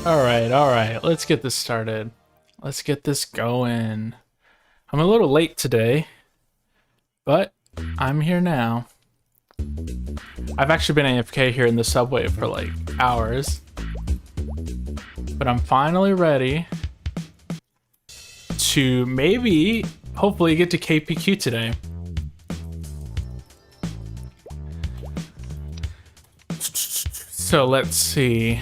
All right, let's get this started. Let's get this going. I'm a little late today, but I'm here now. I've actually been AFK here in the subway for like hours, but I'm finally ready to maybe, hopefully, get to KPQ today. So let's see.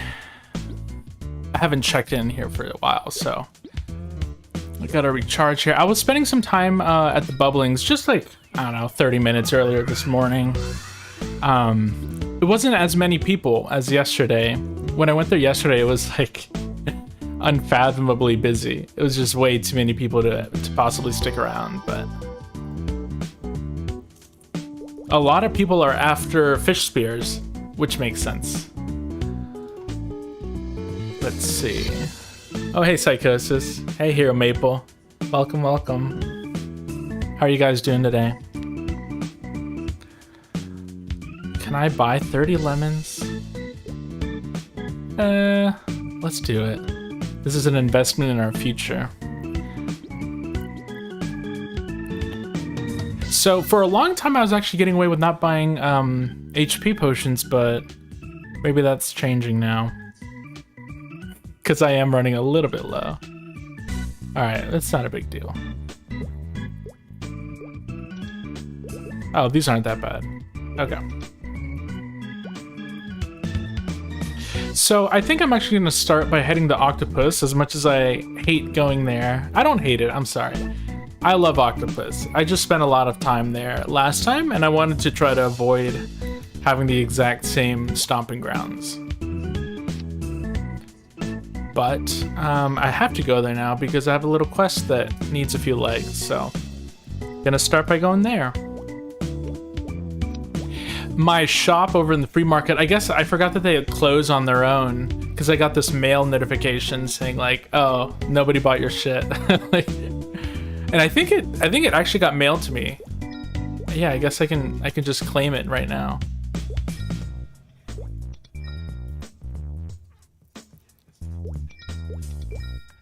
I haven't checked in here for a while, so I gotta recharge here. I was spending some time at the Bubblings, just like, I don't know, 30 minutes earlier this morning. It wasn't as many people as yesterday. When I went there yesterday, it was like unfathomably busy. It was just way too many people to possibly stick around, but a lot of people are after fish spears, which makes sense. Let's see. Oh, hey, Psychosis. Hey, Hero Maple. Welcome, welcome. How are you guys doing today? Can I buy 30 lemons? Let's do it. This is an investment in our future. So for a long time, I was actually getting away with not buying HP potions, but maybe that's changing now. Because I am running a little bit low. Alright, that's not a big deal. Oh, these aren't that bad. Okay. So I think I'm actually going to start by heading to Octopus, as much as I hate going there. I don't hate it, I'm sorry. I love Octopus. I just spent a lot of time there last time, and I wanted to try to avoid having the exact same stomping grounds. But I have to go there now because I have a little quest that needs a few legs, so gonna start by going there. My shop over in the free market, I guess I forgot that they had closed on their own because I got this mail notification saying like, oh, nobody bought your shit. Like, and I think it actually got mailed to me. Yeah, I guess I can just claim it right now.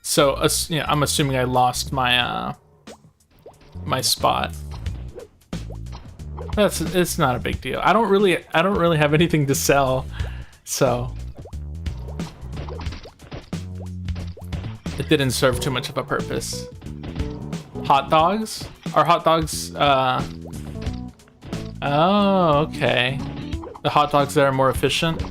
So, you know, I'm assuming I lost my my spot. It's not a big deal. I don't really have anything to sell, so it didn't serve too much of a purpose. Hot dogs? Are hot dogs? Oh, okay. The hot dogs there are more efficient.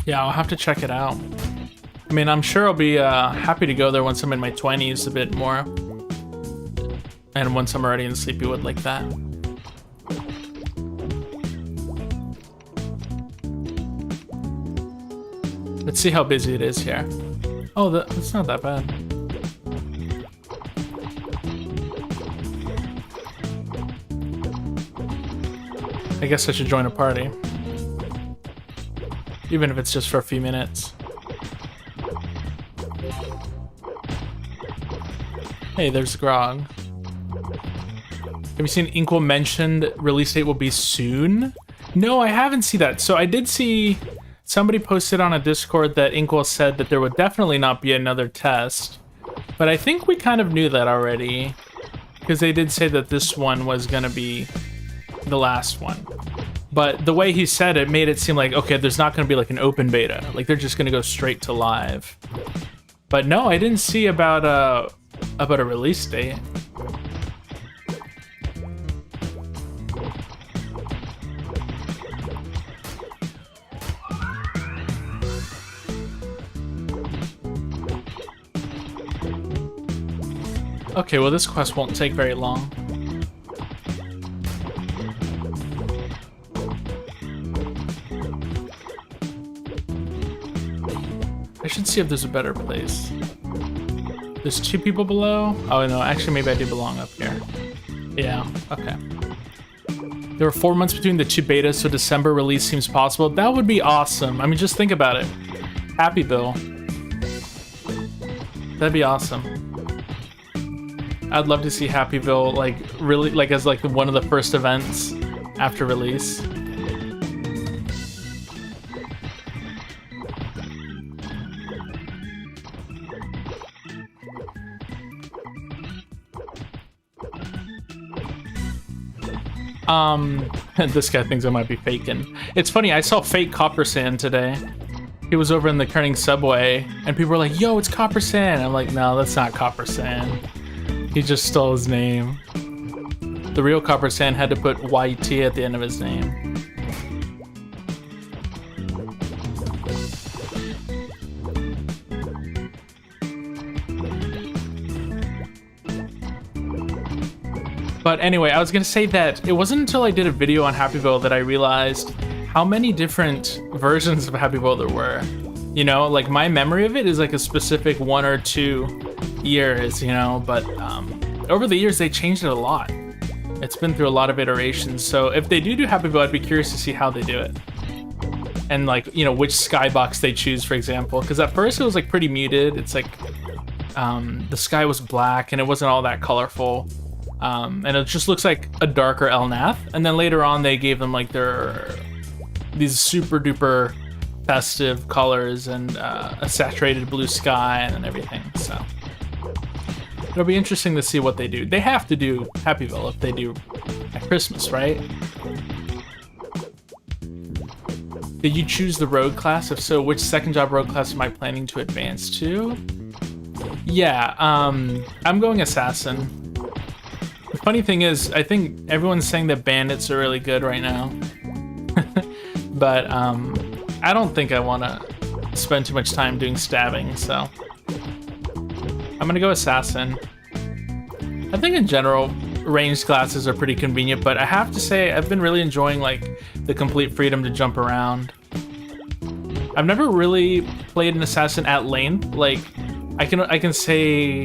Yeah, I'll have to check it out. I mean, I'm sure I'll be happy to go there once I'm in my 20s a bit more. And once I'm already in Sleepywood like that. Let's see how busy it is here. Oh, that's not that bad. I guess I should join a party. Even if it's just for a few minutes. Hey, there's Grog. Have you seen Inkwell mentioned release date will be soon? No, I haven't seen that. So I did see somebody posted on a Discord that Inkwell said that there would definitely not be another test. But I think we kind of knew that already. Because they did say that this one was going to be the last one. But the way he said it made it seem like, okay, there's not going to be like an open beta. Like they're just going to go straight to live. But no, I didn't see about a release date. Okay, well this quest won't take very long. I should see if there's a better place. There's 2 people below? Oh no, actually maybe I do belong up here. Yeah, okay. There were 4 months between the 2 betas, so December release seems possible. That would be awesome. I mean, just think about it. Happy Bill. That'd be awesome. I'd love to see Happyville like really like as like one of the first events after release. This guy thinks I might be faking. It's funny, I saw fake Copper Sand today. He was over in the Kerning subway, and people were like, yo, it's Copper Sand. I'm like, no, that's not Copper Sand. He just stole his name. The real Copper Sand had to put YT at the end of his name. But anyway, I was gonna say that it wasn't until I did a video on Happyville that I realized how many different versions of Happyville there were. You know, like my memory of it is like a specific 1 or 2 years, you know, but over the years they changed it a lot. It's been through a lot of iterations. So if they do Happyville, I'd be curious to see how they do it. And like, you know, which skybox they choose, for example. Because at first it was like pretty muted. It's like the sky was black and it wasn't all that colorful. And it just looks like a darker Elnath. And then later on they gave them like these super duper festive colors and a saturated blue sky and everything. So it'll be interesting to see what they do. They have to do Happyville if they do at Christmas, right? Did you choose the road class? If so, which second job road class am I planning to advance to? Yeah, I'm going assassin. The funny thing is, I think everyone's saying that bandits are really good right now. But I don't think I want to spend too much time doing stabbing, so I'm gonna go assassin. I think in general, ranged classes are pretty convenient, but I have to say I've been really enjoying like the complete freedom to jump around. I've never really played an assassin at length. Like I can say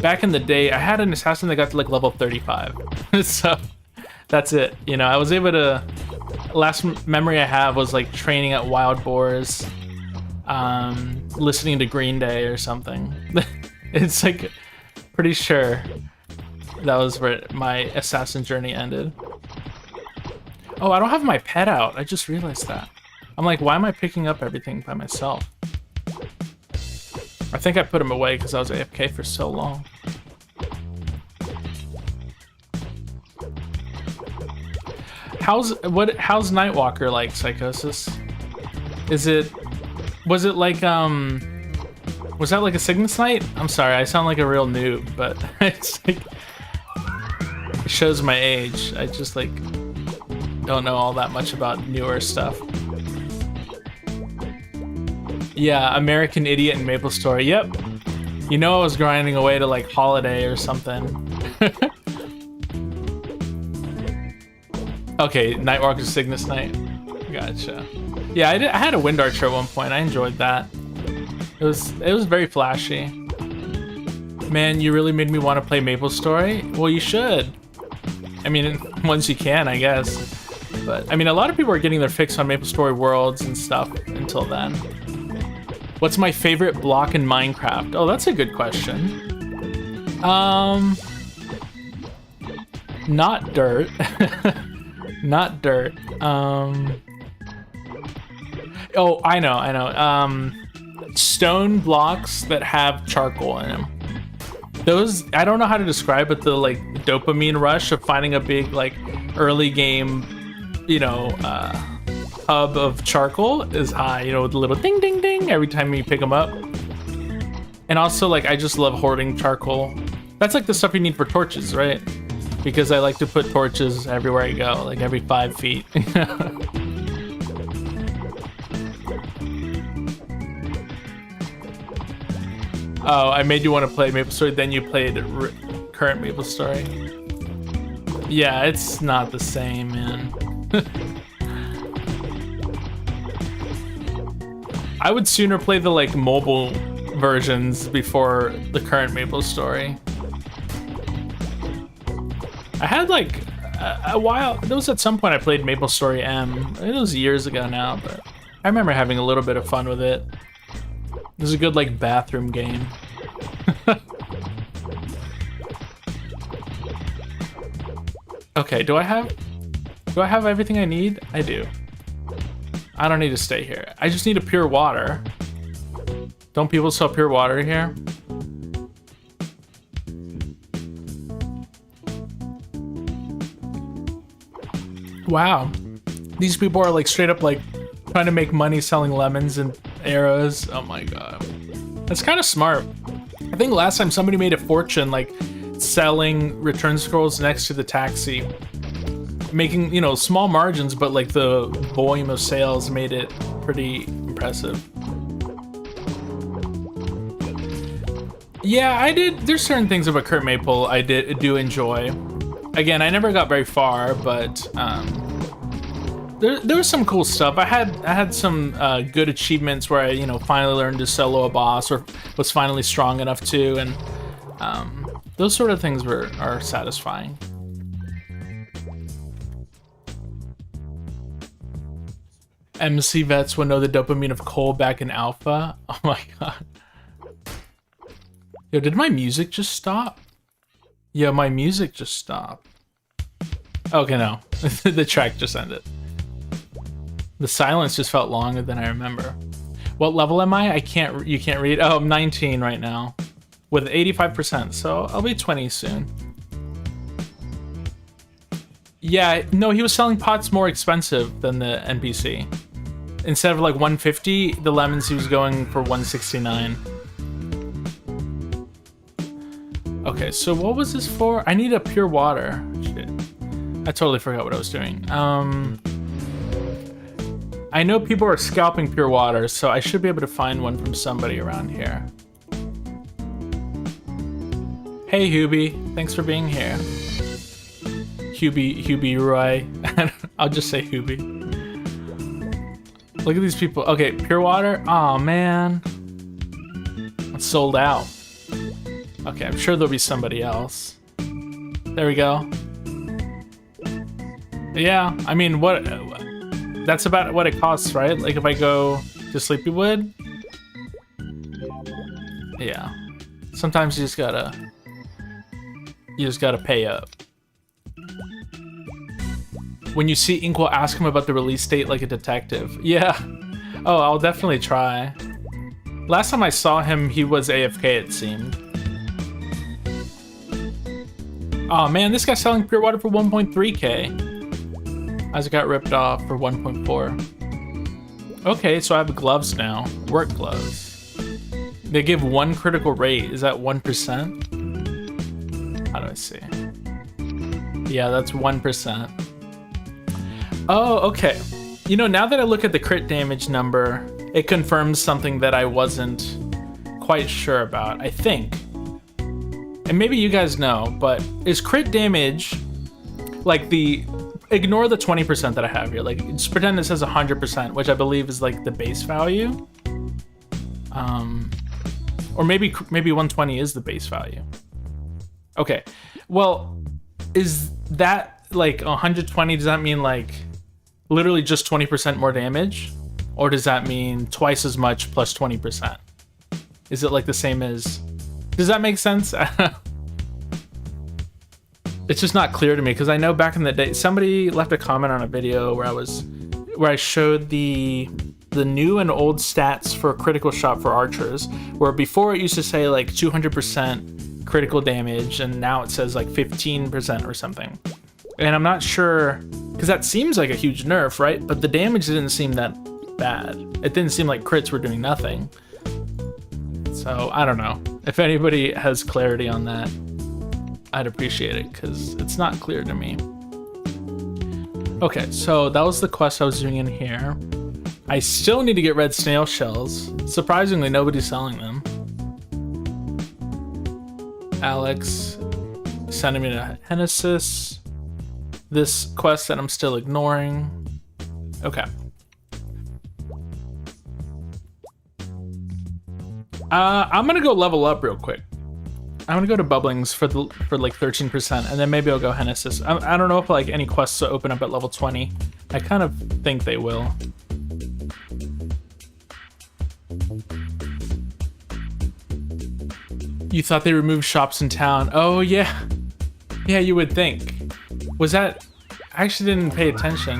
back in the day, I had an assassin that got to like level 35. So that's it. You know, I was able to. Last memory I have was like training at Wild Boars, listening to Green Day or something. It's like pretty sure that was where my assassin journey ended. Oh, I don't have my pet out. I just realized that. I'm like, why am I picking up everything by myself? I think I put him away because I was AFK for so long. How's Nightwalker like, Psychosis? Was it like was that like a Cygnus Knight? I'm sorry, I sound like a real noob, but it's like it shows my age. I just like don't know all that much about newer stuff. Yeah, American Idiot and MapleStory. Yep. You know I was grinding away to like Holiday or something. Okay, Nightwalker Cygnus Knight. Gotcha. Yeah, I had a Wind Archer at one point. I enjoyed that. It was very flashy. Man, you really made me want to play MapleStory. Well, you should. I mean, once you can, I guess. But I mean, a lot of people are getting their fix on MapleStory Worlds and stuff until then. What's my favorite block in Minecraft? Oh, that's a good question. Not dirt. Not dirt. Oh, I know. Stone blocks that have charcoal in them. Those, I don't know how to describe it, the like dopamine rush of finding a big like early game, you know, hub of charcoal is high, you know, with a little ding ding ding every time you pick them up. And also like I just love hoarding charcoal. That's like the stuff you need for torches, right? Because I like to put torches everywhere I go, like every 5 feet. Oh, I made you want to play MapleStory, then you played current MapleStory. Yeah, it's not the same, man. I would sooner play the like mobile versions before the current MapleStory. I had like a while, there was at some point I played MapleStory M. It was years ago now, but I remember having a little bit of fun with it. It was a good like bathroom game. Okay, do I have everything I need? I do. I don't need to stay here. I just need a pure water. Don't people sell pure water here? Wow. These people are like straight up like trying to make money selling lemons and arrows. Oh my god. That's kind of smart. I think last time somebody made a fortune like selling return scrolls next to the taxi. Making, you know, small margins, but like the volume of sales made it pretty impressive. Yeah, I did. There's certain things about Kurt Maple I do enjoy. Again, I never got very far, but there was some cool stuff. I had some good achievements where I, you know, finally learned to solo a boss or was finally strong enough to, and those sort of things are satisfying. MC vets would know the dopamine of coal back in alpha. Oh my god. Yo, did my music just stop? Yeah, my music just stopped. Okay, no. The track just ended. The silence just felt longer than I remember. What level am I? You can't read. Oh, I'm 19 right now. With 85%, so I'll be 20 soon. Yeah, no, he was selling pots more expensive than the NPC. Instead of like 150, the lemons he was going for 169. Okay, so what was this for? I need a pure water. Shit. I totally forgot what I was doing. I know people are scalping pure water, so I should be able to find one from somebody around here. Hey, Hubie. Thanks for being here. Hubie Roy. I'll just say Hubie. Look at these people. Okay, pure water. Oh man, it's sold out. Okay, I'm sure there'll be somebody else. There we go. Yeah, I mean, what? That's about what it costs, right? Like if I go to Sleepywood. Yeah. Sometimes you just gotta pay up. When you see Inkwell, ask him about the release date like a detective. Yeah. Oh, I'll definitely try. Last time I saw him, he was AFK, it seemed. Oh man, this guy's selling pure water for 1.3k. As it got ripped off for 1.4. Okay, so I have gloves now. Work gloves. They give 1 critical rate. Is that 1%? How do I see? Yeah, that's 1%. Oh, okay. You know, now that I look at the crit damage number, it confirms something that I wasn't quite sure about, I think. And maybe you guys know, but is crit damage like ignore the 20% that I have here. Like, just pretend it says 100%, which I believe is like the base value. Or maybe 120 is the base value. Okay. Well, is that like 120? Does that mean like literally just 20% more damage? Or does that mean twice as much plus 20%? Is it like the same as... Does that make sense? It's just not clear to me because I know back in the day, somebody left a comment on a video where I showed the new and old stats for critical shot for archers, where before it used to say like 200% critical damage and now it says like 15% or something. And I'm not sure, because that seems like a huge nerf, right? But the damage didn't seem that bad. It didn't seem like crits were doing nothing. So I don't know. If anybody has clarity on that, I'd appreciate it because it's not clear to me. Okay, so that was the quest I was doing in here. I still need to get red snail shells. Surprisingly, nobody's selling them. Alex sending me to Hennesis. This quest that I'm still ignoring. Okay. I'm gonna go level up real quick. I'm gonna go to Bubblings for like 13%, and then maybe I'll go Hennesis. I don't know if like any quests will open up at level 20. I kind of think they will. You thought they removed shops in town? Oh yeah, yeah. You would think. Was that? I actually didn't pay attention.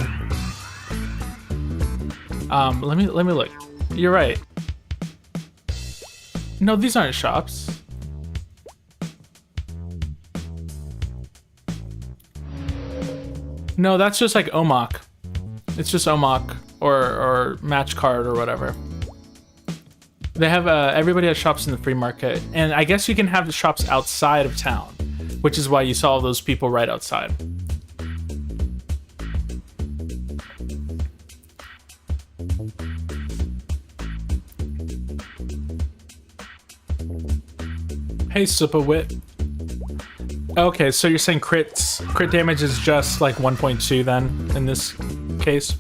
Let me look. You're right. No, these aren't shops. No, that's just like Omok. It's just Omok or Match Card or whatever. They have everybody has shops in the free market, and I guess you can have the shops outside of town, which is why you saw those people right outside. Hey, Supawit. Okay, so you're saying crit damage is just like 1.2 then in this case?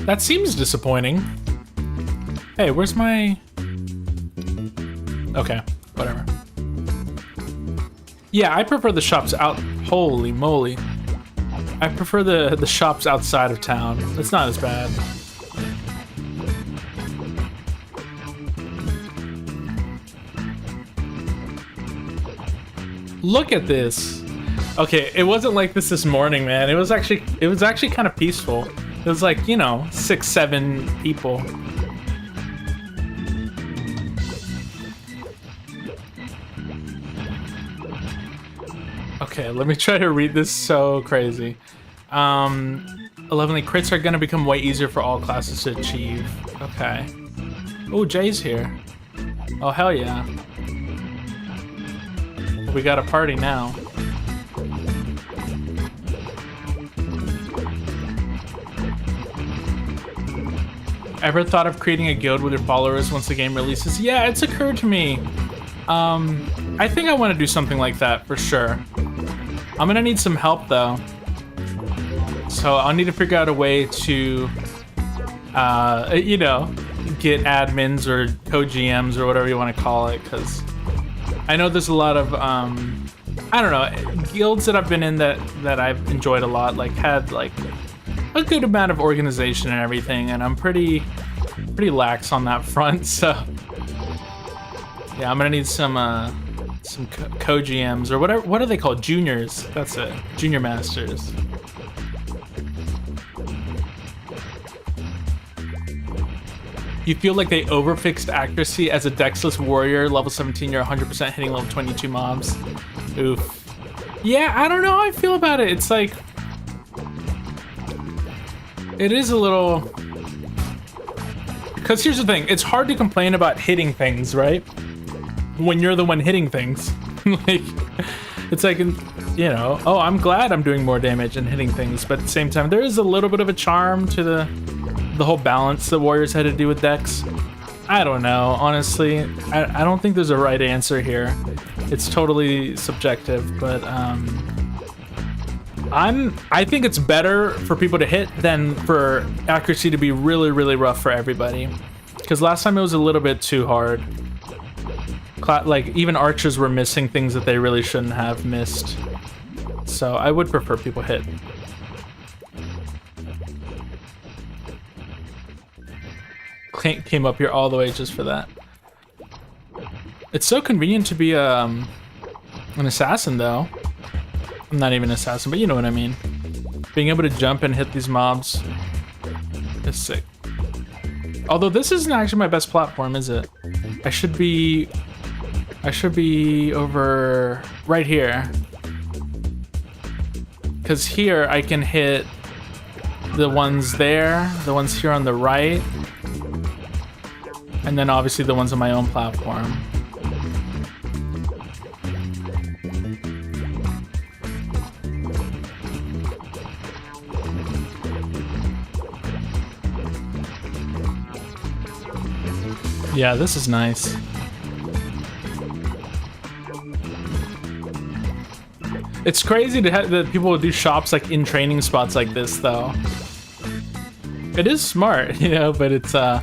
That seems disappointing. Hey, where's my... Okay, whatever. Yeah, I prefer the shops out... Holy moly. I prefer the shops outside of town. It's not as bad. Look at this. Okay, it wasn't like this morning, man. It was actually kind of peaceful. It was like, you know, 6, 7 people. Okay, let me try to read this. So crazy. 11 crits are gonna become way easier for all classes to achieve. Okay. Oh, Jay's here. Oh, hell yeah. We got a party now. Ever thought of creating a guild with your followers once the game releases? Yeah, it's occurred to me. I think I want to do something like that for sure. I'm gonna need some help though. So I'll need to figure out a way to, you know, get admins or co-GMs or whatever you want to call it, because I know there's a lot of, I don't know, guilds that I've been in that I've enjoyed a lot, like had like a good amount of organization and everything, and I'm pretty lax on that front, so yeah, I'm gonna need some co-GMs or whatever. What are they called? Juniors. That's it. Junior masters. You feel like they overfixed accuracy as a dexless warrior, level 17, you're 100% hitting level 22 mobs. Oof. Yeah, I don't know how I feel about it. It's like... It is a little... Because here's the thing, it's hard to complain about hitting things, right? When you're the one hitting things. Like, it's like, you know, oh, I'm glad I'm doing more damage and hitting things, but at the same time, there is a little bit of a charm to the whole balance that warriors had to do with dex. I don't know, honestly. I don't think there's a right answer here. It's totally subjective, but I think it's better for people to hit than for accuracy to be really, really rough for everybody. Because last time it was a little bit too hard. Like, even archers were missing things that they really shouldn't have missed. So I would prefer people hit. Came up here all the way just for that. It's so convenient to be an assassin, though. I'm not even an assassin, but you know what I mean. Being able to jump and hit these mobs is sick. Although this isn't actually my best platform, is it? I should be over right here. Because here I can hit the ones there, the ones here on the right, and then obviously the ones on my own platform. Yeah, this is nice. It's crazy to have that people do shops like in training spots like this, though. It is smart, you know, but it's I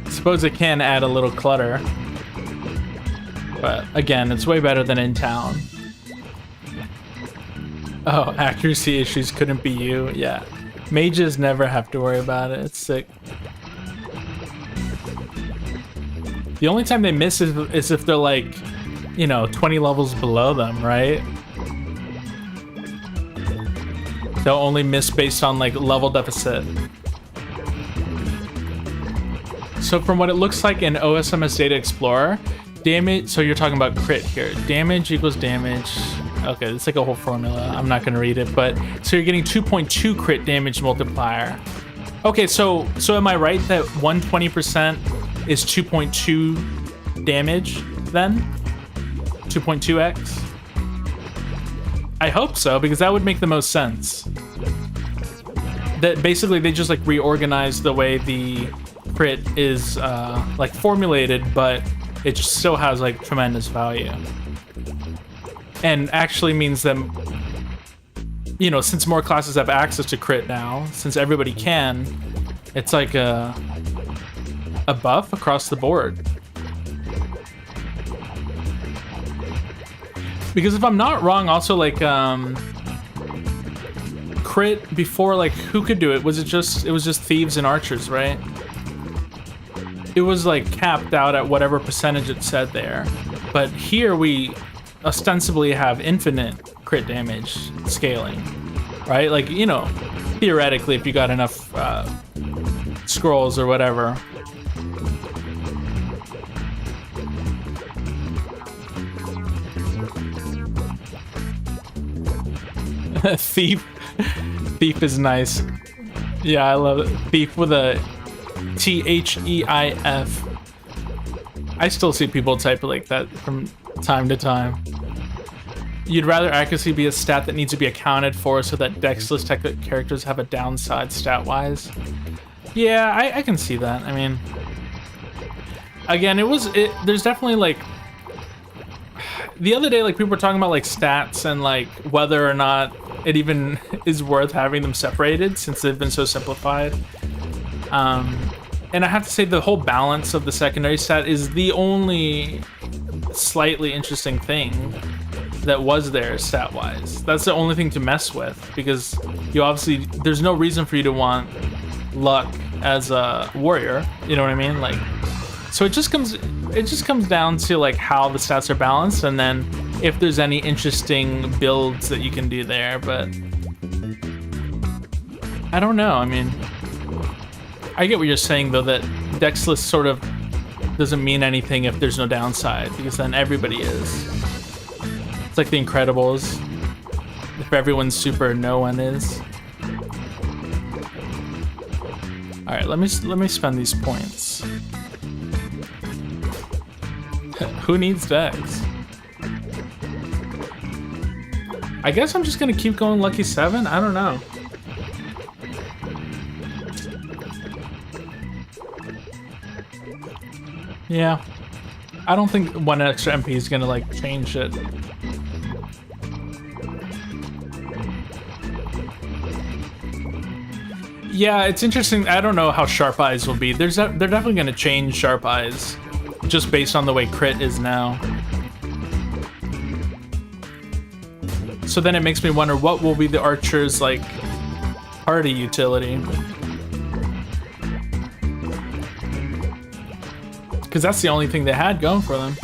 suppose it can add a little clutter. But again, it's way better than in town. Oh, accuracy issues couldn't be you. Yeah, mages never have to worry about it. It's sick. The only time they miss is if they're like, you know, 20 levels below them, right? They'll only miss based on like level deficit. So from what it looks like in OSMS Data Explorer, damage, so you're talking about crit here. Damage equals damage. Okay, it's like a whole formula. I'm not gonna read it, but so you're getting 2.2 crit damage multiplier. Okay, so am I right that 120% is 2.2 damage then? 2.2x? I hope so, because that would make the most sense. That basically they just like reorganized the way the crit is like formulated, but it just still has like tremendous value. And actually means that, you know, since more classes have access to crit now, since everybody can, it's like a buff across the board. Because if I'm not wrong, also like crit before, like who could do it? Was it was just thieves and archers, right? It was like capped out at whatever percentage it said there. But here we ostensibly have infinite crit damage scaling, right? Like, you know, theoretically, if you got enough scrolls or whatever. Thief is nice. Yeah, I love it. Thief with a THEIF. I still see people type it like that from time to time. You'd rather accuracy be a stat that needs to be accounted for so that dexless characters have a downside stat-wise? Yeah, I can see that. I mean, again, there's definitely like, the other day, like people were talking about like stats and like whether or not it even is worth having them separated since they've been so simplified. And I have to say the whole balance of the secondary stat is the only slightly interesting thing that was there stat-wise. That's the only thing to mess with, because you obviously, there's no reason for you to want luck as a warrior, you know what I mean? Like, so it just comes down to like how the stats are balanced, and then if there's any interesting builds that you can do there. But I don't know. I mean, I get what you're saying though, that dexless sort of doesn't mean anything if there's no downside, because then everybody is. It's like the Incredibles. If everyone's super, no one is. All right, let me spend these points. Who needs dex? I guess I'm just gonna keep going lucky 7. I don't know. Yeah, I don't think one extra MP is gonna like change it. Yeah, it's interesting. I don't know how Sharp Eyes will be. They're definitely gonna change Sharp Eyes, just based on the way crit is now. So then it makes me wonder what will be the archer's like party utility. Because that's the only thing they had going for them.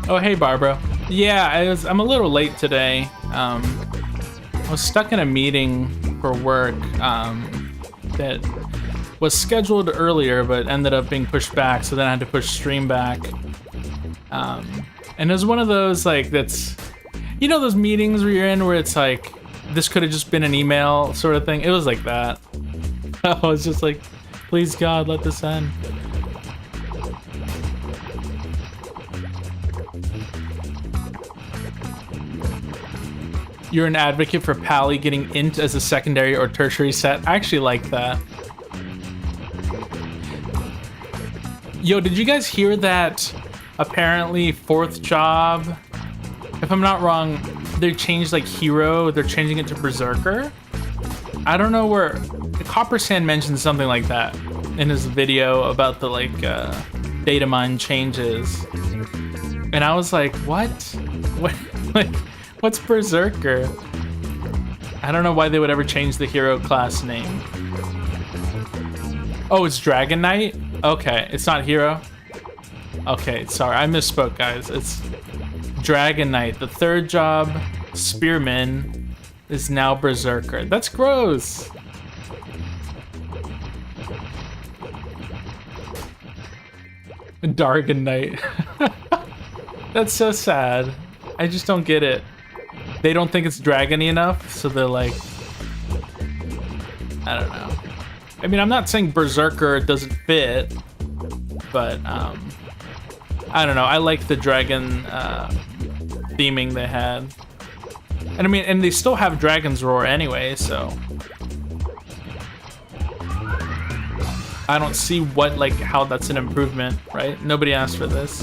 Oh, hey, Barbara. Yeah, I'm a little late today. I was stuck in a meeting for work that was scheduled earlier, but ended up being pushed back, so then I had to push stream back. And it was one of those, like, that's... You know those meetings where you're in where it's like, this could have just been an email sort of thing? It was like that. I was just like, please God, let this end. You're an advocate for Pally getting int as a secondary or tertiary set. I actually like that. Yo, did you guys hear that apparently 4th job, if I'm not wrong, they changed like hero, they're changing it to berserker? I don't know where, Copper Sand mentioned something like that in his video about the like data mine changes. And I was like, what? What, like, what's berserker? I don't know why they would ever change the hero class name. Oh, it's Dragon Knight? Okay, it's not hero? Okay, sorry, I misspoke, guys. It's Dragon Knight. The 3rd job, Spearman, is now Berserker. That's gross. Dargan Knight. That's so sad. I just don't get it. They don't think it's dragony enough, so they're like, I don't know. I mean, I'm not saying Berserker doesn't fit, but I don't know. I like the dragon theming they had. And I mean, and they still have Dragon's Roar anyway, so I don't see what, like, how that's an improvement, right? Nobody asked for this.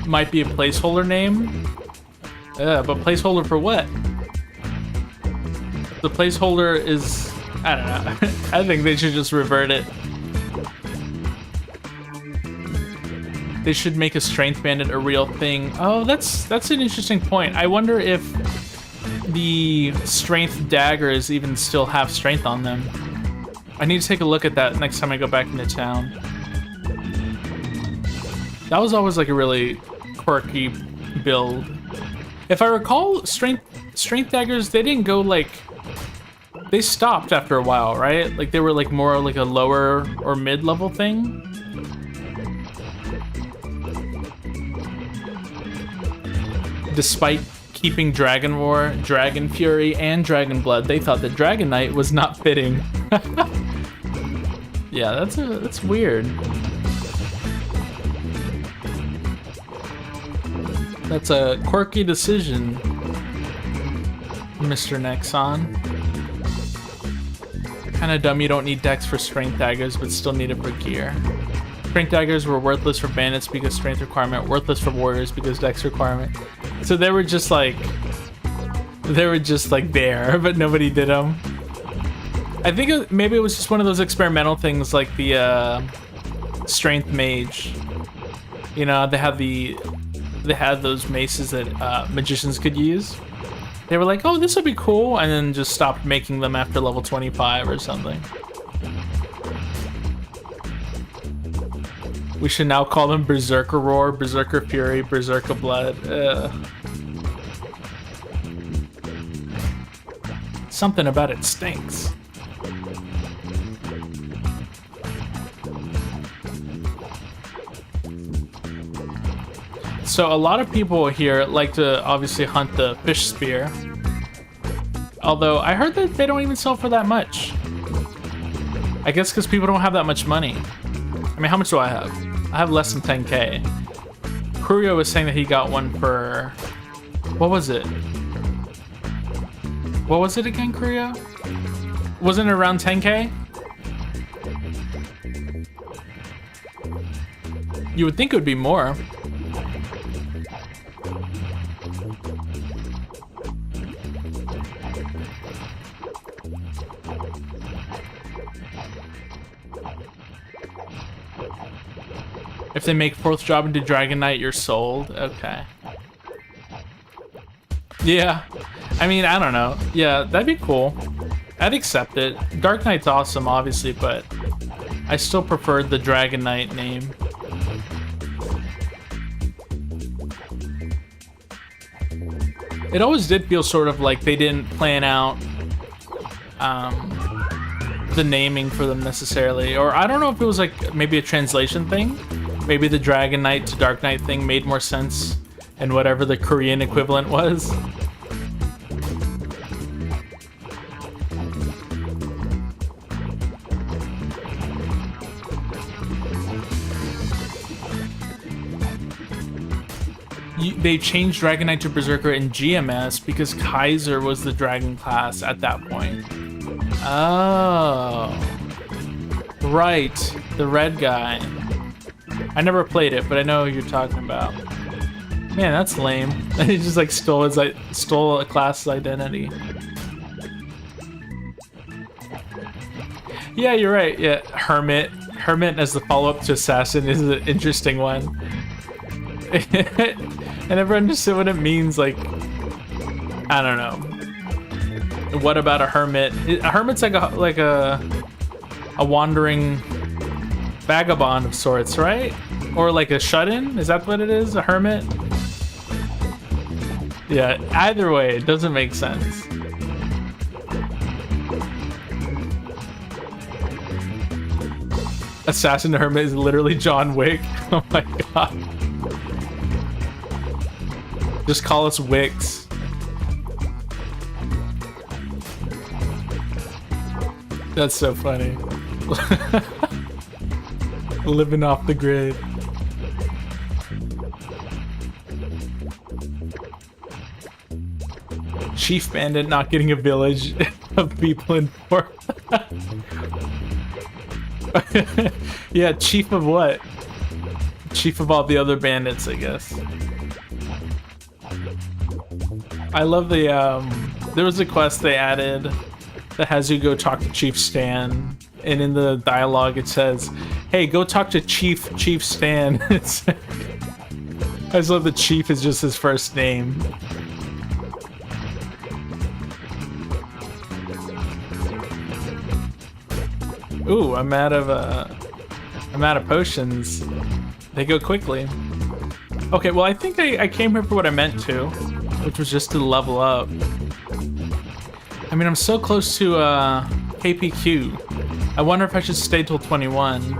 Might be a placeholder name. But placeholder for what? The placeholder is, I don't know. I think they should just revert it. They should make a strength bandit a real thing. Oh, that's an interesting point. I wonder if the strength daggers even still have strength on them. I need to take a look at that next time I go back into town. That was always like a really quirky build. If I recall, strength daggers, they didn't go like, they stopped after a while, right? Like they were like more like a lower or mid-level thing. Despite keeping Dragon Roar, Dragon Fury, and Dragon Blood, they thought that Dragon Knight was not fitting. Yeah, that's weird. That's a quirky decision, Mr. Nexon. Kinda dumb you don't need dex for strength daggers, but still need it for gear. Strength daggers were worthless for bandits because strength requirement, worthless for warriors because dex requirement. So they were just like there, but nobody did them. I think maybe it was just one of those experimental things like the strength mage. You know, they had those maces that magicians could use. They were like, oh, this would be cool, and then just stopped making them after level 25 or something. We should now call them Berserker Roar, Berserker Fury, Berserker Blood. Something about it stinks. So a lot of people here like to obviously hunt the fish spear. Although I heard that they don't even sell for that much. I guess because people don't have that much money. I mean, how much do I have? I have less than 10k. Kurio was saying that he got one for... What was it? What was it again, Kurio? Wasn't it around 10k? You would think it would be more. If they make 4th job into Dragon Knight, you're sold. Okay. Yeah. I mean, I don't know. Yeah, that'd be cool. I'd accept it. Dark Knight's awesome, obviously, but I still prefer the Dragon Knight name. It always did feel sort of like they didn't plan out the naming for them necessarily. Or I don't know if it was like maybe a translation thing. Maybe the Dragon Knight to Dark Knight thing made more sense and whatever the Korean equivalent was. They changed Dragon Knight to Berserker in GMS because Kaiser was the dragon class at that point. Oh. Right. The red guy. I never played it, but I know who you're talking about. Man, that's lame. He just like stole a class's identity. Yeah, you're right. Yeah, Hermit. Hermit as the follow-up to Assassin is an interesting one. I never understood what it means, like, I don't know. What about a hermit? A hermit's like a wandering vagabond of sorts, right? Or like a shut-in? Is that what it is? A hermit? Yeah, either way, it doesn't make sense. Assassin Hermit is literally John Wick. Oh my god. Just call us Wicks. That's so funny. Living off the grid. Chief Bandit not getting a village of people in port. Yeah, chief of what? Chief of all the other bandits, I guess. I love the, there was a quest they added that has you go talk to Chief Stan, and in the dialogue it says, hey, go talk to Chief Stan. I just love the Chief is just his first name. Ooh, I'm out of potions. They go quickly. Okay, well I think I came here for what I meant to, which was just to level up. I mean, I'm so close to KPQ. I wonder if I should stay till 21.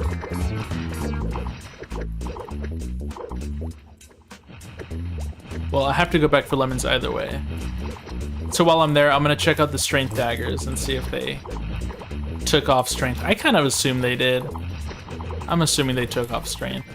Well, I have to go back for lemons either way. So while I'm there, I'm gonna check out the strength daggers and see if they took off strength. I kind of assume they did. I'm assuming they took off strength.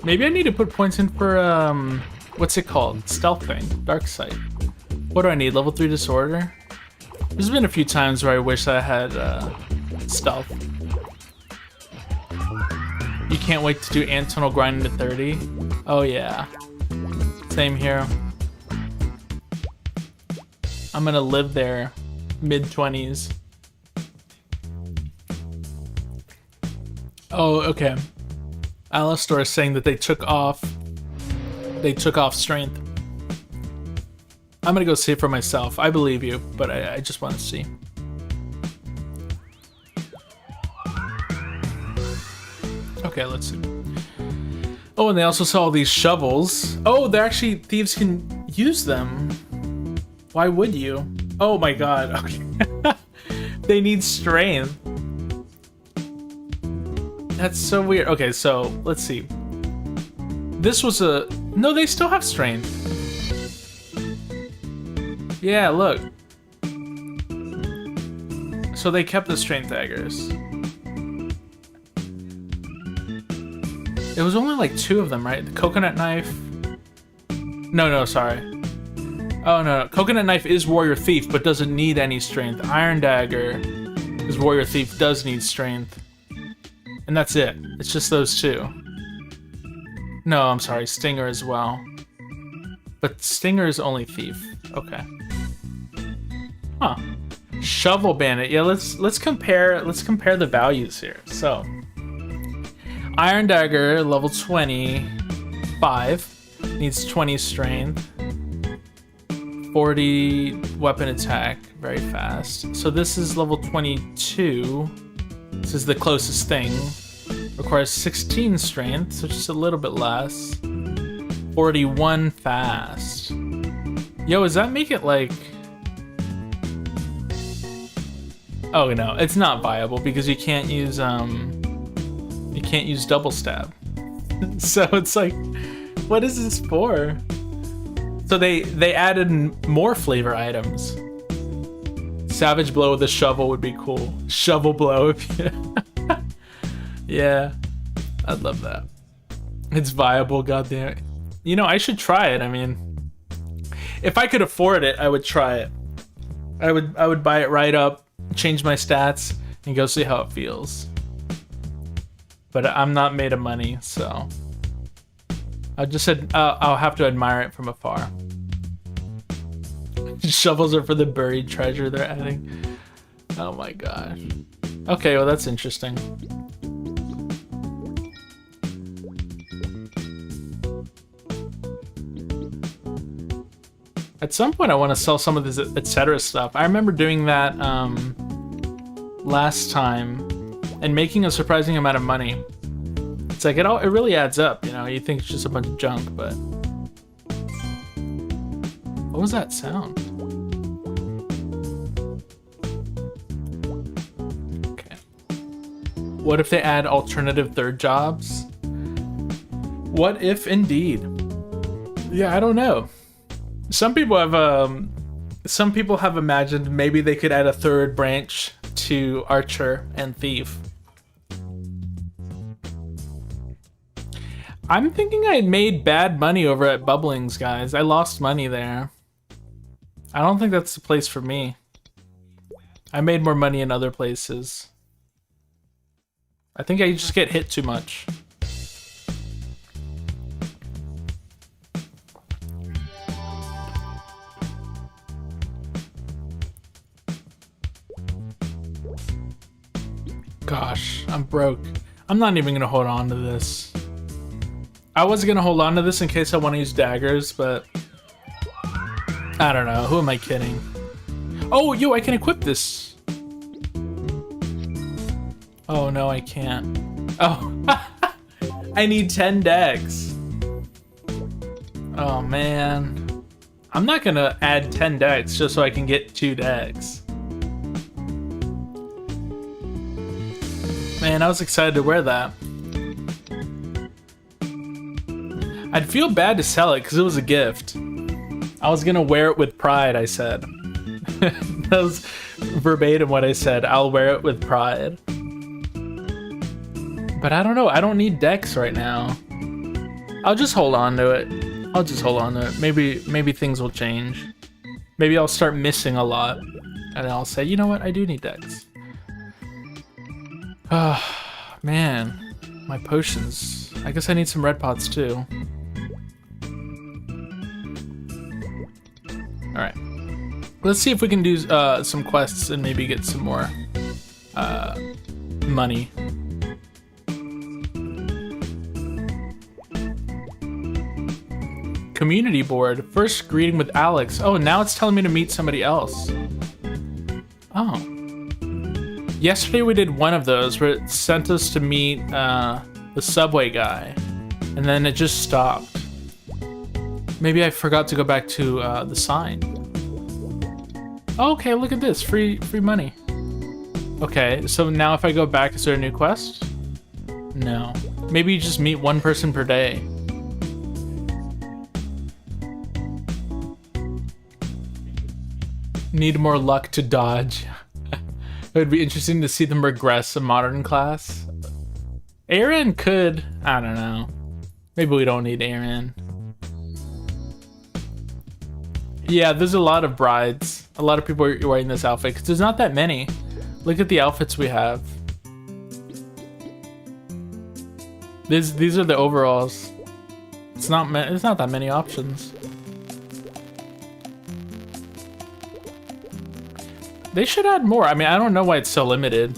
Maybe I need to put points in for, what's it called? Stealth thing. Dark sight. What do I need? Level 3 disorder? There's been a few times where I wish I had, stealth. You can't wait to do ant tunnel grinding to 30? Oh yeah. Same here. I'm gonna live there. Mid-20s. Oh, okay. MapleStory is saying that they took off strength. I'm gonna go see it for myself. I believe you, but I just want to see. Okay, let's see. Oh, and they also saw all these shovels. Oh, they're actually, thieves can use them. Why would you? Oh my god, okay. They need strength. That's so weird. Okay, so let's see. This was a... No, they still have strength. Yeah, look. So they kept the strength daggers. It was only like 2 of them, right? The coconut knife. No, sorry. Oh, no. Coconut knife is warrior thief, but doesn't need any strength. Iron dagger is warrior thief, does need strength. And that's it. It's just those 2. No, I'm sorry. Stinger as well. But Stinger is only thief. Okay. Huh. Shovel bandit. Yeah, let's compare the values here. So, Iron dagger level 25 needs 20 strength. 40 weapon attack, very fast. So this is level 22. This is the closest thing. Requires 16 strength, so just a little bit less. 41 fast. Yo, does that make it like... Oh no, it's not viable because you can't use double stab. So it's like, what is this for? So they added more flavor items. Savage blow with a shovel would be cool. Shovel blow if you... Yeah, I'd love that. It's viable, goddamn. You know, I should try it. I mean, if I could afford it, I would try it. I would buy it right up, change my stats, and go see how it feels. But I'm not made of money, so I just said I'll have to admire it from afar. Shovels are for the buried treasure they're adding. Oh my gosh. Okay, well that's interesting. At some point I want to sell some of this etc. stuff. I remember doing that last time and making a surprising amount of money. It's like it really adds up, you know. You think it's just a bunch of junk, but what was that sound? Okay. What if they add alternative third jobs? What if indeed? Yeah, I don't know. Some people have imagined maybe they could add a third branch to Archer and Thief. I'm thinking I made bad money over at Bubblings, guys. I lost money there. I don't think that's the place for me. I made more money in other places. I think I just get hit too much. Gosh, I'm broke. I'm not even gonna hold on to this. I was gonna hold on to this in case I want to use daggers, but I don't know. Who am I kidding? Oh, yo, I can equip this. Oh, no, I can't. Oh, I need 10 dags. Oh, man. I'm not gonna add 10 dags just so I can get 2 dags. Man, I was excited to wear that. I'd feel bad to sell it because it was a gift. I was gonna wear it with pride, I said. That was verbatim what I said. I'll wear it with pride. But I don't know. I don't need decks right now. I'll just hold on to it. I'll just hold on to it. Maybe things will change. Maybe I'll start missing a lot. And I'll say, you know what? I do need decks. Ah, man. My potions. I guess I need some red pots too. Alright. Let's see if we can do some quests and maybe get some more money. Community board. First greeting with Alex. Oh, now it's telling me to meet somebody else. Oh. Yesterday we did one of those where it sent us to meet the subway guy. And then it just stopped. Maybe I forgot to go back to the sign. Oh, okay, look at this. Free money. Okay, so now if I go back, is there a new quest? No. Maybe you just meet one person per day. Need more luck to dodge. It would be interesting to see them regress a modern class. Aaron could. I don't know. Maybe we don't need Aaron. Yeah, there's a lot of brides. A lot of people are wearing this outfit because there's not that many. Look at the outfits we have. These are the overalls. It's not that many options. They should add more. I mean, I don't know why it's so limited.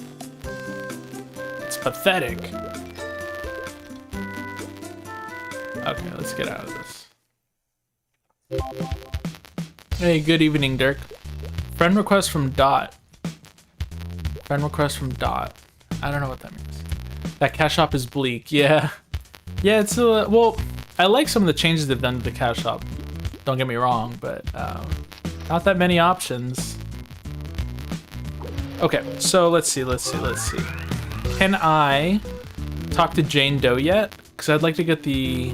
It's pathetic. Okay, let's get out of this. Hey, good evening, Dirk. Friend request from Dot. Friend request from Dot. I don't know what that means. That cash shop is bleak. Yeah. Yeah, it's well, I like some of the changes they've done to the cash shop. Don't get me wrong, but not that many options. Okay, so let's see. Can I talk to Jane Doe yet? Because I'd like to get the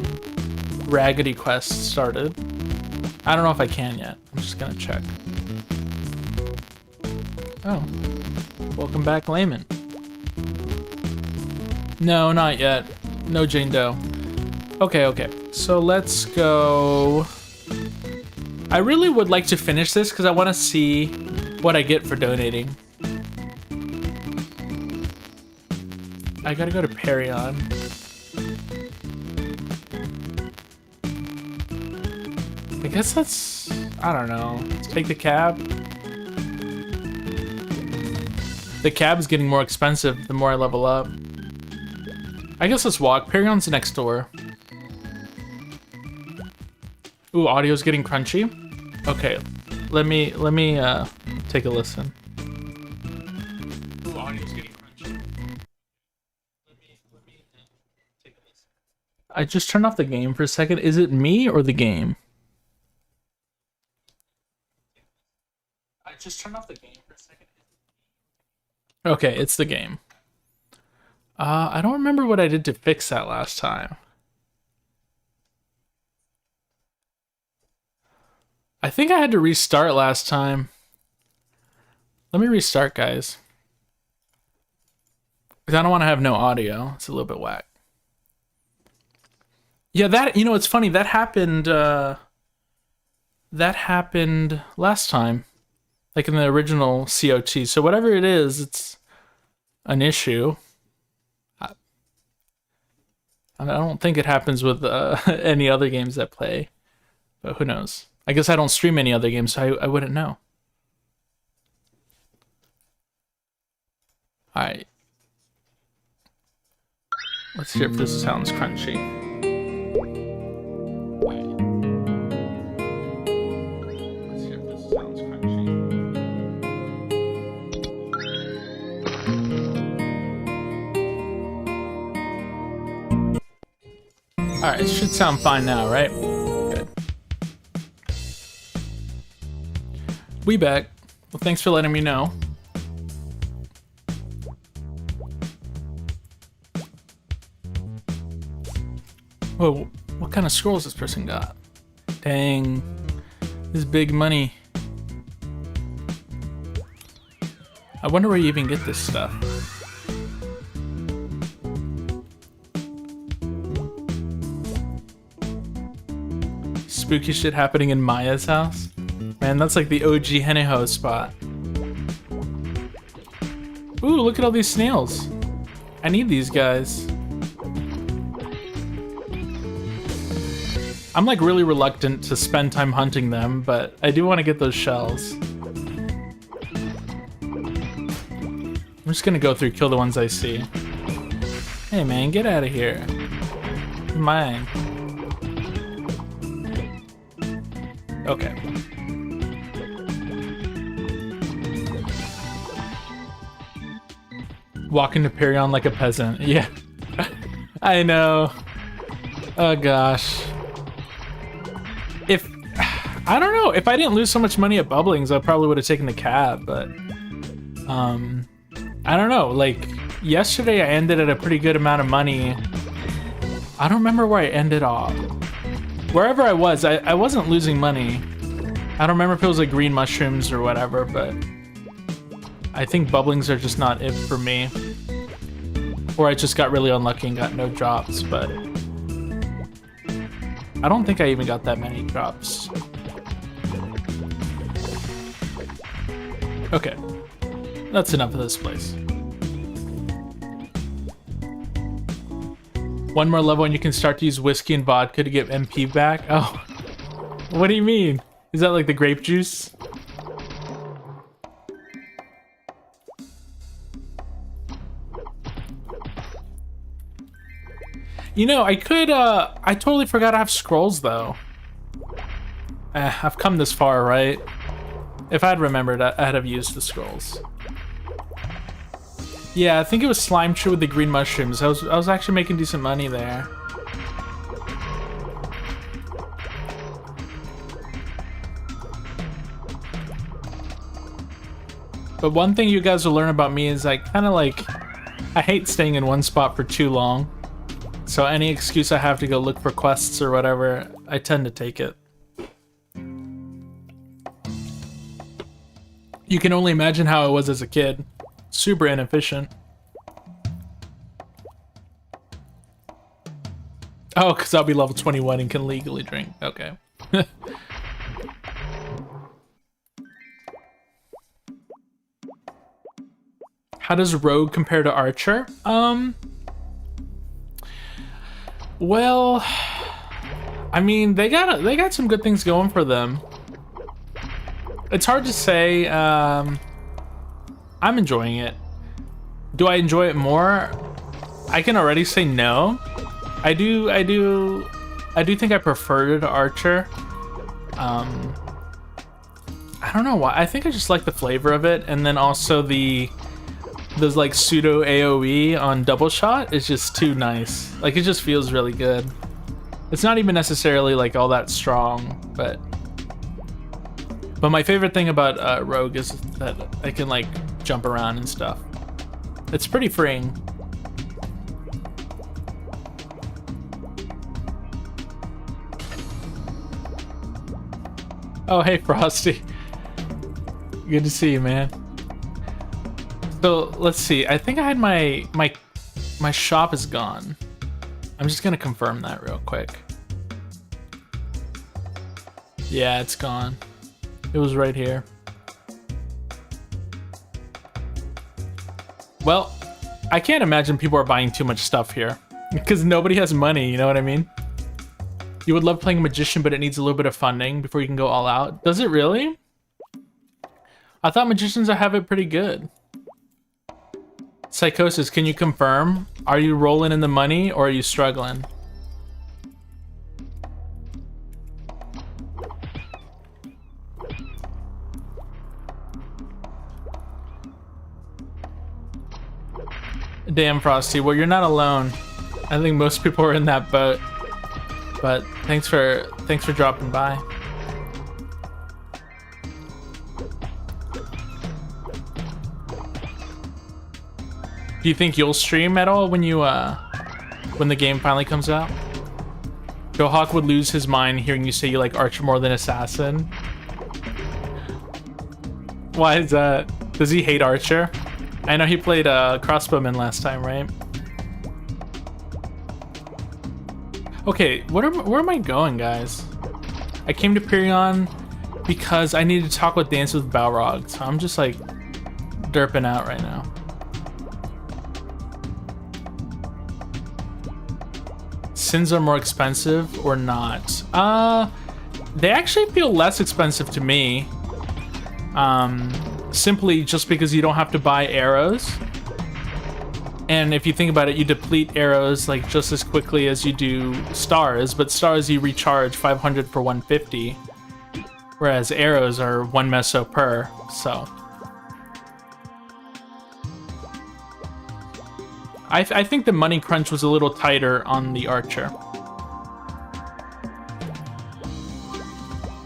Raggedy quest started. I don't know if I can yet. I'm just gonna check. Oh. Welcome back, Layman. No, not yet. No Jane Doe. Okay. So let's go. I really would like to finish this because I want to see what I get for donating. I gotta go to Perion. I guess that's... I don't know. Let's take the cab. The cab's getting more expensive the more I level up. I guess let's walk. Perion's next door. Ooh, audio's getting crunchy. Okay, let me take a listen. Ooh, audio's getting crunchy. I just turned off the game for a second. Is it me or the game? I just turned off the game for a second. Okay, it's the game. I don't remember what I did to fix that last time. I think I had to restart last time. Let me restart, guys. Because I don't want to have no audio. It's a little bit whack. Yeah, that, you know, it's funny. That happened last time. Like in the original COT. So whatever it is, it's an issue. I don't think it happens with any other games that play. But who knows? I guess I don't stream any other games, so I wouldn't know. Alright. Let's hear if this sounds crunchy. Let's hear if this sounds crunchy. Alright, it should sound fine now, right? Good. We back. Well, thanks for letting me know. Whoa, what kind of scrolls this person got? Dang, this is big money. I wonder where you even get this stuff. Spooky shit happening in Maya's house? Man, that's like the OG Heneho spot. Ooh, look at all these snails. I need these guys. I'm like really reluctant to spend time hunting them, but I do want to get those shells. I'm just gonna go through, kill the ones I see. Hey man, get out of here. Mine. Okay. Walking to Perion like a peasant. Yeah. I know. Oh gosh. I don't know, if I didn't lose so much money at Bubblings, I probably would have taken the cab, but I don't know, like yesterday I ended at a pretty good amount of money. I don't remember where I ended off. Wherever I was, I wasn't losing money. I don't remember if it was like green mushrooms or whatever, but I think Bubblings are just not it for me. Or I just got really unlucky and got no drops, but I don't think I even got that many drops. Okay, that's enough of this place. One more level and you can start to use whiskey and vodka to get MP back? Oh, what do you mean? Is that like the grape juice? You know, I could, I totally forgot I have scrolls though. I've come this far, right? If I'd remembered, I'd have used the scrolls. Yeah, I think it was Slime Tree with the green mushrooms. I was actually making decent money there. But one thing you guys will learn about me is I hate staying in one spot for too long. So any excuse I have to go look for quests or whatever, I tend to take it. You can only imagine how I was as a kid. Super inefficient. Oh, because I'll be level 21 and can legally drink. Okay. How does Rogue compare to Archer? Well, I mean, they got some good things going for them. It's hard to say. I'm enjoying it. Do I enjoy it more? I can already say no. I do think I prefer it to Archer. I don't know why. I think I just like the flavor of it, and then also the those like pseudo AoE on double shot is just too nice. Like it just feels really good. It's not even necessarily like all that strong, but my favorite thing about Rogue is that I can like jump around and stuff. It's pretty freeing. Oh, hey Frosty. Good to see you, man. So let's see. I think I had my shop is gone. I'm just gonna confirm that real quick. Yeah, it's gone. It was right here. Well, I can't imagine people are buying too much stuff here because nobody has money, you know what I mean? You would love playing a magician, but it needs a little bit of funding before you can go all out. Does it really? I thought magicians have it pretty good. Psychosis, can you confirm? Are you rolling in the money or are you struggling? Damn, Frosty. Well, you're not alone. I think most people are in that boat. But thanks for dropping by. Do you think you'll stream at all when you when the game finally comes out? Joe Hawk would lose his mind hearing you say you like Archer more than Assassin. Why is that? Does he hate Archer? I know he played Crossbowman last time, right? Okay, where am I going, guys? I came to Pirion because I needed to talk with Dance with Balrog, so I'm just like derping out right now. Sins are more expensive or not? They actually feel less expensive to me. Simply just because you don't have to buy arrows. And if you think about it, you deplete arrows like just as quickly as you do stars, but stars you recharge 500 for 150, whereas arrows are 1 meso per, so. I think the money crunch was a little tighter on the Archer.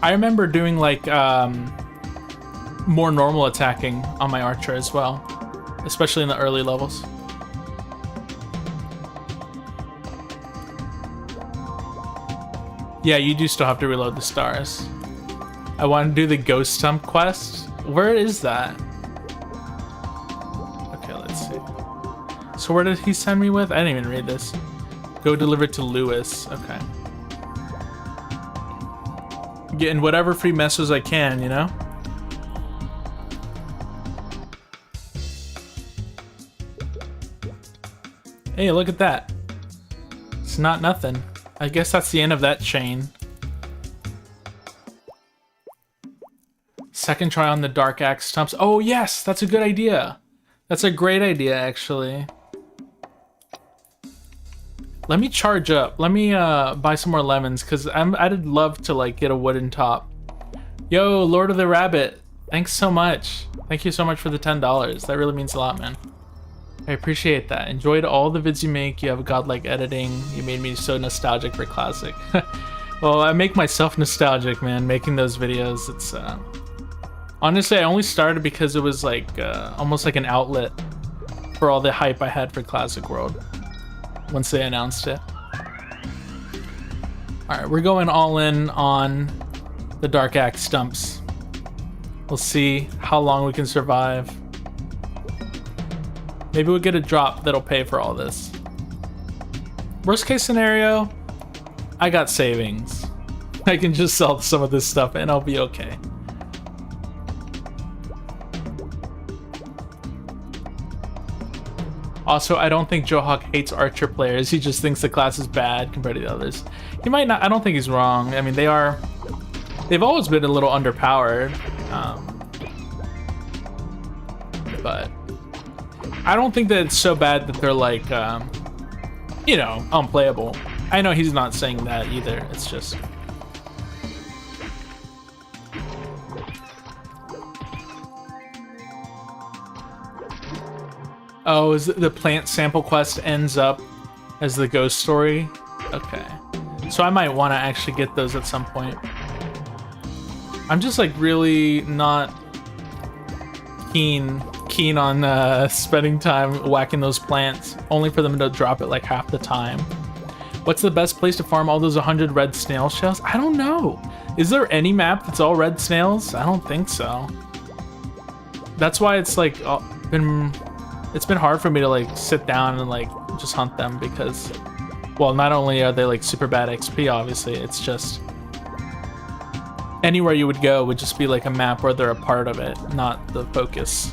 I remember doing like more normal attacking on my Archer as well, especially in the early levels. Yeah, you do still have to reload the stars. I want to do the Ghost Stump quest. Where is that? Okay, let's see. So where did he send me with? I didn't even read this. Go deliver to Lewis. Okay. Getting whatever free messes I can, you know? Hey, look at that. It's not nothing. I guess that's the end of that chain. Second try on the Dark Axe stumps. Oh yes, that's a good idea. That's a great idea, actually. Let me charge up. Let me buy some more lemons, because I'd love to like get a wooden top. Yo, Lord of the Rabbit. Thanks so much. Thank you so much for the $10. That really means a lot, man. I appreciate that. Enjoyed all the vids you make. You have godlike editing. You made me so nostalgic for Classic. Well, I make myself nostalgic, man, making those videos. It's honestly, I only started because it was like almost like an outlet for all the hype I had for Classic World once they announced it. All right, we're going all in on the Dark Axe stumps. We'll see how long we can survive. Maybe we'll get a drop that'll pay for all this. Worst case scenario, I got savings. I can just sell some of this stuff and I'll be okay. Also, I don't think Joe Hawk hates Archer players. He just thinks the class is bad compared to the others. He might not. I don't think he's wrong. I mean, they've always been a little underpowered. But I don't think that it's so bad that they're like, you know, unplayable. I know he's not saying that either. It's just... Oh, is the plant sample quest ends up as the ghost story? Okay. So I might want to actually get those at some point. I'm just like really not keen on spending time whacking those plants, only for them to drop it like half the time. What's the best place to farm all those 100 red snail shells? I don't know. Is there any map that's all red snails? I don't think so. That's why it's like it's been hard for me to like sit down and like just hunt them, because, well, not only are they like super bad XP, obviously, it's just anywhere you would go would just be like a map where they're a part of it, not the focus.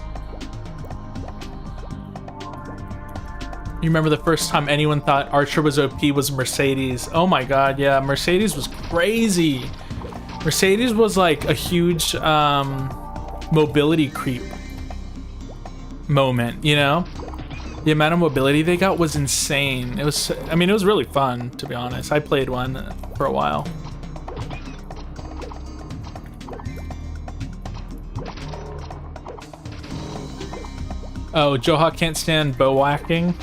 You remember the first time anyone thought Archer was OP was Mercedes? Oh my god, yeah, Mercedes was crazy. Mercedes was like a huge mobility creep moment, you know? The amount of mobility they got was insane. It was, I mean, it was really fun, to be honest. I played one for a while. Oh, Joha can't stand bow whacking.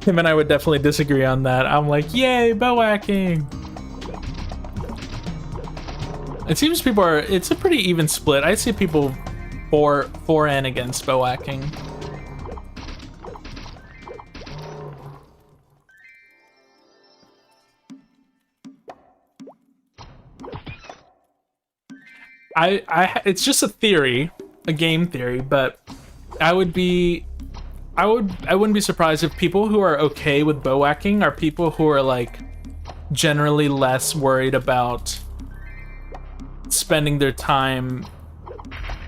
Him and I would definitely disagree on that. I'm like, yay, bow whacking. It seems people are, it's a pretty even split. I see people for and against bow whacking. It's just a theory, a game theory, but I wouldn't be surprised if people who are okay with bow whacking are people who are like generally less worried about spending their time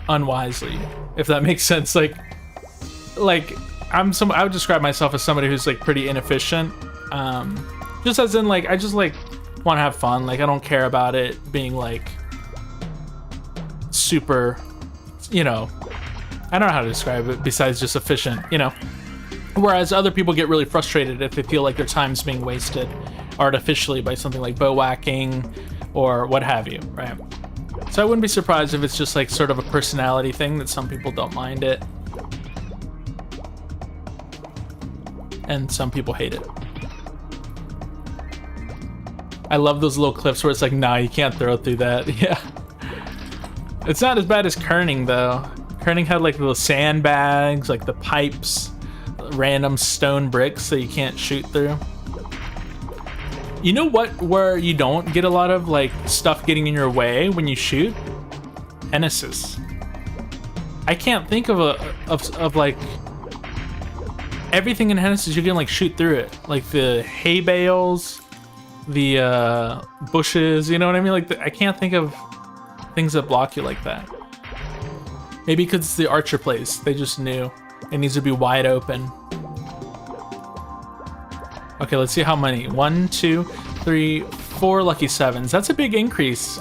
unwisely, if that makes sense. Like I would describe myself as somebody who's like pretty inefficient, just as in like I just like want to have fun. Like I don't care about it being like super, you know, I don't know how to describe it besides just efficient, you know. Whereas other people get really frustrated if they feel like their time's being wasted artificially by something like bow whacking or what have you, right? So I wouldn't be surprised if it's just like sort of a personality thing that some people don't mind it and some people hate it. I love those little clips where it's like, nah, you can't throw through that. Yeah. It's not as bad as kerning though. Kerning had like little sandbags, like the pipes, random stone bricks that you can't shoot through. You know what, where you don't get a lot of like stuff getting in your way when you shoot? Genesis. I can't think of like everything in Genesis you can like shoot through it. Like the hay bales, the bushes, you know what I mean? Like I can't think of things that block you like that. Maybe because it's the Archer place. They just knew it needs to be wide open. Okay, let's see how many. 1, 2, 3, 4 lucky sevens. That's a big increase.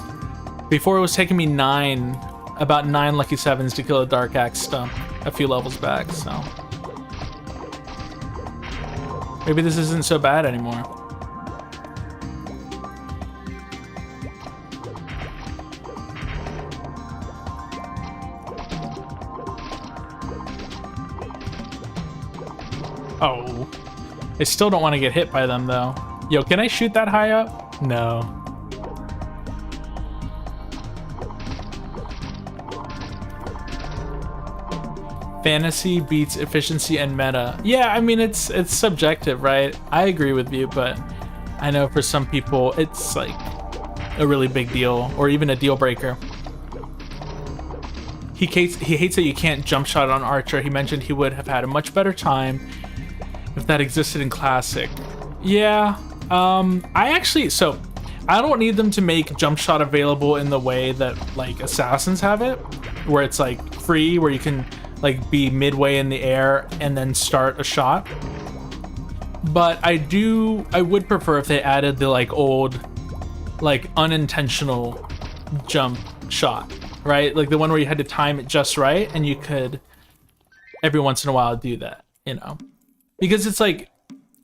Before it was taking me about 9 lucky sevens to kill a Dark Axe stump a few levels back, so. Maybe this isn't so bad anymore. Oh, I still don't want to get hit by them though. Yo, can I shoot that high up? No. Fantasy beats efficiency and meta. Yeah, I mean it's subjective, right? I agree with you, but I know for some people it's like a really big deal or even a deal breaker. He hates that you can't jump shot on Archer. He mentioned he would have had a much better time if that existed in Classic. Yeah, I don't need them to make jump shot available in the way that like Assassins have it, where it's like free, where you can like be midway in the air and then start a shot. But I would prefer if they added the like old, like unintentional jump shot, right? Like the one where you had to time it just right and you could every once in a while do that, you know? Because it's like,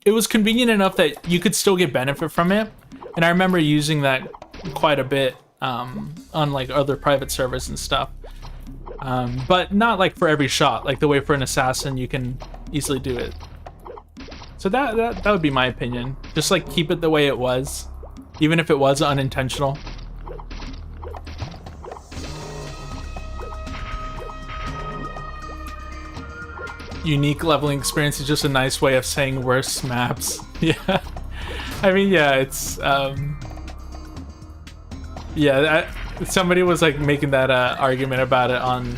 it was convenient enough that you could still get benefit from it. And I remember using that quite a bit on like other private servers and stuff. But not like for every shot, like the way for an assassin you can easily do it. So that would be my opinion. Just like keep it the way it was, even if it was unintentional. Unique leveling experience is just a nice way of saying worse maps. Yeah. I mean, yeah, it's yeah, somebody was like making that argument about it on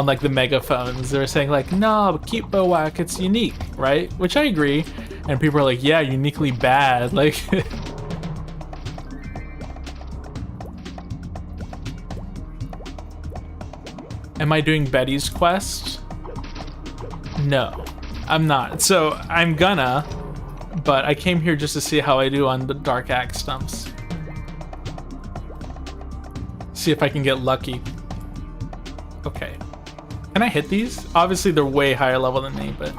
like the megaphones. They were saying like, no, keep Bowak, it's unique, right? Which I agree. And people are like, yeah, uniquely bad. Like am I doing Betty's quest? No, I'm not. So I'm gonna, but I came here just to see how I do on the Dark Axe stumps. See if I can get lucky. Okay. Can I hit these? Obviously they're way higher level than me, but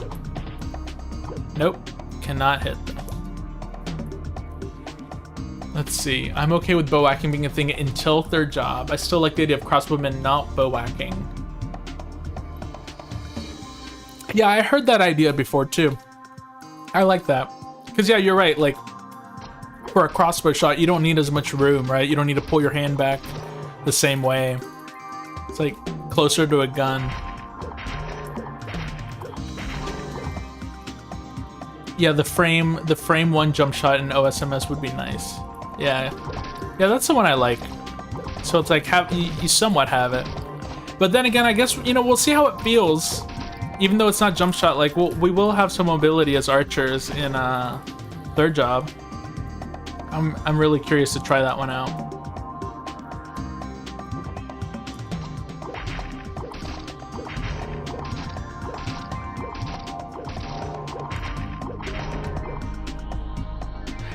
nope, cannot hit them. Let's see. I'm okay with bow whacking being a thing until third job. I still like the idea of crossbowmen not bow whacking. Yeah, I heard that idea before too. I like that. Because yeah, you're right, like for a crossbow shot, you don't need as much room, right? You don't need to pull your hand back the same way. It's like closer to a gun. Yeah, the frame one jump shot in OSMS would be nice. Yeah, that's the one I like. So it's like you somewhat have it, but then again, I guess we'll see how it feels. Even though it's not jump shot, like we will have some mobility as archers in third job. I'm really curious to try that one out.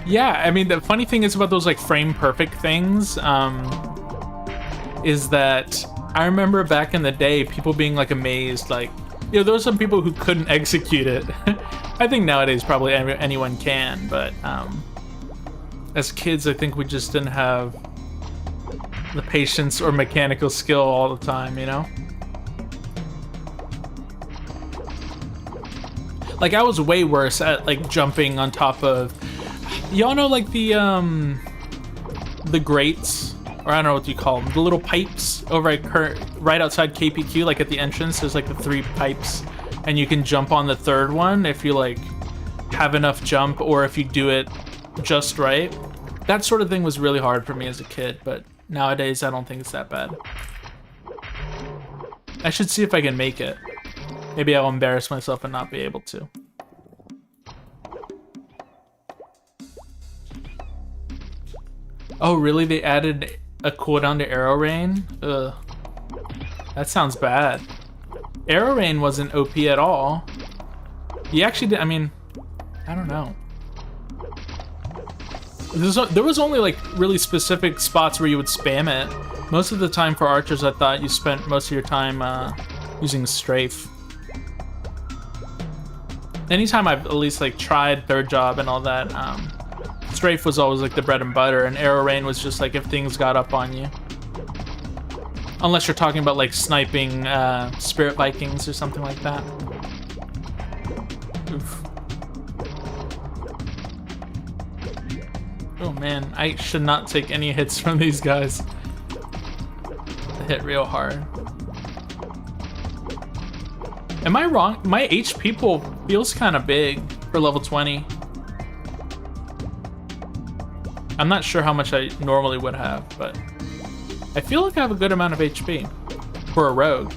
Yeah, I mean, the funny thing is about those like frame perfect things is that I remember back in the day, people being like amazed, like, there were some people who couldn't execute it. I think nowadays probably anyone can, but as kids, I think we just didn't have the patience or mechanical skill all the time, Like I was way worse at like jumping on top of, y'all know like the grates, or I don't know what you call them, the little pipes over at right outside KPQ, like at the entrance. There's like the 3 pipes, and you can jump on the 3rd one if you like have enough jump, or if you do it just right. That sort of thing was really hard for me as a kid, but nowadays I don't think it's that bad. I should see if I can make it. Maybe I'll embarrass myself and not be able to. Oh, really? They added a cooldown to Arrow Rain? Ugh. That sounds bad. Arrow Rain wasn't OP at all. He actually did, I mean, I don't know. There was only like really specific spots where you would spam it. Most of the time for archers, I thought you spent most of your time using strafe. Anytime I've at least like tried third job and all that, strafe was always like the bread and butter, and arrow rain was just like if things got up on you. Unless you're talking about like sniping Spirit Vikings or something like that. Oof. Oh man, I should not take any hits from these guys. They hit real hard. Am I wrong? My HP pool feels kind of big for level 20. I'm not sure how much I normally would have, but I feel like I have a good amount of HP for a rogue.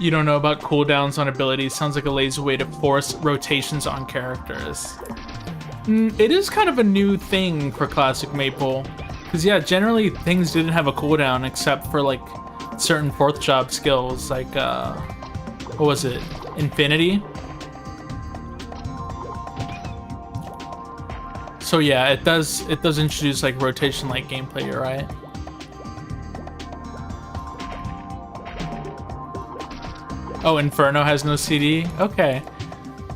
You don't know about cooldowns on abilities. Sounds like a lazy way to force rotations on characters. It is kind of a new thing for Classic Maple. Because yeah, generally things didn't have a cooldown except for like certain 4th job skills, like what was it? Infinity? So yeah, it does introduce like rotation like gameplay, you're right. Oh, Inferno has no CD? Okay.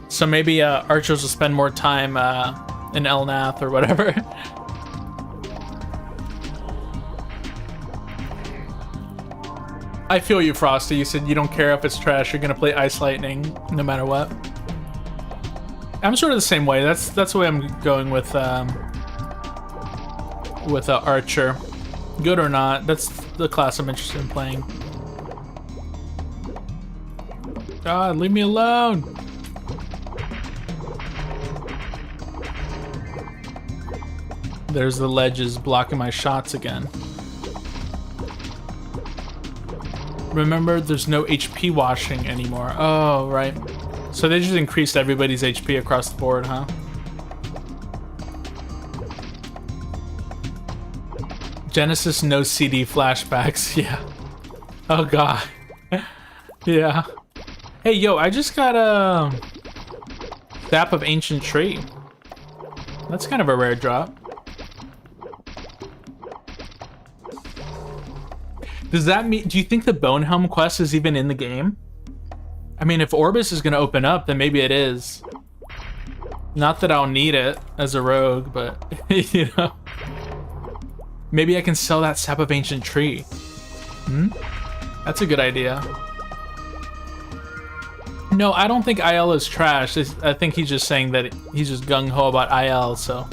So maybe archers will spend more time in Elnath or whatever. I feel you, Frosty. You said you don't care if it's trash. You're gonna play Ice Lightning no matter what. I'm sort of the same way. That's the way I'm going with Archer. Good or not, that's the class I'm interested in playing. God, leave me alone. There's the ledges blocking my shots again. Remember, there's no HP washing anymore. Oh, right. So they just increased everybody's HP across the board, huh? Genesis no CD flashbacks, yeah. Oh god. Yeah. Hey, yo, I just got a Sap of Ancient Tree. That's kind of a rare drop. Does that mean, do you think the Bone Helm quest is even in the game? I mean, if Orbis is gonna open up, then maybe it is. Not that I'll need it as a rogue, but, you know. Maybe I can sell that Sap of Ancient Tree. Hmm? That's a good idea. No, I don't think IL is trash. I think he's just saying that he's just gung-ho about IL, so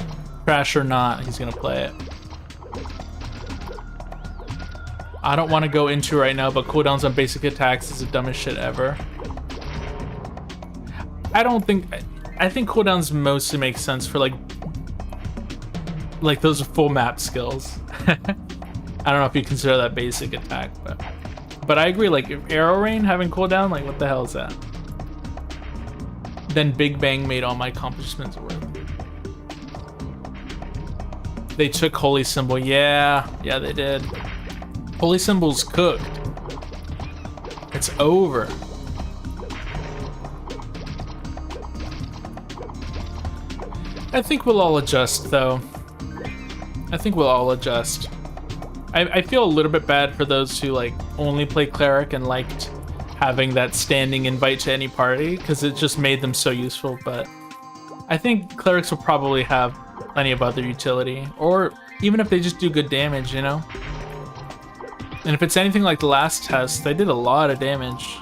trash or not, he's gonna play it. I don't want to go into right now, but cooldowns on basic attacks is the dumbest shit ever. I think cooldowns mostly make sense for like those full map skills. I don't know if you consider that basic attack, but I agree, like Arrow Rain having cooldown, like what the hell is that? Then Big Bang made all my accomplishments worth. They took Holy Symbol, yeah they did. Holy Symbol's cooked. It's over. I think we'll all adjust, though. I think we'll all adjust. I feel a little bit bad for those who like only play Cleric and liked having that standing invite to any party, because it just made them so useful, but I think Clerics will probably have plenty of other utility, or even if they just do good damage, you know? And if it's anything like the last test, they did a lot of damage.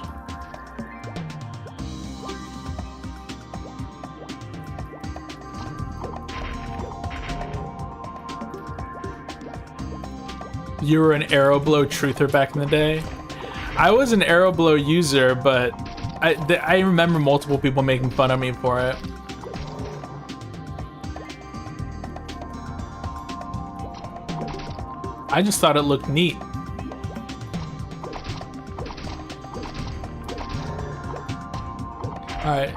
You were an Arrowblow truther back in the day. I was an Arrowblow user, but I remember multiple people making fun of me for it. I just thought it looked neat. Alright.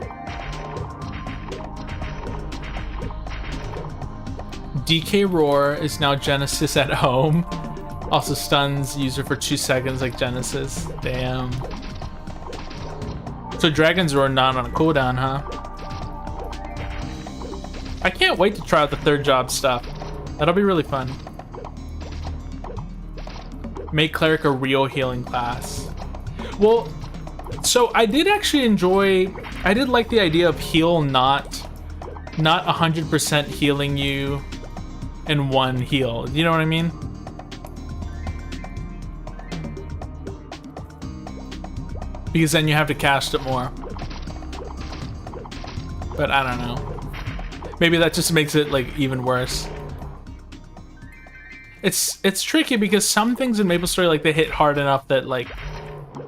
DK Roar is now Genesis at home. Also stuns user for 2 seconds like Genesis. Damn. So Dragon's Roar not on a cooldown, huh? I can't wait to try out the third job stuff. That'll be really fun. Make Cleric a real healing class. Well, so I did actually I did like the idea of heal not 100% healing you in one heal. You know what I mean? Because then you have to cast it more. But I don't know. Maybe that just makes it like even worse. It's tricky because some things in MapleStory, like, they hit hard enough that like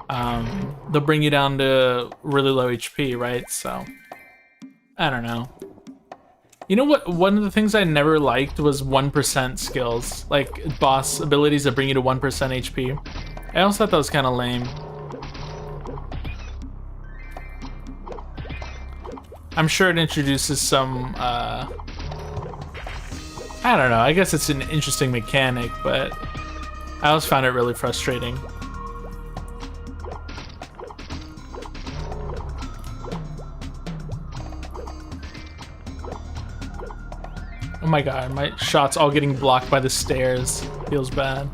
they'll bring you down to really low HP, right? So I don't know. You know what? One of the things I never liked was 1% skills, like boss abilities that bring you to 1% HP. I also thought that was kind of lame. I'm sure it introduces some, I don't know, I guess it's an interesting mechanic, but I always found it really frustrating. Oh my god, my shots all getting blocked by the stairs. Feels bad.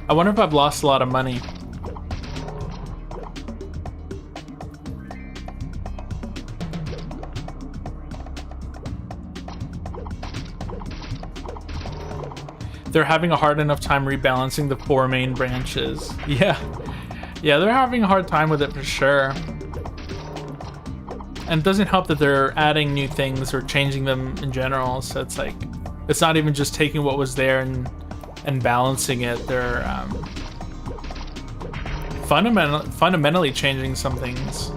I wonder if I've lost a lot of money. they're having a hard enough time rebalancing the 4 main branches. Yeah. Yeah, they're having a hard time with it for sure. And it doesn't help that they're adding new things or changing them in general. So it's like, it's not even just taking what was there and balancing it. They're fundamentally changing some things.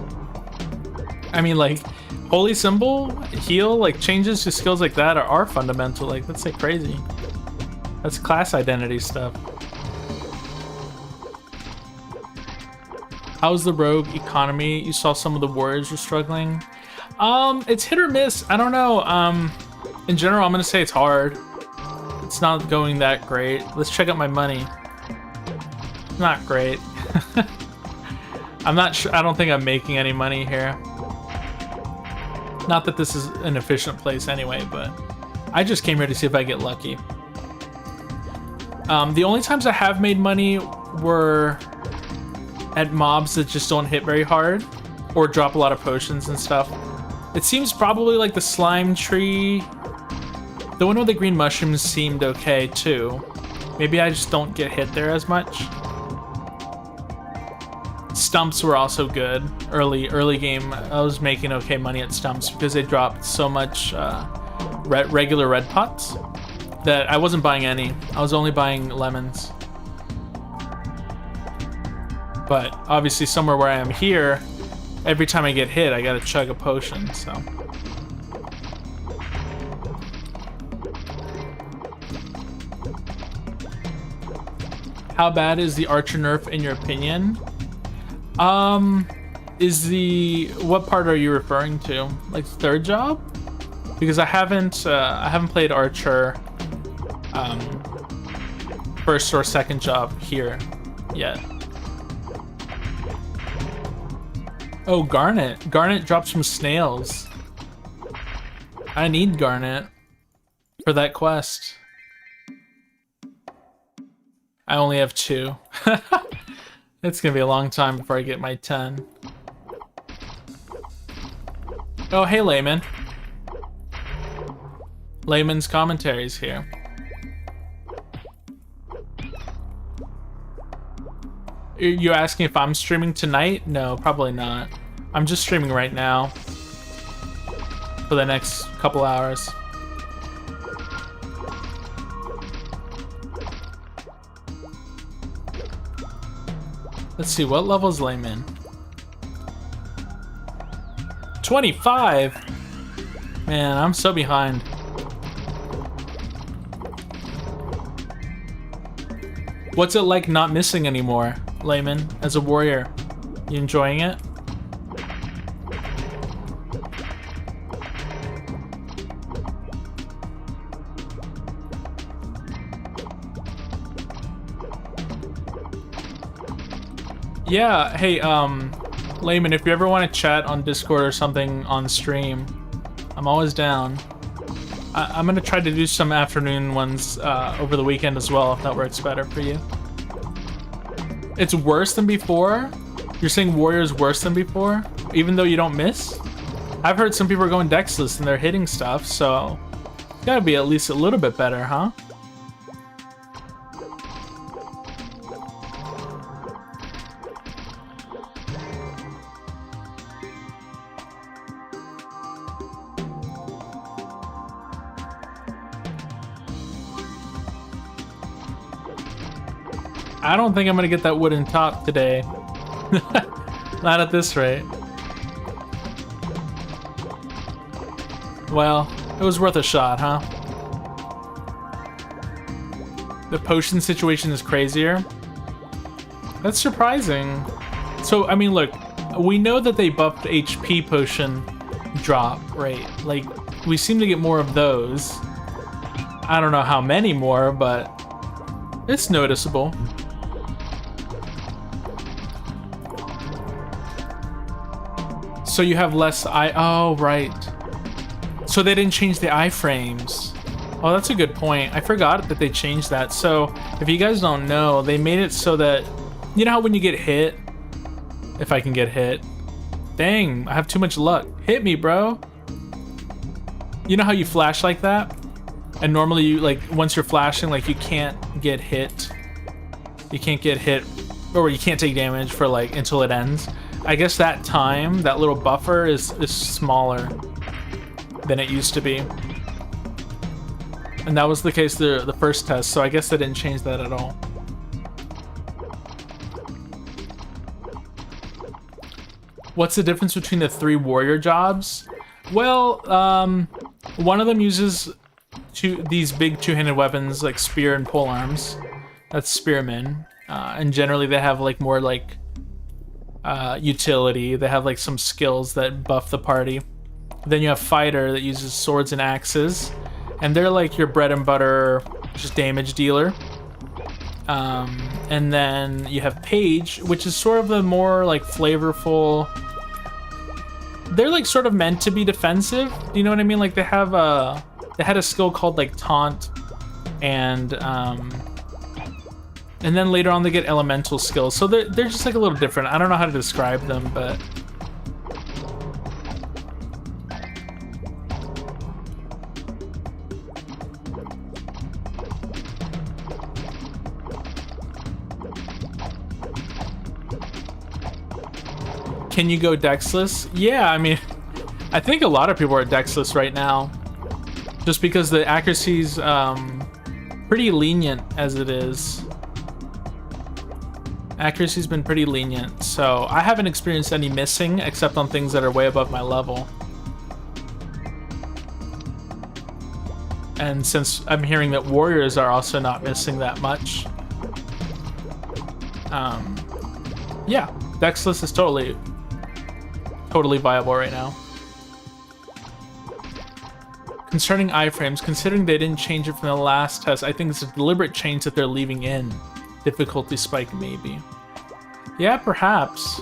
I mean, like, holy symbol, heal, like changes to skills like that are fundamental. Like, that's like crazy. That's class identity stuff. How's the rogue economy? You saw some of the warriors were struggling. It's hit or miss. I don't know. In general, I'm gonna say it's hard. It's not going that great. Let's check out my money. Not great. I'm not sure. I don't think I'm making any money here. Not that this is an efficient place anyway, but I just came here to see if I get lucky. The only times I have made money were at mobs that just don't hit very hard or drop a lot of potions and stuff. It seems probably like the slime tree. The one with the green mushrooms seemed okay too. Maybe I just don't get hit there as much. Stumps were also good. Early game, I was making okay money at stumps because they dropped so much regular red pots that I wasn't buying any. I was only buying lemons. But obviously somewhere where I am here, every time I get hit, I gotta chug a potion, so. How bad is the archer nerf in your opinion? What part are you referring to? Like third job? Because I haven't played archer first or second job here yet. Oh, garnet. Garnet drops from snails. I need garnet for that quest. I only have 2. It's gonna be a long time before I get my 10. Oh, hey, Layman. Layman's commentaries here. You asking if I'm streaming tonight? No, probably not. I'm just streaming right now for the next couple hours. Let's see, what level is Layman? 25? Man, I'm so behind. What's it like not missing anymore, Layman, as a warrior? You enjoying it? Yeah, hey, Layman, if you ever want to chat on Discord or something on stream, I'm always down. I'm gonna try to do some afternoon ones over the weekend as well, if that works better for you. It's worse than before? You're saying Warrior's worse than before? Even though you don't miss? I've heard some people are going Dexless and they're hitting stuff, so it's gotta be at least a little bit better, huh? I don't think I'm gonna get that wooden top today. Not at this rate. Well, it was worth a shot, huh? The potion situation is crazier. That's surprising. So, I mean, look, we know that they buffed HP potion drop, right? Like, we seem to get more of those. I don't know how many more, but it's noticeable. So you have less oh, right. So they didn't change the iframes. Oh, that's a good point. I forgot that they changed that. So if you guys don't know, they made it so that, you know how when you get hit, if I can get hit, dang, I have too much luck. Hit me, bro. You know how you flash like that? And normally you, like, once you're flashing, like, you can't get hit. You can't get hit, or you can't take damage for, like, until it ends. I guess that time, that little buffer is smaller than it used to be. And that was the case the first test, so I guess they didn't change that at all. What's the difference between the 3 warrior jobs? Well, one of them uses these big two-handed weapons like spear and polearms. That's spearmen. And generally they have like more like utility. They have like some skills that buff the party. Then you have fighter that uses swords and axes. And they're like your bread and butter, just damage dealer. And then you have page, which is sort of the more like flavorful. They're like sort of meant to be defensive. Do you know what I mean? Like they had a skill called like taunt, and then later on they get elemental skills. So they're just like a little different. I don't know how to describe them, but can you go dexless? Yeah, I mean, I think a lot of people are dexless right now, just because the accuracy's pretty lenient as it is. Accuracy's been pretty lenient, so I haven't experienced any missing except on things that are way above my level. And since I'm hearing that warriors are also not missing that much, yeah, dexless is totally viable right now. Concerning iframes, considering they didn't change it from the last test, I think it's a deliberate change that they're leaving in. Difficulty spike, maybe. Yeah, perhaps.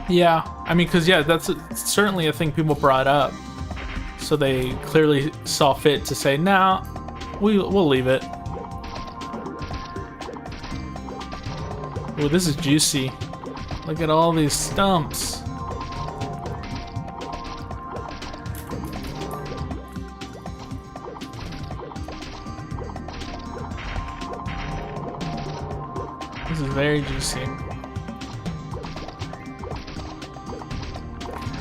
Yeah, I mean, because, yeah, that's certainly a thing people brought up. So they clearly saw fit to say, nah, we'll leave it. Oh, this is juicy. Look at all these stumps. This is very juicy.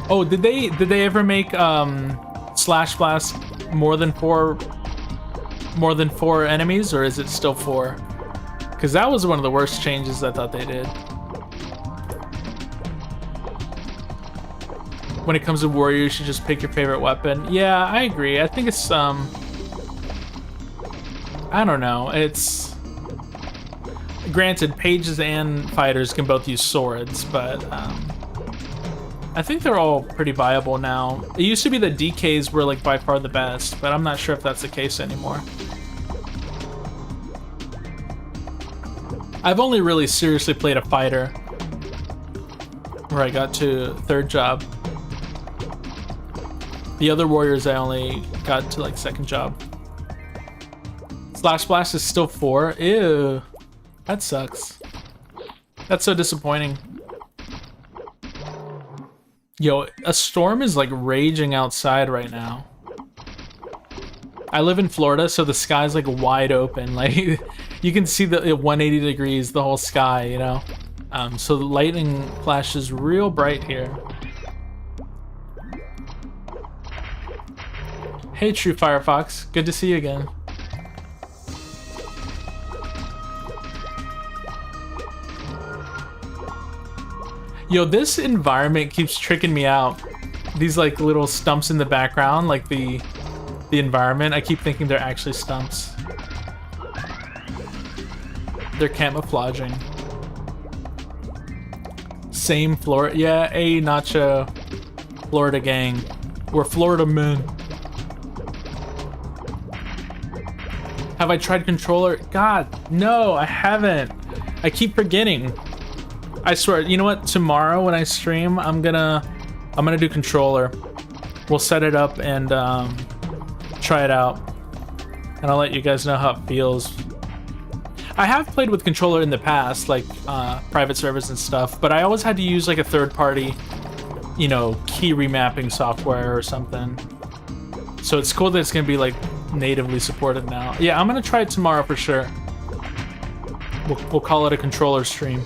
Oh, did they ever make Slash Blast more than four enemies, or is it still 4? Because that was one of the worst changes I thought they did. When it comes to warrior, you should just pick your favorite weapon. Yeah, I agree. I think it's I don't know. It's granted, pages and fighters can both use swords, but I think they're all pretty viable now. It used to be that DKs were like by far the best, but I'm not sure if that's the case anymore. I've only really seriously played a fighter where I got to 3rd job. The other warriors I only got to like 2nd job. Slash Blast is still 4. Ew. That sucks. That's so disappointing. Yo, a storm is like raging outside right now. I live in Florida, so the sky's like wide open. Like you can see the 180 degrees, the whole sky, you know? So the lightning flashes real bright here. Hey, True Firefox. Good to see you again. Yo, this environment keeps tricking me out. These like little stumps in the background, like the environment, I keep thinking they're actually stumps. They're camouflaging. Same Florida. Yeah, a Nacho. Florida gang. We're Florida men. Have I tried controller? God, no, I haven't. I keep forgetting. I swear, you know what? Tomorrow when I stream, I'm gonna do controller. We'll set it up and try it out, and I'll let you guys know how it feels. I have played with controller in the past, like private servers and stuff, but I always had to use like a third-party, you know, key remapping software or something. So it's cool that it's gonna be like natively supported now. Yeah, I'm gonna try it tomorrow for sure. We'll call it a controller stream.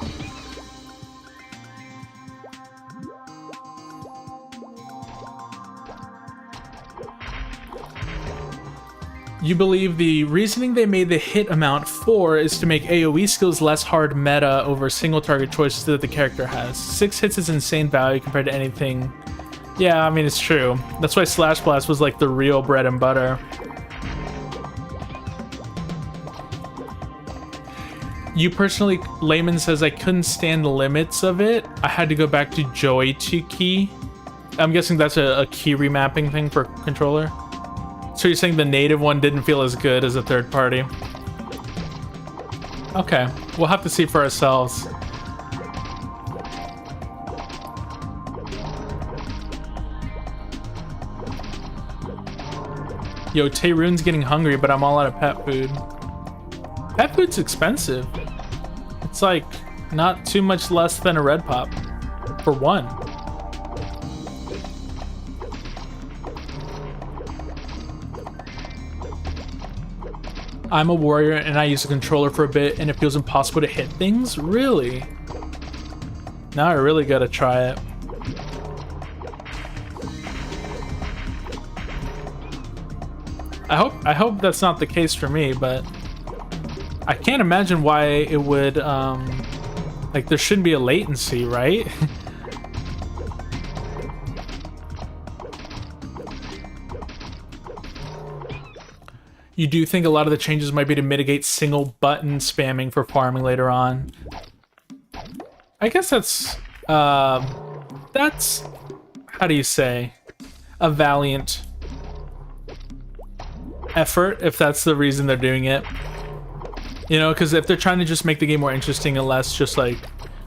You believe the reasoning they made the hit amount 4 is to make AoE skills less hard meta over single target choices that the character has. 6 hits is insane value compared to anything. Yeah, I mean, it's true. That's why Slash Blast was like the real bread and butter. You personally, Layman says, I couldn't stand the limits of it. I had to go back to Joy to key. I'm guessing that's a key remapping thing for controller. So you're saying the native one didn't feel as good as a third party? Okay, we'll have to see for ourselves. Yo, Tayroon's getting hungry, but I'm all out of pet food. Pet food's expensive. It's like not too much less than a Red Pop for one. I'm a warrior and I use a controller for a bit and it feels impossible to hit things? Really? Now I really gotta try it. I hope that's not the case for me, but I can't imagine why it would, like there shouldn't be a latency, right? You do think a lot of the changes might be to mitigate single button spamming for farming later on? I guess that's how do you say, a valiant effort, if that's the reason they're doing it. You know, because if they're trying to just make the game more interesting and less just like,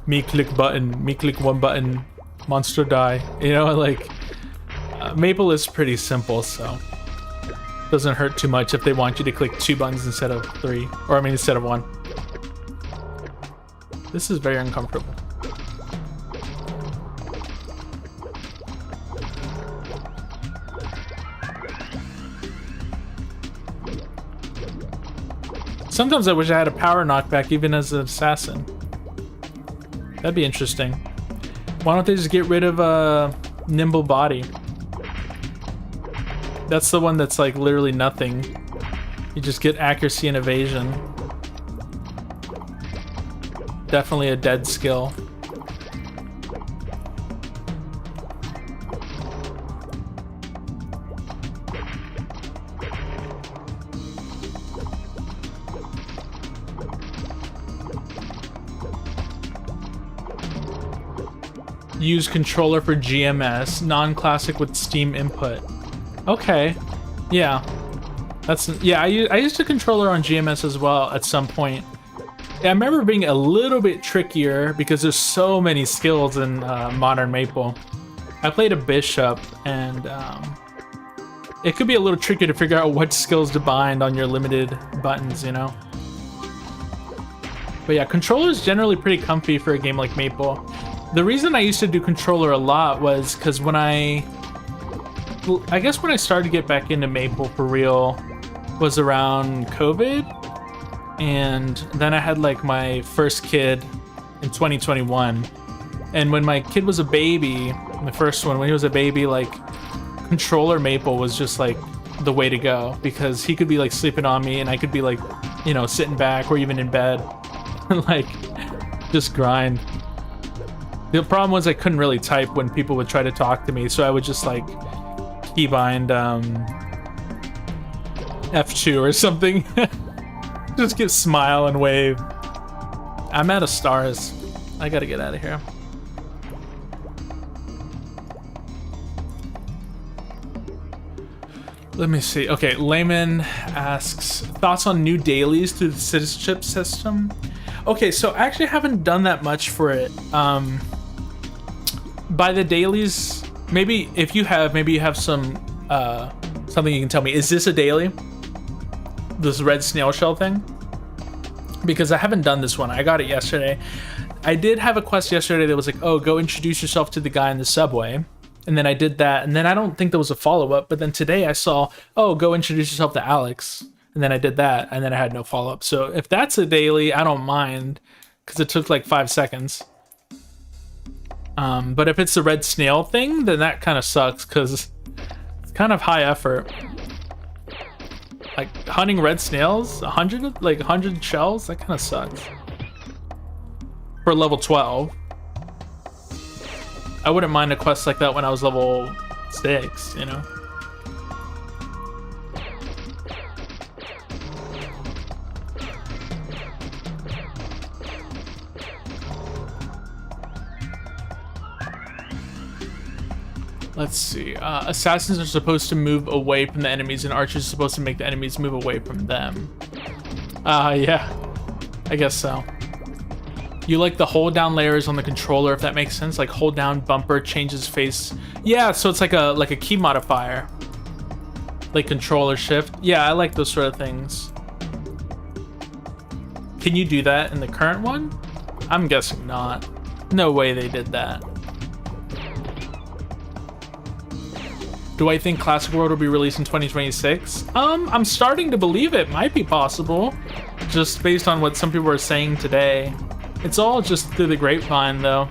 me click one button, monster die. You know, like, Maple is pretty simple, so doesn't hurt too much if they want you to click 2 buttons instead of 3, or I mean instead of 1. This is very uncomfortable. Sometimes I wish I had a power knockback even as an assassin. That'd be interesting. Why don't they just get rid of nimble body? That's the one that's like literally nothing. You just get accuracy and evasion. Definitely a dead skill. Use controller for GMS, non-classic with Steam input. Okay, yeah, that's, yeah, I used a controller on GMS as well at some point. Yeah, I remember being a little bit trickier because there's so many skills in modern Maple. I played a bishop and it could be a little tricky to figure out what skills to bind on your limited buttons, you know? But yeah, controller is generally pretty comfy for a game like Maple. The reason I used to do controller a lot was because when I guess when I started to get back into Maple for real was around COVID, and then I had like my first kid in 2021, and when my kid was a baby, the first one, when he was a baby, like controller Maple was just like the way to go, because he could be like sleeping on me and I could be like, you know, sitting back or even in bed like just grind. The problem was I couldn't really type when people would try to talk to me, so I would just like keybind F2 or something. Just get smile and wave. I'm out of stars. I gotta get out of here. Let me see. Okay, Layman asks, thoughts on new dailies through the citizenship system? Okay, so I actually haven't done that much for it. By the dailies, maybe if you have, maybe you have some something you can tell me. Is this a daily? This red snail shell thing? Because I haven't done this one. I got it yesterday. I did have a quest yesterday that was like, oh, go introduce yourself to the guy in the subway. And then I did that, and then I don't think there was a follow-up, but then today I saw, oh, go introduce yourself to Alex. And then I did that, and then I had no follow-up. So if that's a daily, I don't mind, because it took like 5 seconds. But if it's the red snail thing, then that kind of sucks, because it's kind of high effort. Like, hunting red snails, 100 shells, that kind of sucks. For level 12. I wouldn't mind a quest like that when I was level 6, you know? Let's see. Assassins are supposed to move away from the enemies, and archers are supposed to make the enemies move away from them. Yeah. I guess so. You like the hold down layers on the controller, if that makes sense. Like hold down bumper changes face. Yeah, so it's like a key modifier. Like controller shift. Yeah, I like those sort of things. Can you do that in the current one? I'm guessing not. No way they did that. Do I think Classic World will be released in 2026? I'm starting to believe it might be possible. Just based on what some people are saying today. It's all just through the grapevine, though.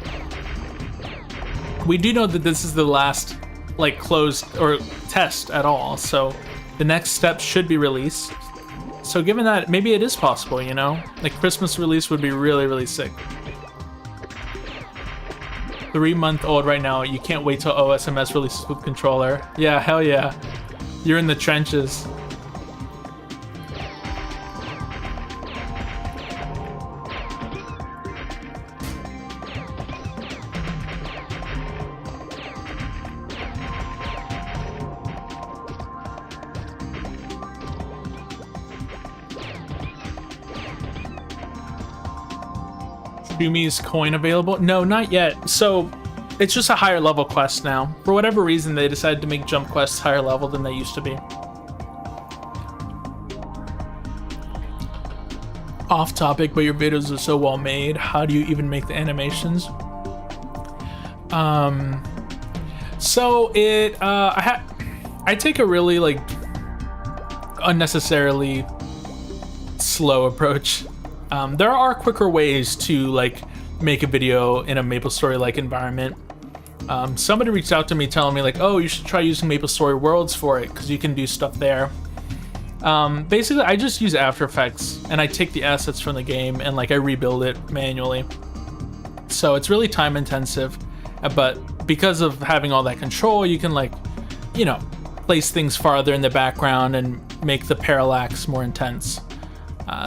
We do know that this is the last, like, closed or test at all, so the next step should be released. So given that, maybe it is possible, you know? Like, Christmas release would be really, really sick. 3-month-old right now, you can't wait till OSMS releases with controller. Yeah, hell yeah. You're in the trenches. Shumi's coin available? No, not yet. So it's just a higher level quest now. For whatever reason, they decided to make jump quests higher level than they used to be. Off topic, but your videos are so well made. How do you even make the animations? So it I take a really like unnecessarily slow approach. There are quicker ways to like make a video in a MapleStory like environment. Somebody reached out to me telling me like, oh, you should try using MapleStory Worlds for it because you can do stuff there. Basically, I just use After Effects and I take the assets from the game and like I rebuild it manually. So it's really time intensive, but because of having all that control, you can like, you know, place things farther in the background and make the parallax more intense,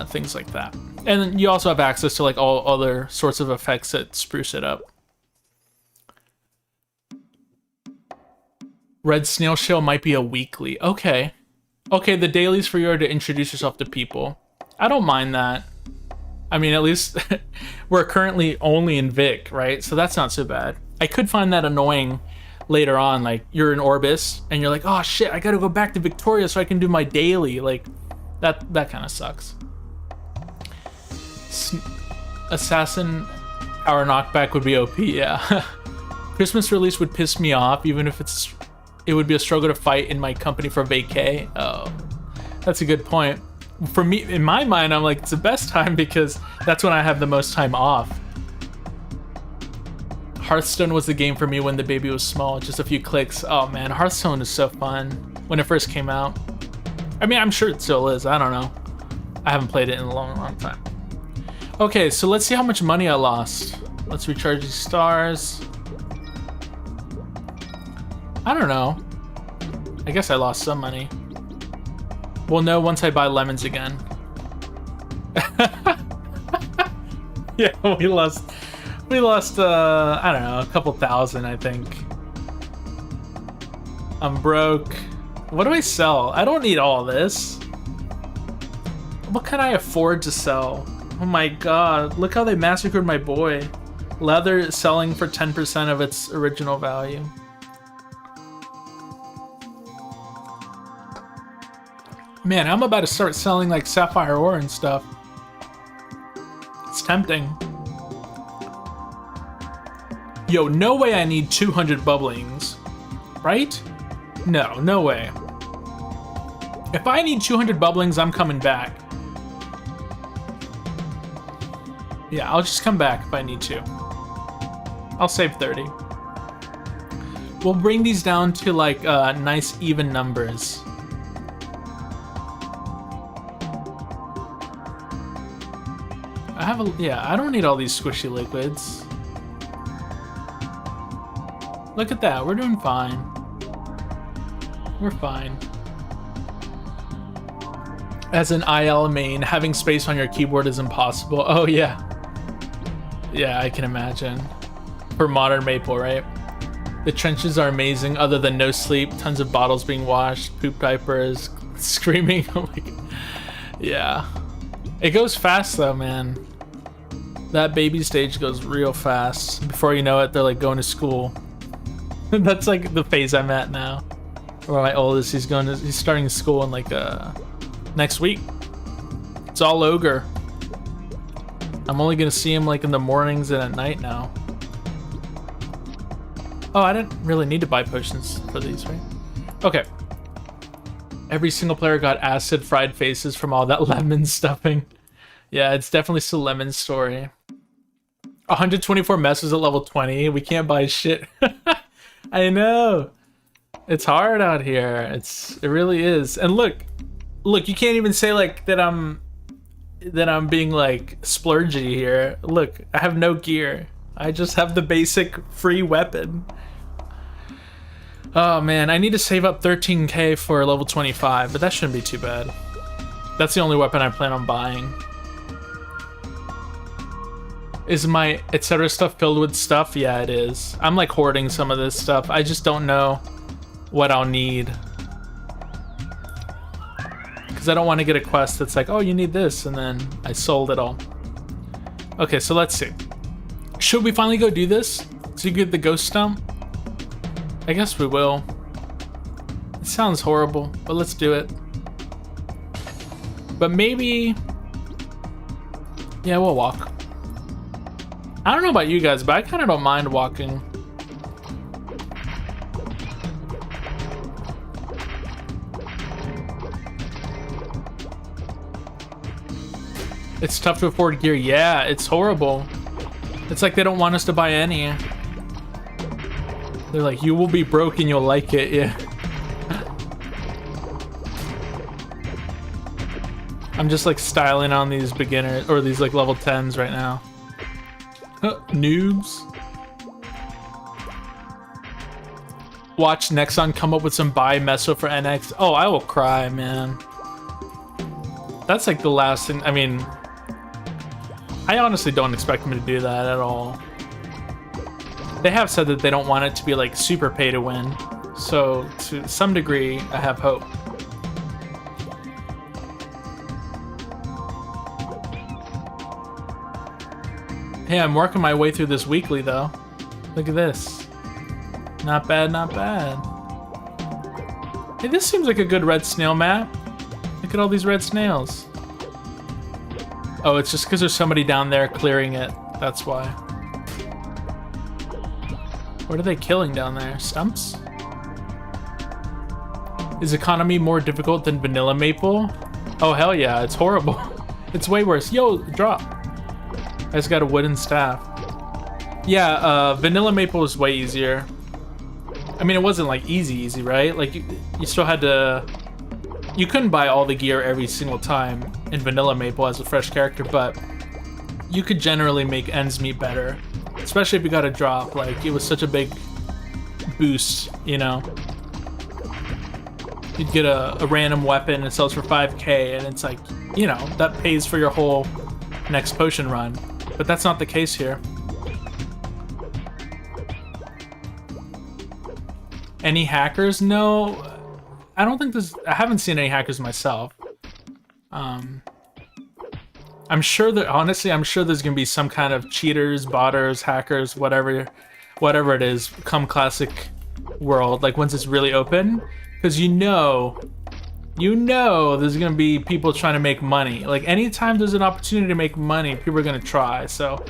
things like that. And you also have access to like all other sorts of effects that spruce it up. Red Snail Shell might be a weekly. Okay. Okay, the dailies for you are to introduce yourself to people. I don't mind that. I mean, at least we're currently only in Vic, right? So that's not so bad. I could find that annoying later on. Like, you're in Orbis, and you're like, oh shit, I gotta go back to Victoria so I can do my daily. Like, that kind of sucks. Assassin Power Knockback would be OP, yeah. Christmas release would piss me off, even if it would be a struggle to fight in my company for vacay. Oh, that's a good point. For me, in my mind, I'm like, it's the best time because that's when I have the most time off. Hearthstone was the game for me when the baby was small, just a few clicks. Oh man, Hearthstone is so fun when it first came out. I mean, I'm sure it still is, I don't know. I haven't played it in a long, long time. Okay, so let's see how much money I lost. Let's recharge these stars. I don't know. I guess I lost some money. We'll know once I buy lemons again. Yeah, we lost, I don't know, a couple thousand, I think. I'm broke. What do I sell? I don't need all this. What can I afford to sell? Oh my god, look how they massacred my boy. Leather selling for 10% of its original value. Man, I'm about to start selling like sapphire ore and stuff. It's tempting. Yo, no way I need 200 bubblings. right? No, no way. If I need 200 bubblings, I'm coming back. Yeah, I'll just come back if I need to. I'll save 30. We'll bring these down to like nice even numbers. I don't need all these squishy liquids. Look at that, we're doing fine. We're fine. As an IL main, having space on your keyboard is impossible. Oh yeah. Yeah, I can imagine. For modern Maple, right? The trenches are amazing, other than no sleep, tons of bottles being washed, poop diapers, screaming. Oh my god. Yeah. It goes fast though, man. That baby stage goes real fast. Before you know it, they're like going to school. That's like the phase I'm at now. Where my oldest, he's starting school in like next week. It's all ogre. I'm only gonna see him like in the mornings and at night now. Oh, I didn't really need to buy potions for these, right? Okay. Every single player got acid fried faces from all that lemon stuffing. Yeah, it's definitely still Lemon's story. 124 messes at level 20. We can't buy shit. I know. It's hard out here. It really is. And look, you can't even say like that I'm being like splurgy here. Look, I have no gear. I just have the basic free weapon. Oh man, I need to save up 13k for level 25, but that shouldn't be too bad. That's the only weapon I plan on buying. Is my etc stuff filled with stuff? Yeah, it is. I'm like hoarding some of this stuff. I just don't know what I'll need. Because I don't want to get a quest that's like, oh, you need this, and then I sold it all. Okay, so let's see. Should we finally go do this? So you get the ghost stump? I guess we will. It sounds horrible, but let's do it. But maybe... yeah, we'll walk. I don't know about you guys, but I kind of don't mind walking. It's tough to afford gear. Yeah, it's horrible. It's like they don't want us to buy any. They're like, you will be broke and you'll like it. Yeah. I'm just like styling on these beginners or these like level 10s right now. Noobs. Watch Nexon come up with some buy meso for NX. Oh, I will cry, man. That's like the last thing. I mean, I honestly don't expect him to do that at all. They have said that they don't want it to be like super pay to win. So to some degree, I have hope. Hey, I'm working my way through this weekly though. Look at this. Not bad, not bad. Hey, this seems like a good red snail map. Look at all these red snails. Oh, it's just because there's somebody down there clearing it. That's why. What are they killing down there? Stumps? Is economy more difficult than vanilla maple? Oh, hell yeah, it's horrible. It's way worse. Yo, drop. I just got a wooden staff. Yeah, vanilla maple was way easier. I mean, it wasn't like easy, right? Like you still had to... You couldn't buy all the gear every single time in vanilla maple as a fresh character, but you could generally make ends meet better. Especially if you got a drop. Like, it was such a big boost, you know? You'd get a random weapon, it sells for 5k, and it's like, you know, that pays for your whole next potion run. But that's not the case here. Any hackers? No, I don't think I haven't seen any hackers myself. I'm sure that, honestly, I'm sure there's gonna be some kind of cheaters, botters, hackers, whatever it is, come Classic World, like once it's really open, because you know there's gonna be people trying to make money. Like anytime there's an opportunity to make money, people are gonna try. So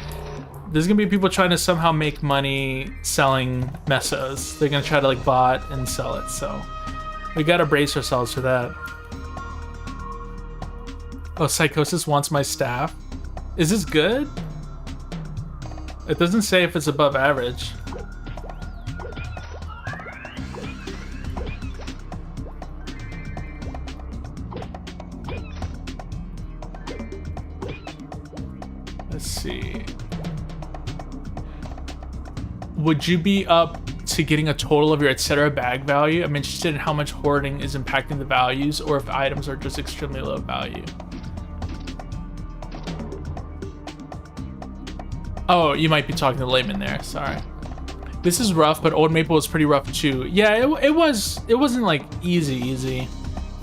There's gonna be people trying to somehow make money selling mesos. They're gonna try to like bot and sell it, so we gotta brace ourselves for that. Oh, Psychosis wants my staff. Is this good? It doesn't say if it's above average. Let's see. Would you be up to getting a total of your etc. bag value? I'm interested in how much hoarding is impacting the values or if items are just extremely low value. Oh, you might be talking to Layman there. Sorry. This is rough, but Old Maple was pretty rough too. Yeah, it wasn't like easy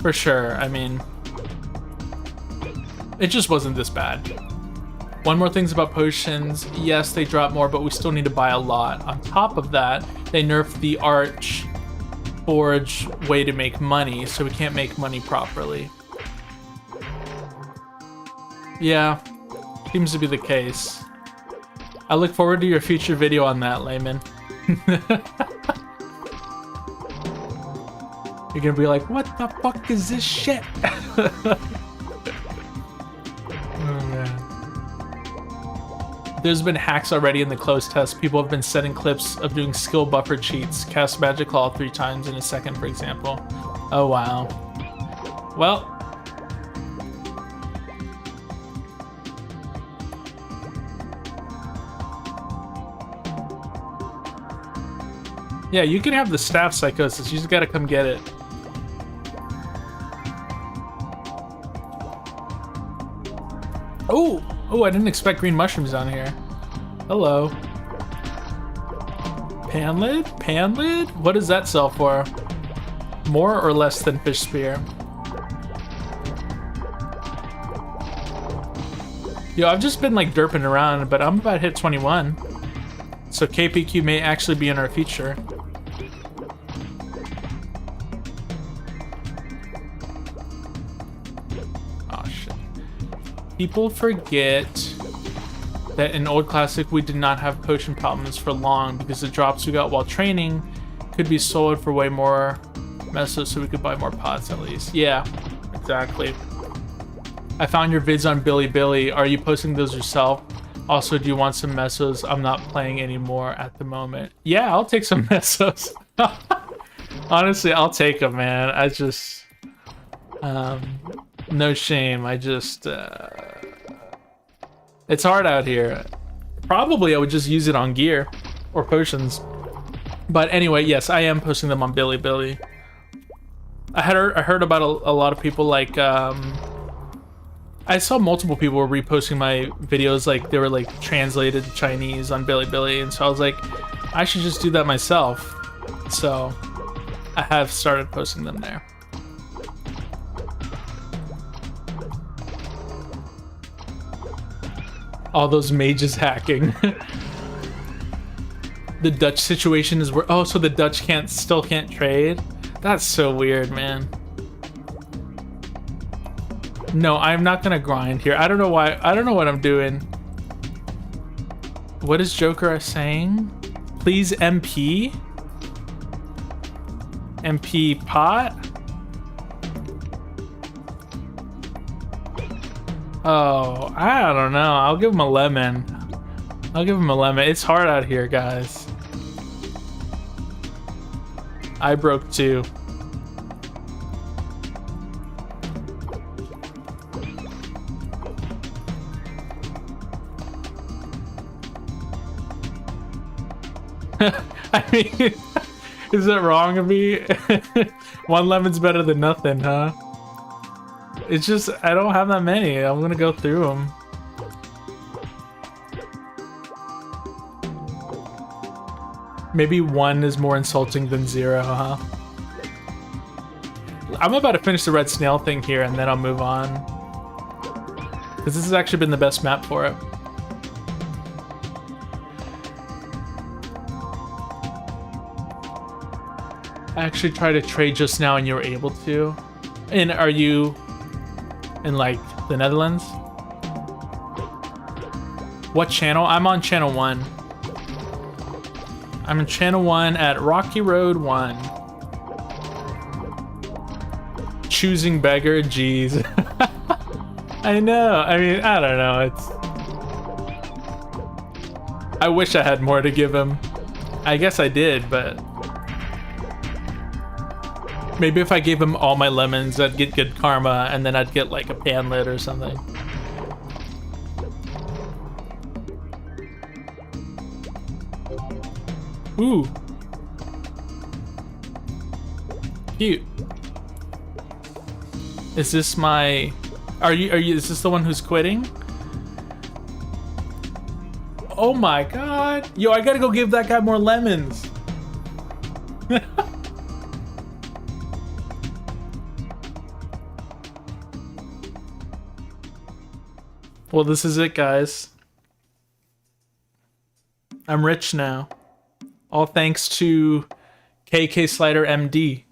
for sure. I mean, it just wasn't this bad. One more thing's about potions. Yes, they drop more, but we still need to buy a lot. On top of that, they nerfed the Arch Forge way to make money, so we can't make money properly. Yeah, seems to be the case. I look forward to your future video on that, Layman. You're gonna be like, what the fuck is this shit? Oh, man. There's been hacks already in the closed test. People have been sending clips of doing skill buffer cheats. Cast Magic Claw 3 times in a second, for example. Oh, wow. Well, yeah, you can have the staff, Psychosis. You just gotta come get it. Oh! Oh, I didn't expect green mushrooms down here. Hello. Panlid? Panlid? What does that sell for? More or less than fish spear? Yo, I've just been like derping around, but I'm about to hit 21. So KPQ may actually be in our future. People forget that in Old Classic we did not have potion problems for long because the drops we got while training could be sold for way more mesos, so we could buy more pots at least. Yeah, exactly. I found your vids on Bilibili. Are you posting those yourself? Also, do you want some mesos? I'm not playing anymore at the moment. Yeah, I'll take some mesos. Honestly, I'll take them, man. I just... no shame. I just... it's hard out here. Probably I would just use it on gear or potions. But anyway, yes, I am posting them on Bilibili. I heard about a lot of people like... I saw multiple people were reposting my videos, like they were like translated to Chinese on Bilibili, and so I was like, I should just do that myself. So I have started posting them there. All those mages hacking. The Dutch situation is where, oh, so the Dutch still can't trade? That's so weird, man. No, I'm not gonna grind here. I don't know why. I don't know what I'm doing. What is Joker saying? Please MP? MP pot? Oh, I don't know. I'll give him a lemon. I'll give him a lemon. It's hard out here, guys. I broke too. I mean, is that wrong of me? One lemon's better than nothing, huh? It's just, I don't have that many. I'm gonna go through them. Maybe one is more insulting than zero, huh? I'm about to finish the red snail thing here and then I'll move on. Because this has actually been the best map for it. I actually tried to trade just now and you were able to. And are you in like the Netherlands? What channel? I'm on channel 1. I'm in channel 1 at Rocky Road 1. Choosing beggar, jeez. I know. I mean, I don't know. I wish I had more to give him. I guess I did, but maybe if I gave him all my lemons, I'd get good karma, and then I'd get like a pan lid or something. Ooh. Cute. Is this my... is this the one who's quitting? Oh my god. Yo, I gotta go give that guy more lemons. Well, this is it, guys. I'm rich now. All thanks to KK Slider MD,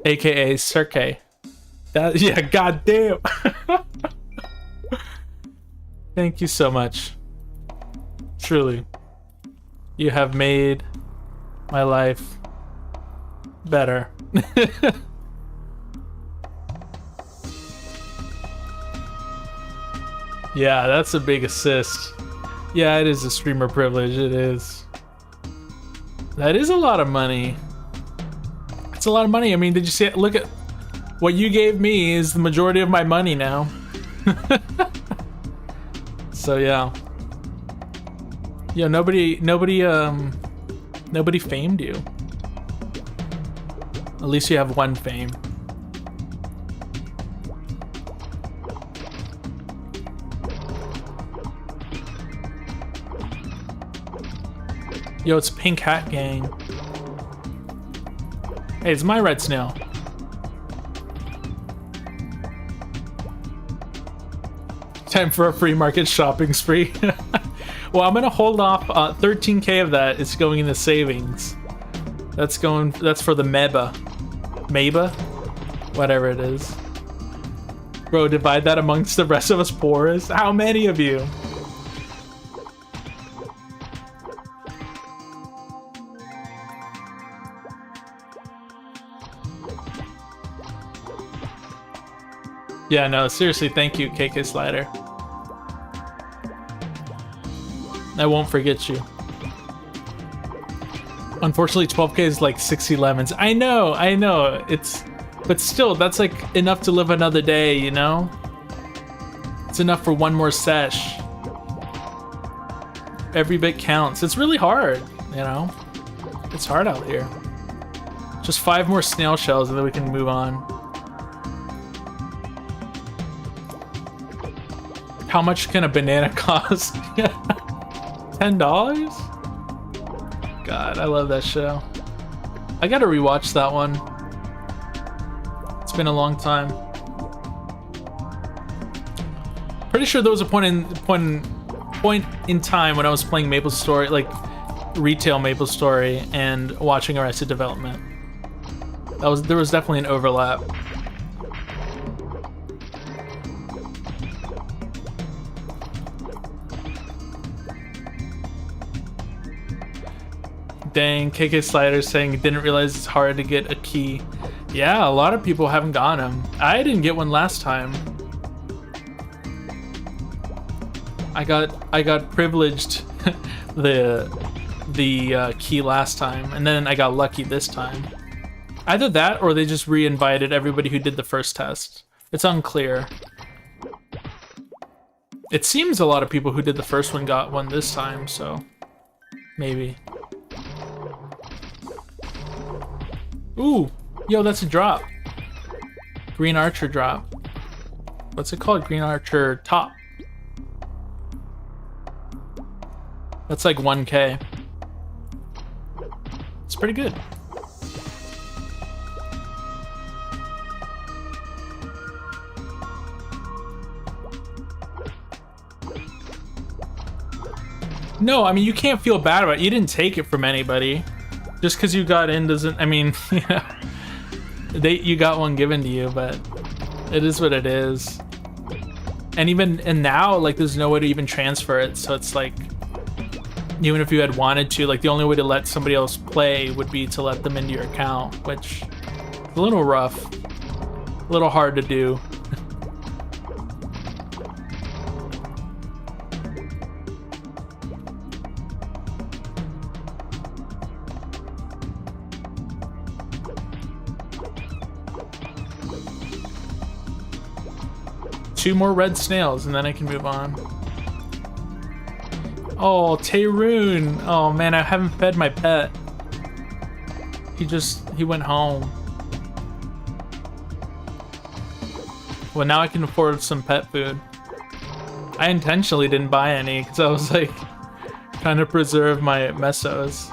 aka Cirque. That, yeah, goddamn. Thank you so much. Truly, you have made my life better. Yeah, that's a big assist. Yeah, it is a streamer privilege. It is. That is a lot of money. It's a lot of money. I mean, did you see it? Look at what you gave me is the majority of my money now. So yeah. Yeah, nobody famed you. At least you have one fame. Yo, it's Pink Hat Gang. Hey, it's my red snail. Time for a free market shopping spree. Well, I'm gonna hold off. 13K of that is going into savings. That's for the Meba, whatever it is. Bro, divide that amongst the rest of us poorest. How many of you? Yeah, no, seriously, thank you, KK Slider. I won't forget you. Unfortunately, 12K is like 60 lemons. I know, but still, that's like enough to live another day, you know? It's enough for one more sesh. Every bit counts. It's really hard, you know? It's hard out here. Just 5 more snail shells and then we can move on. How much can a banana cost? $10? God, I love that show. I gotta rewatch that one. It's been a long time. Pretty sure there was a point in time when I was playing MapleStory, like retail MapleStory, and watching Arrested Development. There was definitely an overlap. Dang, KK Slider saying didn't realize it's hard to get a key. Yeah, a lot of people haven't gotten them. I didn't get one last time. I got privileged the key last time, and then I got lucky this time. Either that, or they just re-invited everybody who did the first test. It's unclear. It seems a lot of people who did the first one got one this time, so maybe. Ooh, yo, that's a drop. Green Archer drop. What's it called? Green Archer top. That's like 1K. It's pretty good. No, I mean, you can't feel bad about it. You didn't take it from anybody. Just because you got in doesn't, I mean, yeah, you got one given to you, but it is what it is. And now, like, there's no way to even transfer it, so it's like, even if you had wanted to, like, the only way to let somebody else play would be to let them into your account, which is a little rough, a little hard to do. Two more red snails, and then I can move on. Oh, Tayroon. Oh man, I haven't fed my pet. He went home. Well, now I can afford some pet food. I intentionally didn't buy any because I was like trying to preserve my mesos.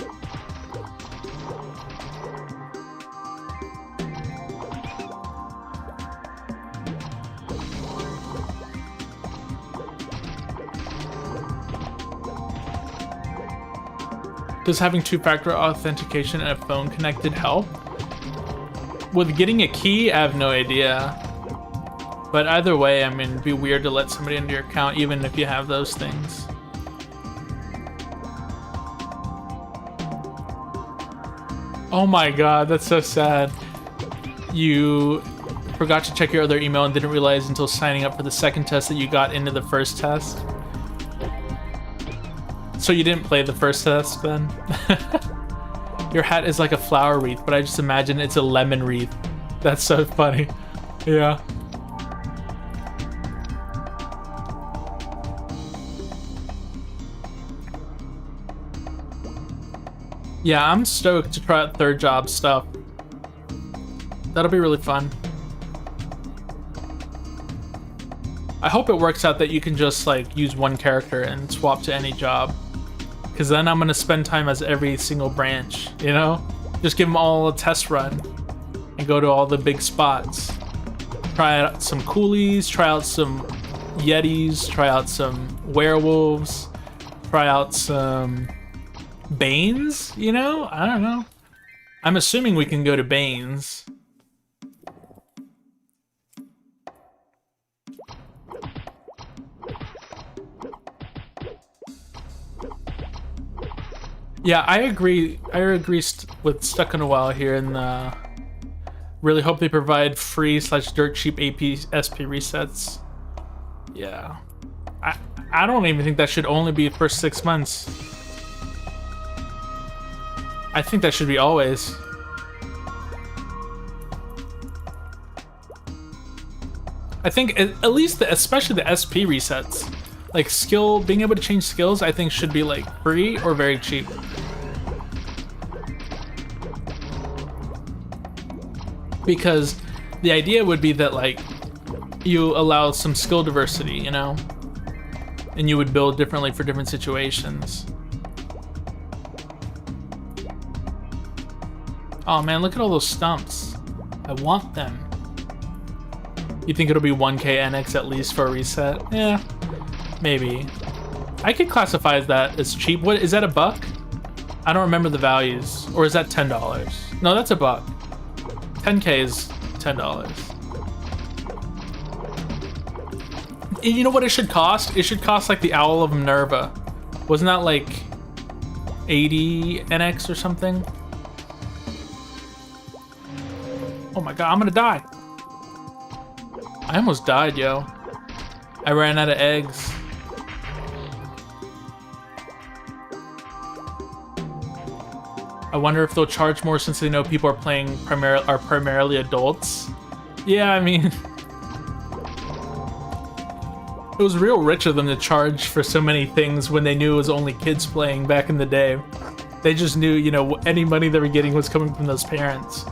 Does having two-factor authentication and a phone connected help? With getting a key, I have no idea. But either way, I mean, it'd be weird to let somebody into your account even if you have those things. Oh my god, that's so sad. You forgot to check your other email and didn't realize until signing up for the second test that you got into the first test. So you didn't play the first test then? Your hat is like a flower wreath, but I just imagine it's a lemon wreath. That's so funny. Yeah. Yeah, I'm stoked to try out third job stuff. That'll be really fun. I hope it works out that you can just like use one character and swap to any job. Because then I'm going to spend time as every single branch, you know? Just give them all a test run and go to all the big spots. Try out some coolies, try out some yetis, try out some werewolves, try out some Banes, you know? I don't know. I'm assuming we can go to Banes. Yeah, I agree with Stuck in a While here, and really hope they provide free / dirt cheap AP SP resets. Yeah, I don't even think that should only be for 6 months. I think that should be always. I think at least especially the SP resets. Like being able to change skills, I think should be like free or very cheap. Because the idea would be that like you allow some skill diversity, you know? And you would build differently for different situations. Oh man, look at all those stumps. I want them. You think it'll be 1k NX at least for a reset? Yeah. Maybe. I could classify that as cheap. What is that, $1? I don't remember the values. Or is that $10? No, that's $1. 10k is $10. You know what it should cost? It should cost like the Owl of Minerva. Wasn't that like 80 NX or something? Oh my god, I'm gonna die. I almost died, yo. I ran out of eggs. I wonder if they'll charge more since they know people are playing primarily adults. Yeah, I mean, it was real rich of them to charge for so many things when they knew it was only kids playing back in the day. They just knew, you know, any money they were getting was coming from those parents.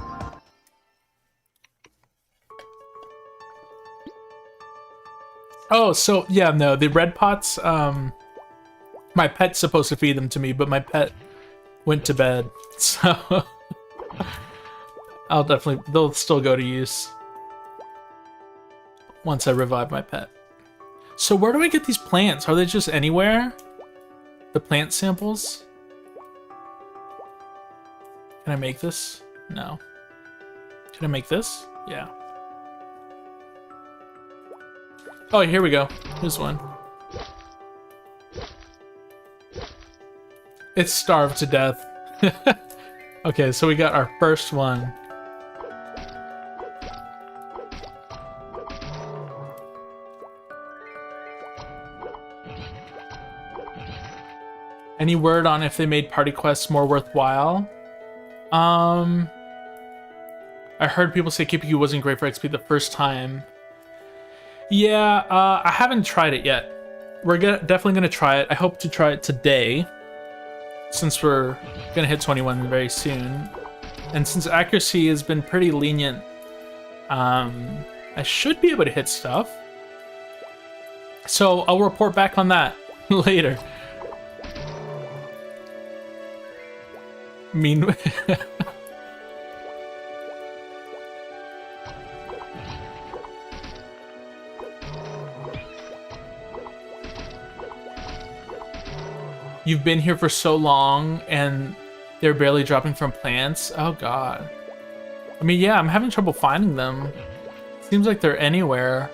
Oh, so yeah, no, the red pots, my pet's supposed to feed them to me, but my pet went to bed, so they'll still go to use once I revive my pet. So where do I get these plants? Are they just anywhere? The plant samples? Can I make this? No. Can I make this? Yeah. Oh, here we go. Here's one. It's starved to death. Okay, so we got our first one. Any word on if they made party quests more worthwhile? I heard people say KPQ wasn't great for XP the first time. Yeah, I haven't tried it yet. We're definitely gonna try it. I hope to try it today, since we're gonna hit 21 very soon. And since accuracy has been pretty lenient, I should be able to hit stuff. So I'll report back on that later. Mean. You've been here for so long and they're barely dropping from plants? Oh god. I mean, yeah, I'm having trouble finding them. Seems like they're anywhere.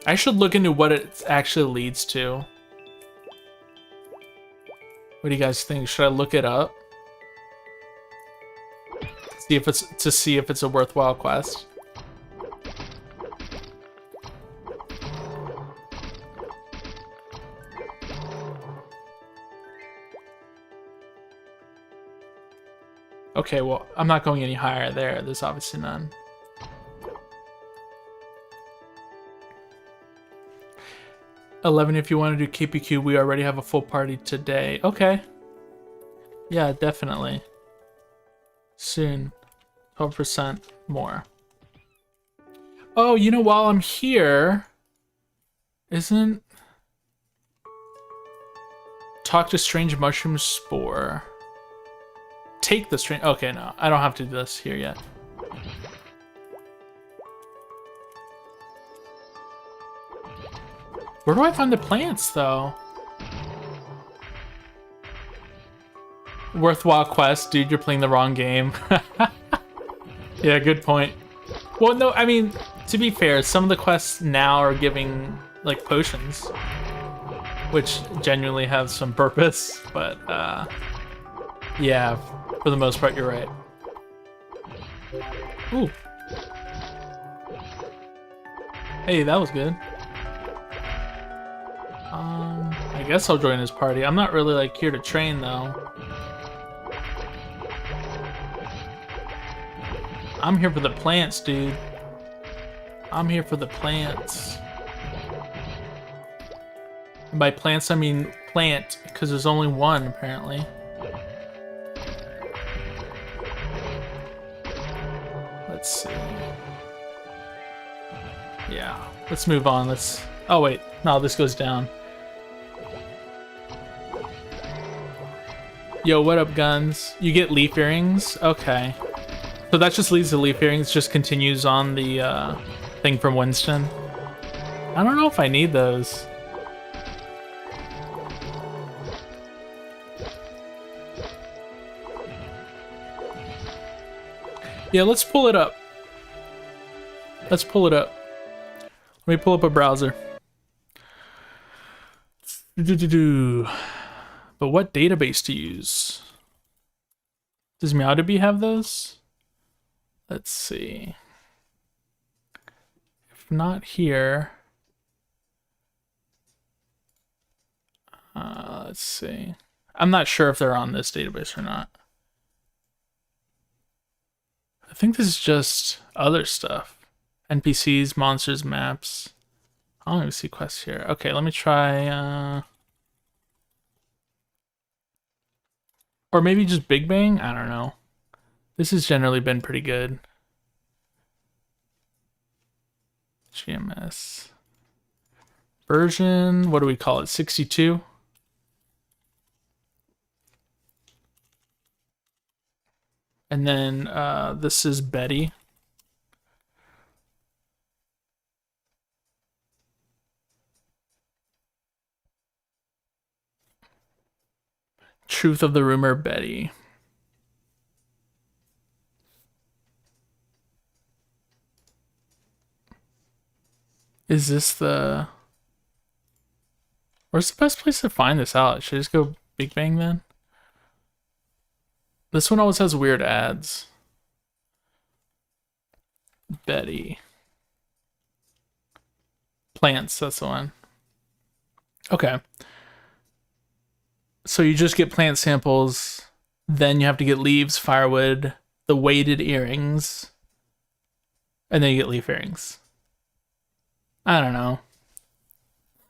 I should look into what it actually leads to. What do you guys think? Should I look it up? See if it's a worthwhile quest. Okay, well, I'm not going any higher there. There's obviously none. $11 if you want to do KPQ. We already have a full party today. Okay. Yeah, definitely. Soon. 12% more. Oh, you know, while I'm here, isn't... Talk to strange mushroom spore. Take the strange... Okay, no. I don't have to do this here yet. Where do I find the plants, though? Worthwhile quest. Dude, you're playing the wrong game. Yeah, good point. Well, no, I mean, to be fair, some of the quests now are giving, like, potions. Which genuinely have some purpose, but, yeah, for the most part, you're right. Ooh. Hey, that was good. I guess I'll join his party. I'm not really, like, here to train, though. I'm here for the plants, dude. I'm here for the plants. And by plants, I mean plant, because there's only one, apparently. Let's see. Yeah, let's move on. Let's... Oh, wait. No, this goes down. Yo, what up, guns? You get leaf earrings? Okay. So that just leads to leaf earrings, just continues on the thing from Winston. I don't know if I need those. Yeah, let's pull it up. Let's pull it up. Let me pull up a browser. But what database to use? Does MeowDB have those? Let's see. If not here, let's see. I'm not sure if they're on this database or not. I think this is just other stuff. NPCs, monsters, maps. I don't even see quests here. Okay, let me try, or maybe just Big Bang? I don't know. This has generally been pretty good. GMS. Version, what do we call it? 62? And then this is Betty. Truth of the rumor, Betty. Is this the... Where's the best place to find this out? Should I just go Big Bang then? This one always has weird ads. Betty. Plants, that's the one. Okay. So you just get plant samples, then you have to get leaves, firewood, the weighted earrings, and then you get leaf earrings. I don't know.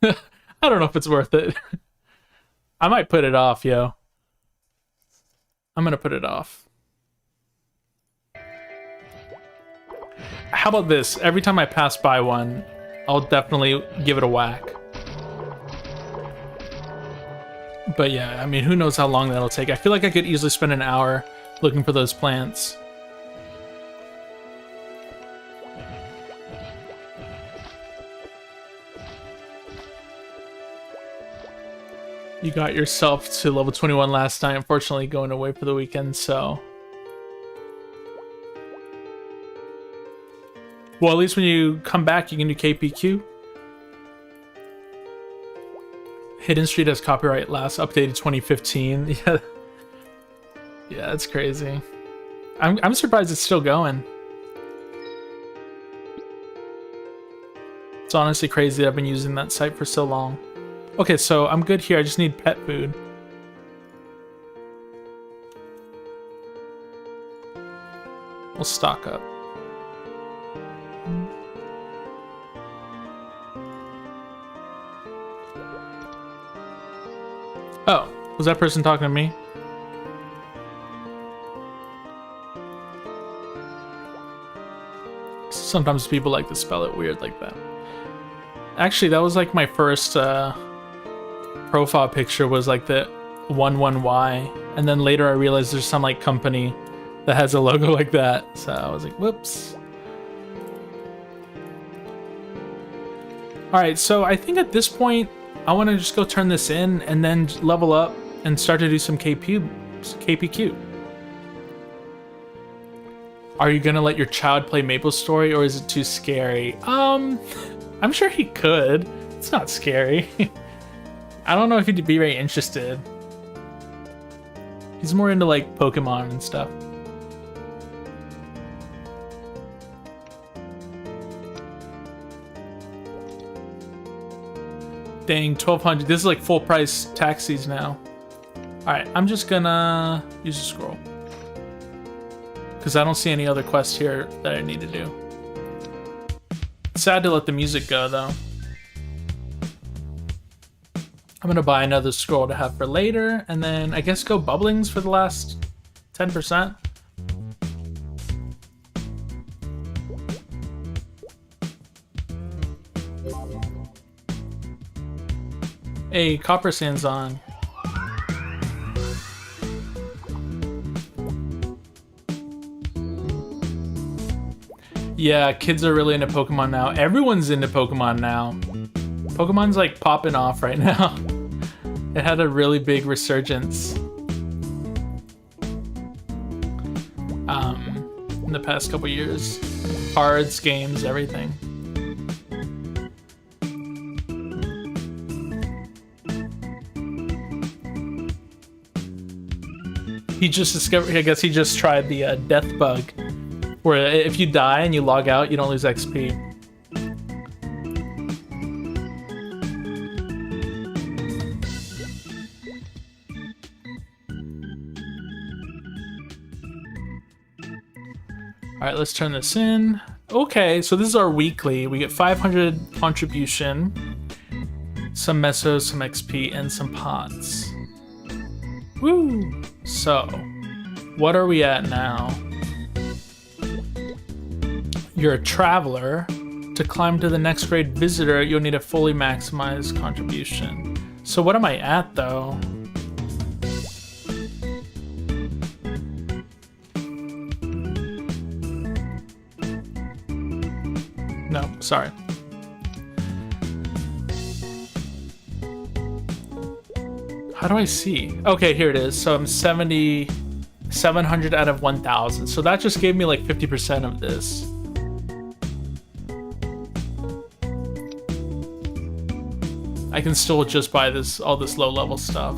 I don't know if it's worth it. I might put it off, yo. I'm gonna put it off. How about this? Every time I pass by one, I'll definitely give it a whack. But yeah, I mean, who knows how long that'll take. I feel like I could easily spend an hour looking for those plants. You got yourself to level 21 last night, unfortunately going away for the weekend, so... Well, at least when you come back, you can do KPQ. Hidden Street has copyright last updated 2015. Yeah, yeah, that's crazy. I'm surprised it's still going. It's honestly crazy that I've been using that site for so long. Okay, so I'm good here. I just need pet food. We'll stock up. Oh, was that person talking to me? Sometimes people like to spell it weird like that. Actually, that was like my first profile picture was like the 11Y, and then later I realized there's some like company that has a logo like that, so I was like, whoops. Alright, so I think at this point I want to just go turn this in and then level up and start to do some KPQ. Are you gonna let your child play MapleStory, or is it too scary? I'm sure he could. It's not scary. I don't know if he'd be very interested. He's more into like Pokemon and stuff. Dang, 1200. This is like full price taxis now. Alright, I'm just gonna use a scroll. Because I don't see any other quests here that I need to do. Sad to let the music go though. I'm gonna buy another scroll to have for later, and then I guess go bubblings for the last 10%. Hey, Copper Sand's on. Yeah, kids are really into Pokemon now. Everyone's into Pokemon now. Pokemon's like popping off right now. It had a really big resurgence in the past couple years. Cards, games, everything. He just discovered, I guess he just tried the death bug, where if you die and you log out, you don't lose XP. All right, let's turn this in. Okay, so this is our weekly. We get 500 contribution, some mesos, some XP, and some pots. Woo! So, what are we at now? You're a traveler. To climb to the next grade visitor, you'll need a fully maximized contribution. So what am I at, though? No, sorry. How do I see? Okay, here it is. So I'm 700 out of 1,000. So that just gave me like 50% of this. can still just buy all this low level stuff.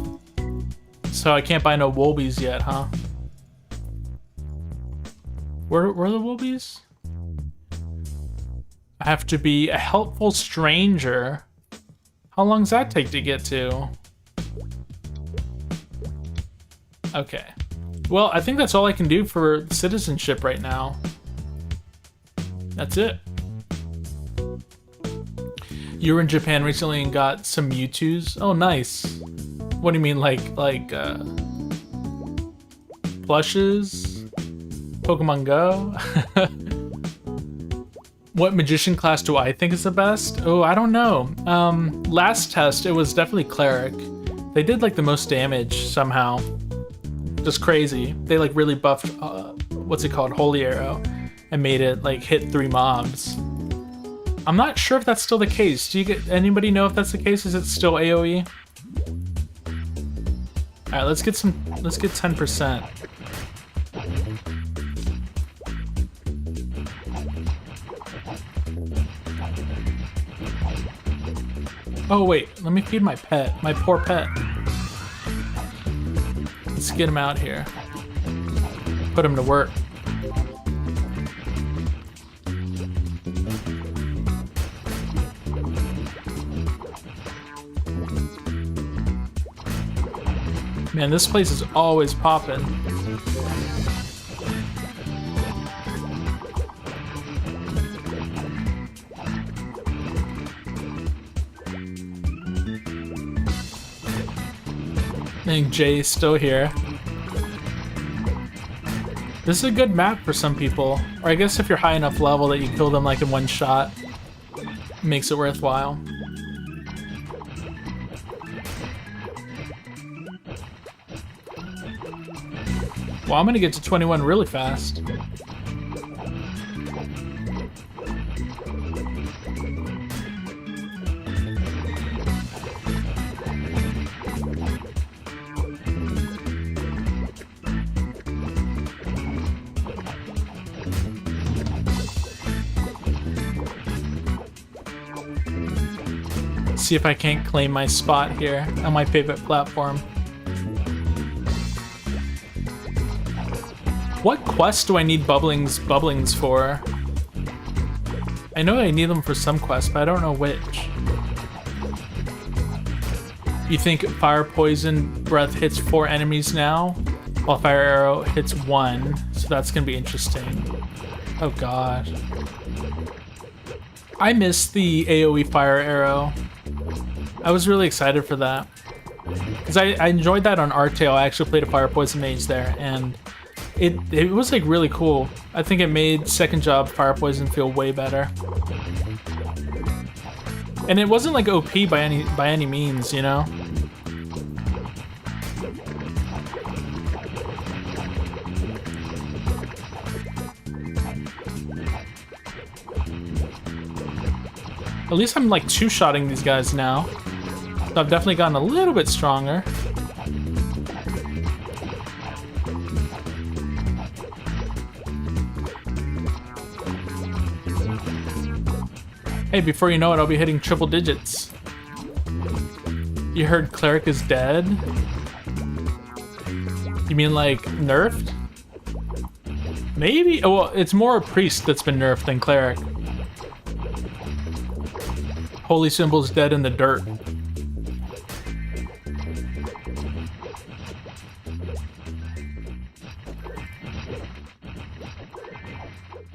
So I can't buy no Wolbies yet, huh? Where are the Wolbies? I have to be a helpful stranger. How long does that take to get to? Okay. Well, I think that's all I can do for citizenship right now. That's it. You were in Japan recently and got some Mewtwo's? Oh, nice. What do you mean, like plushes? Pokemon Go? What magician class do I think is the best? Oh, I don't know. Last test, it was definitely Cleric. They did like the most damage somehow. Just crazy. They like really buffed, what's it called? Holy Arrow. And made it like hit 3 mobs. I'm not sure if that's still the case. Do you get anybody know if that's the case? Is it still AoE? Alright, let's get 10%. Oh wait, let me feed my pet. My poor pet. Let's get him out here. Put him to work. Man, this place is always popping. I think Jay's still here. This is a good map for some people. Or I guess if you're high enough level that you kill them like in one shot, it makes it worthwhile. Well, I'm gonna get to 21 really fast. See if I can't claim my spot here on my favorite platform. What quest do I need bubblings for? I know I need them for some quests, but I don't know which. You think Fire Poison Breath hits 4 enemies now, while Fire Arrow hits 1, so that's gonna be interesting. Oh god. I missed the AoE Fire Arrow. I was really excited for that. Because I enjoyed that on Arctail. I actually played a Fire Poison Mage there, and it was like really cool. I think it made second job Fire Poison feel way better. And it wasn't like OP by any means, you know? At least I'm like two-shotting these guys now. So I've definitely gotten a little bit stronger. Hey, before you know it, I'll be hitting triple digits. You heard Cleric is dead? You mean like nerfed? Maybe? Oh, well, it's more a priest that's been nerfed than Cleric. Holy Symbol's dead in the dirt.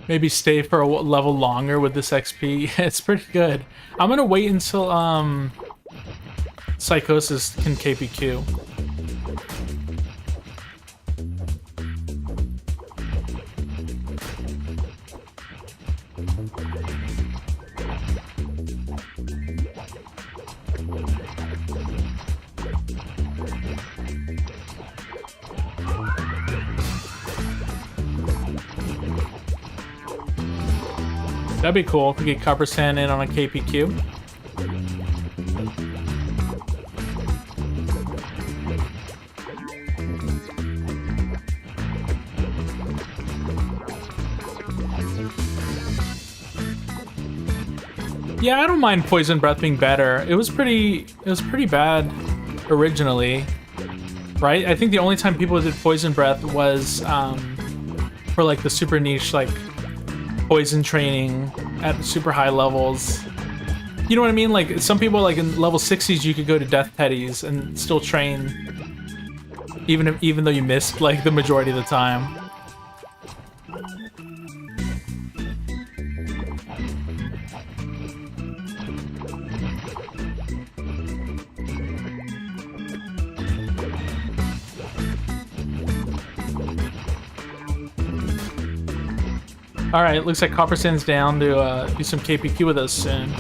Maybe stay for a level longer with this XP. It's pretty good. I'm gonna wait until Psychosis can KPQ. That'd be cool if we get Copper Sand in on a KPQ. Yeah, I don't mind Poison Breath being better. It was pretty bad originally, right? I think the only time people did Poison Breath was for like the super niche, like poison training at super high levels. You know what I mean? Like some people, like in level 60s, you could go to Death Petties and still train, even though you missed like the majority of the time. All right, looks like Copper Sand's down to do some KPQ with us soon.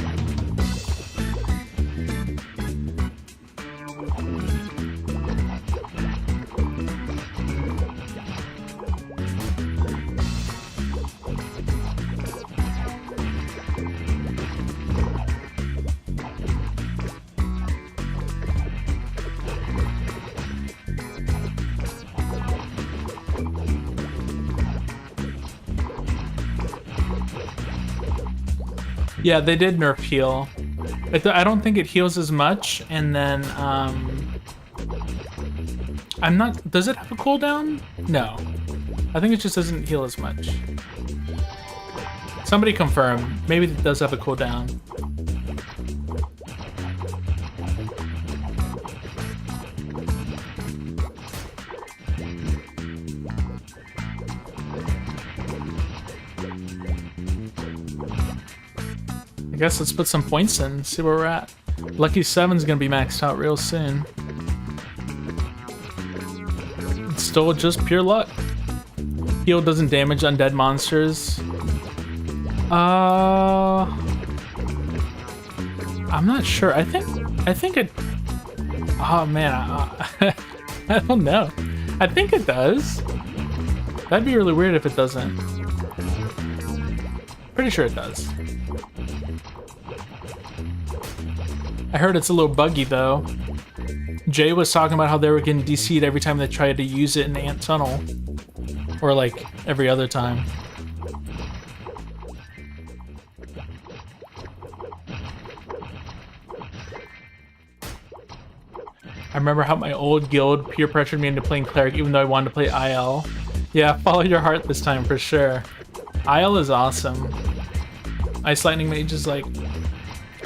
Yeah, they did nerf heal. I don't think it heals as much, and then, I'm not... Does it have a cooldown? No. I think it just doesn't heal as much. Somebody confirm. Maybe it does have a cooldown. I guess let's put some points in, see where we're at. Lucky 7's gonna be maxed out real soon. It's still just pure luck. Heal doesn't damage undead monsters. I'm not sure. I think it... Oh man, I don't know. I think it does. That'd be really weird if it doesn't. Pretty sure it does. I heard it's a little buggy though. Jay was talking about how they were getting DC'd every time they tried to use it in the Ant Tunnel. Or like every other time. I remember how my old guild peer pressured me into playing Cleric even though I wanted to play IL. Yeah, follow your heart this time for sure. IL is awesome. Ice Lightning Mage is like...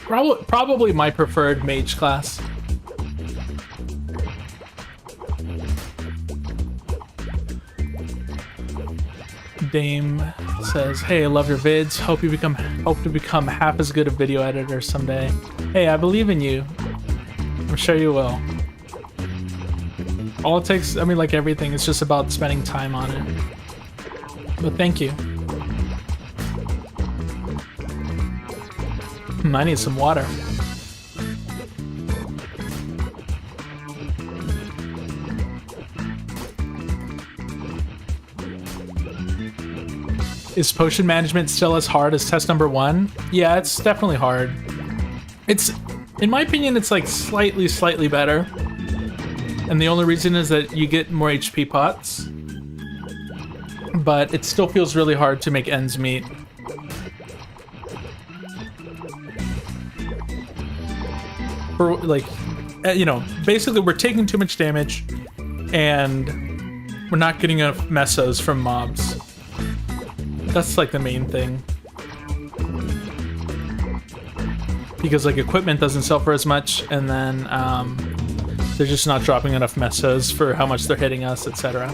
Probably my preferred mage class. Dame says, "Hey, I love your vids. Hope to become half as good a video editor someday." Hey, I believe in you. I'm sure you will. All it takes, I mean, like everything, it's just about spending time on it. But thank you. I need some water. Is potion management still as hard as test number 1? Yeah, it's definitely hard. It's, in my opinion, it's like slightly better. And the only reason is that you get more HP pots. But it still feels really hard to make ends meet. For, like, you know, basically we're taking too much damage and we're not getting enough mesos from mobs. That's like the main thing. Because like equipment doesn't sell for as much, and then they're just not dropping enough mesos for how much they're hitting us, etc.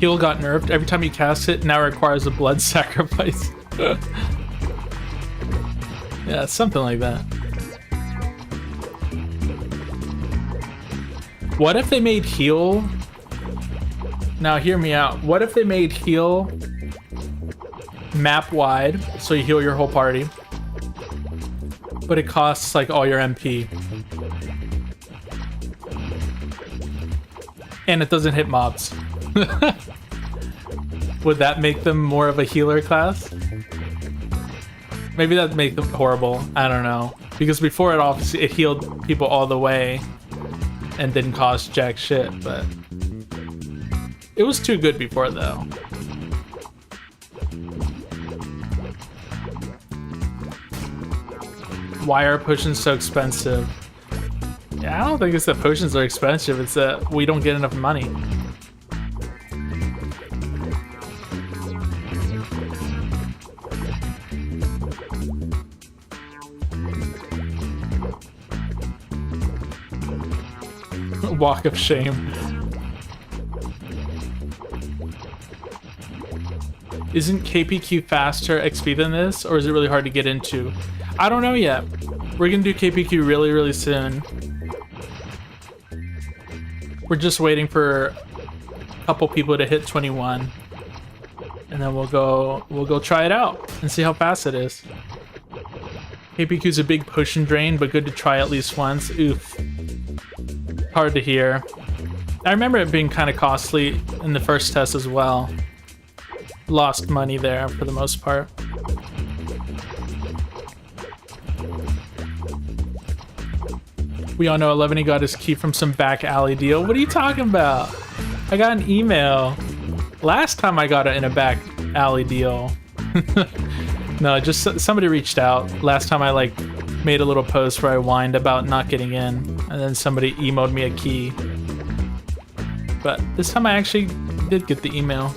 Heal got nerfed. Every time you cast it, now requires a blood sacrifice. Yeah, something like that. What if they made heal? Now hear me out. What if they made heal map wide, so you heal your whole party, but it costs like all your MP, and it doesn't hit mobs? Would that make them more of a healer class? Maybe that'd make them horrible. I don't know. Because before it obviously it healed people all the way. and didn't cost jack shit, but it was too good before though. Why are potions so expensive? Yeah, I don't think it's that potions are expensive, it's that we don't get enough money. Walk of shame. Isn't KPQ faster XP than this, or is it really hard to get into? I don't know yet. We're gonna do KPQ really, really soon. We're just waiting for a couple people to hit 21, and then we'll go try it out and see how fast it is. KPQ's a big potion drain, but good to try at least once. Oof. Hard to hear. I remember it being kind of costly in the first test as well. Lost money there for the most part. We all know 11 got his key from some back alley deal. What are you talking about? I got an email last time I got it in a back alley deal. No, just somebody reached out. Last time I like made a little post where I whined about not getting in, and then somebody emailed me a key. But this time I actually did get the email.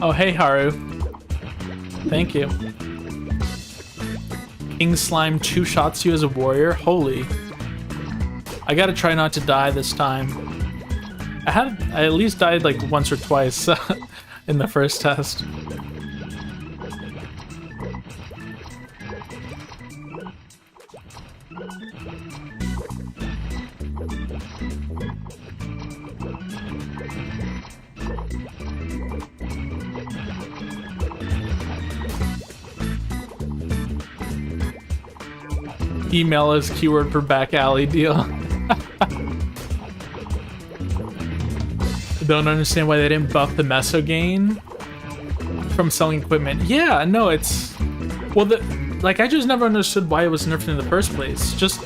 Oh, hey, Haru. Thank you. King Slime two-shots you as a warrior? Holy. I gotta try not to die this time. I at least died like once or twice in the first test. Email is keyword for back alley deal. Don't understand why they didn't buff the meso gain from selling equipment. Yeah, no, it's... Well, like, I just never understood why it was nerfed in the first place. Just,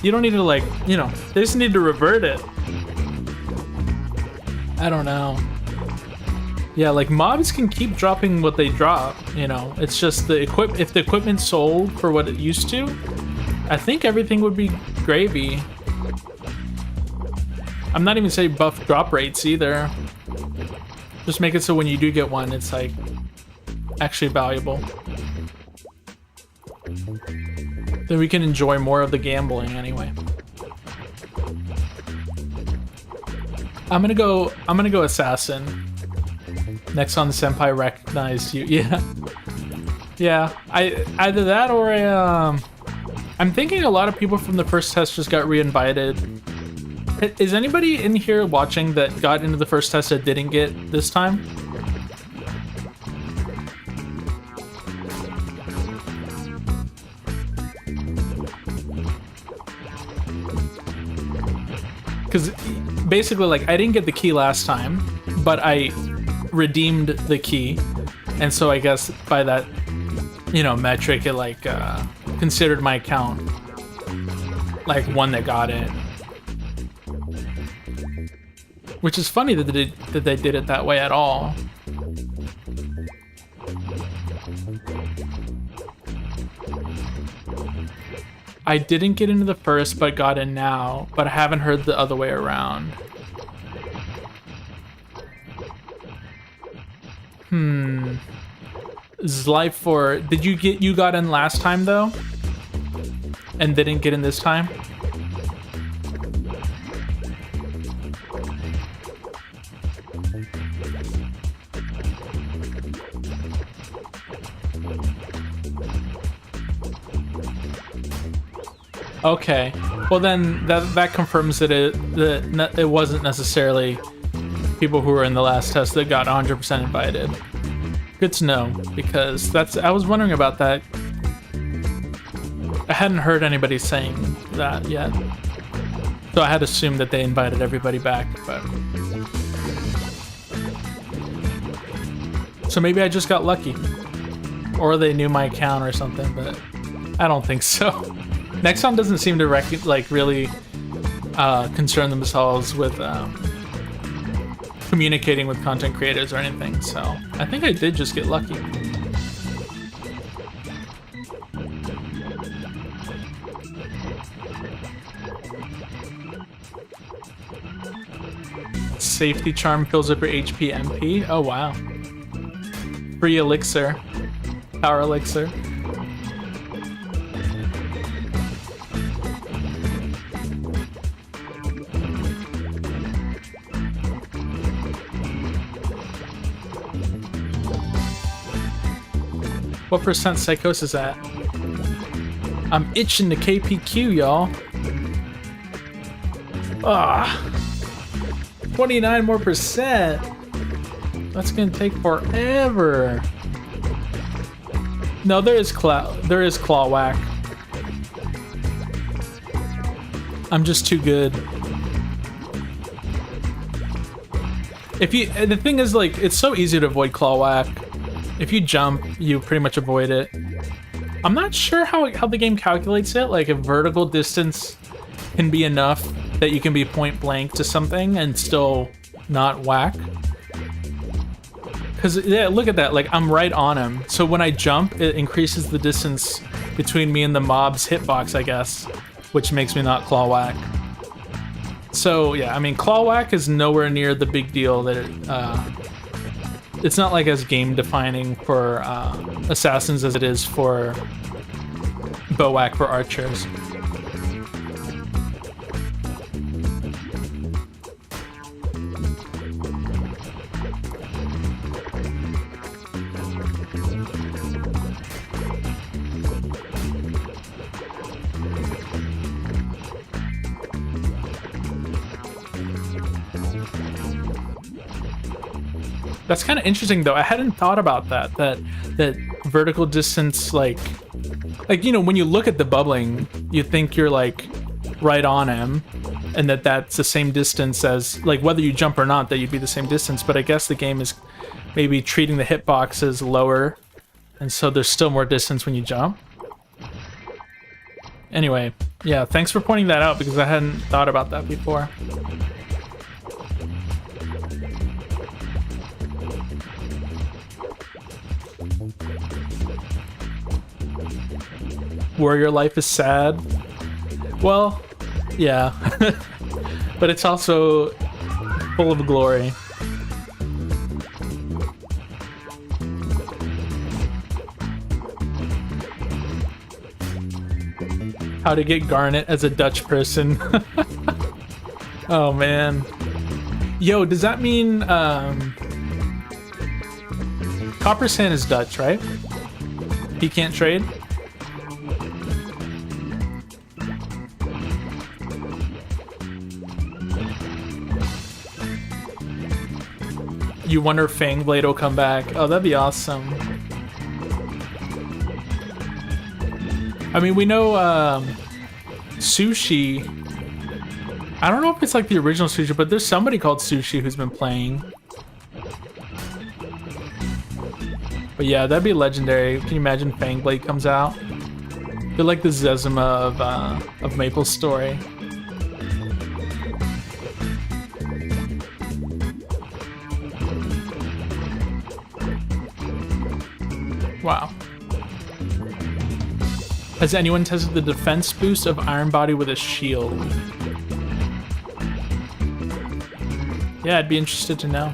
you don't need to, like, you know, they just need to revert it. I don't know. Yeah, like, mobs can keep dropping what they drop, you know. It's just the if the equipment sold for what it used to, I think everything would be gravy. I'm not even saying buff drop rates either. Just make it so when you do get one, it's like actually valuable. Then we can enjoy more of the gambling anyway. I'm gonna go assassin. Next on the senpai recognized you. Yeah. Yeah. Either that or I'm thinking a lot of people from the first test just got re-invited. Is anybody in here watching that got into the first test that didn't get this time? Because basically, like, I didn't get the key last time, but I redeemed the key, and so I guess by that, you know, metric, it like considered my account like one that got it. Which is funny that they did it that way at all. I didn't get into the first, but got in now. But I haven't heard the other way around. Zlife4, did you got in last time though? And didn't get in this time? Okay, well then that confirms that it wasn't necessarily people who were in the last test that got 100% invited. Good to know, because I was wondering about that. I hadn't heard anybody saying that yet, so I had assumed that they invited everybody back. But so maybe I just got lucky. Or they knew my account or something, but I don't think so. Nexon doesn't seem to really concern themselves with communicating with content creators or anything, so I think I did just get lucky. Safety charm fills up your HP MP. Oh wow. Free elixir. Power elixir. What percent psychosis at? I'm itching to KPQ, y'all. Ah, 29 more percent. That's gonna take forever. No, there is claw whack. I'm just too good. The thing is, like, it's so easy to avoid claw whack. If you jump, you pretty much avoid it. I'm not sure how the game calculates it. Like, if vertical distance can be enough that you can be point blank to something and still not whack. Because, yeah, look at that. Like, I'm right on him. So when I jump, it increases the distance between me and the mob's hitbox, I guess, which makes me not claw whack. So, yeah, I mean, claw whack is nowhere near the big deal that it's not like as game defining for assassins as it is for bow whack for archers. That's kind of interesting, though. I hadn't thought about that vertical distance, like, you know, when you look at the bubbling, you think you're, like, right on him, and that's the same distance as, like, whether you jump or not, that you'd be the same distance, but I guess the game is maybe treating the hitbox as lower, and so there's still more distance when you jump. Anyway, yeah, thanks for pointing that out, because I hadn't thought about that before. Warrior life is sad. Well, yeah. But it's also full of glory. How to get garnet as a Dutch person. Oh man. Yo, does that mean Copper Sand is Dutch, right? He can't trade? You wonder if Fangblade will come back. Oh, that'd be awesome. I mean, we know Sushi. I don't know if it's like the original Sushi, but there's somebody called Sushi who's been playing. But yeah, that'd be legendary. Can you imagine Fangblade comes out? They're like the Zezima of MapleStory. Wow. Has anyone tested the defense boost of Iron Body with a shield? Yeah, I'd be interested to know.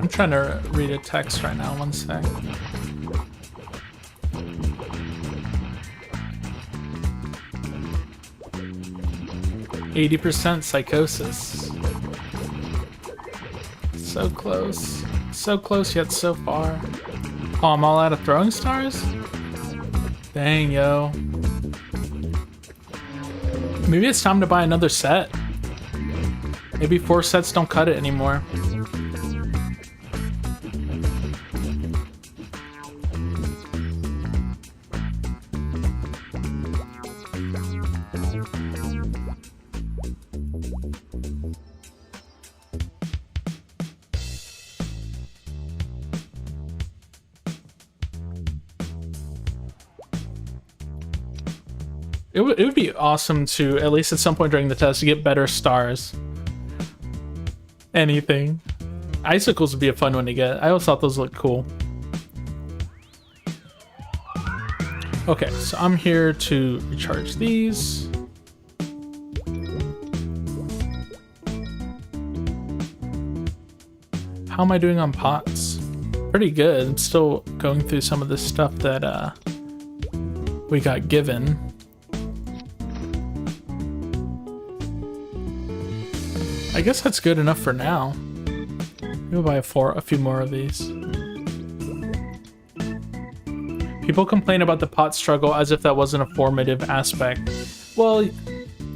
I'm trying to read a text right now, one sec. 80% psychosis. So close. So close yet so far. Oh, I'm all out of throwing stars? Dang, yo. Maybe it's time to buy another set. Maybe 4 sets don't cut it anymore. It would be awesome to, at least at some point during the test, to get better stars. Anything. Icicles would be a fun one to get. I always thought those looked cool. Okay, so I'm here to recharge these. How am I doing on pots? Pretty good. I'm still going through some of this stuff that we got given. I guess that's good enough for now. We'll buy a few more of these. People complain about the pot struggle as if that wasn't a formative aspect. Well,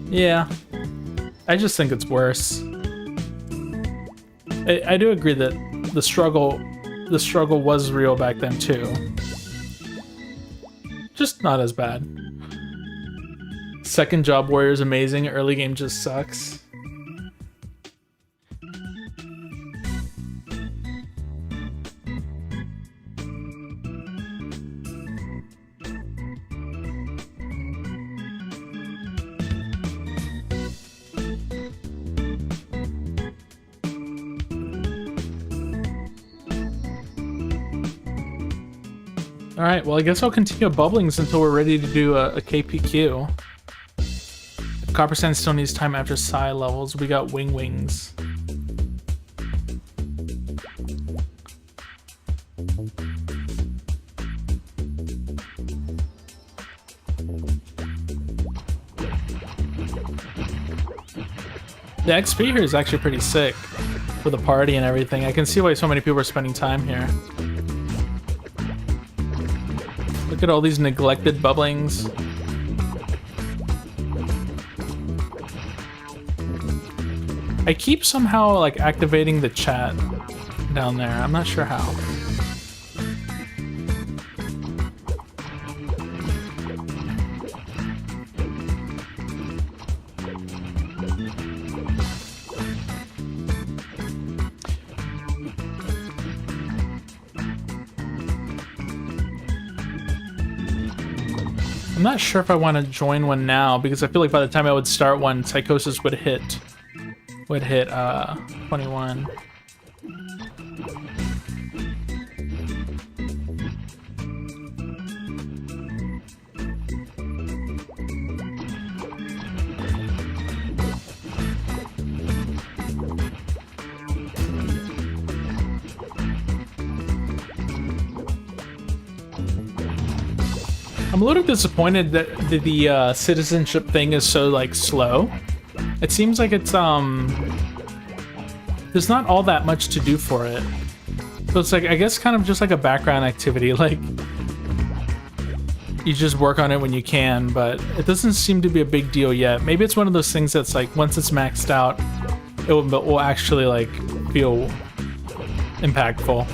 yeah. I just think it's worse. I do agree that the struggle was real back then too. Just not as bad. Second Job Warrior is amazing. Early game just sucks. Alright, well I guess I'll continue bubblings until we're ready to do a KPQ. Copper Sand still needs time after Psi levels. We got wings. The XP here is actually pretty sick for the party and everything. I can see why so many people are spending time here. Look at all these neglected bubblings. I keep somehow like activating the chat down there. I'm not sure how. I'm not sure if I want to join one now because I feel like by the time I would start one, psychosis would hit 21. I'm a little disappointed that the citizenship thing is so like slow. It seems like it's there's not all that much to do for it. So it's like, I guess kind of just like a background activity, like you just work on it when you can, but it doesn't seem to be a big deal yet. Maybe it's one of those things that's like once it's maxed out, it will actually like feel impactful.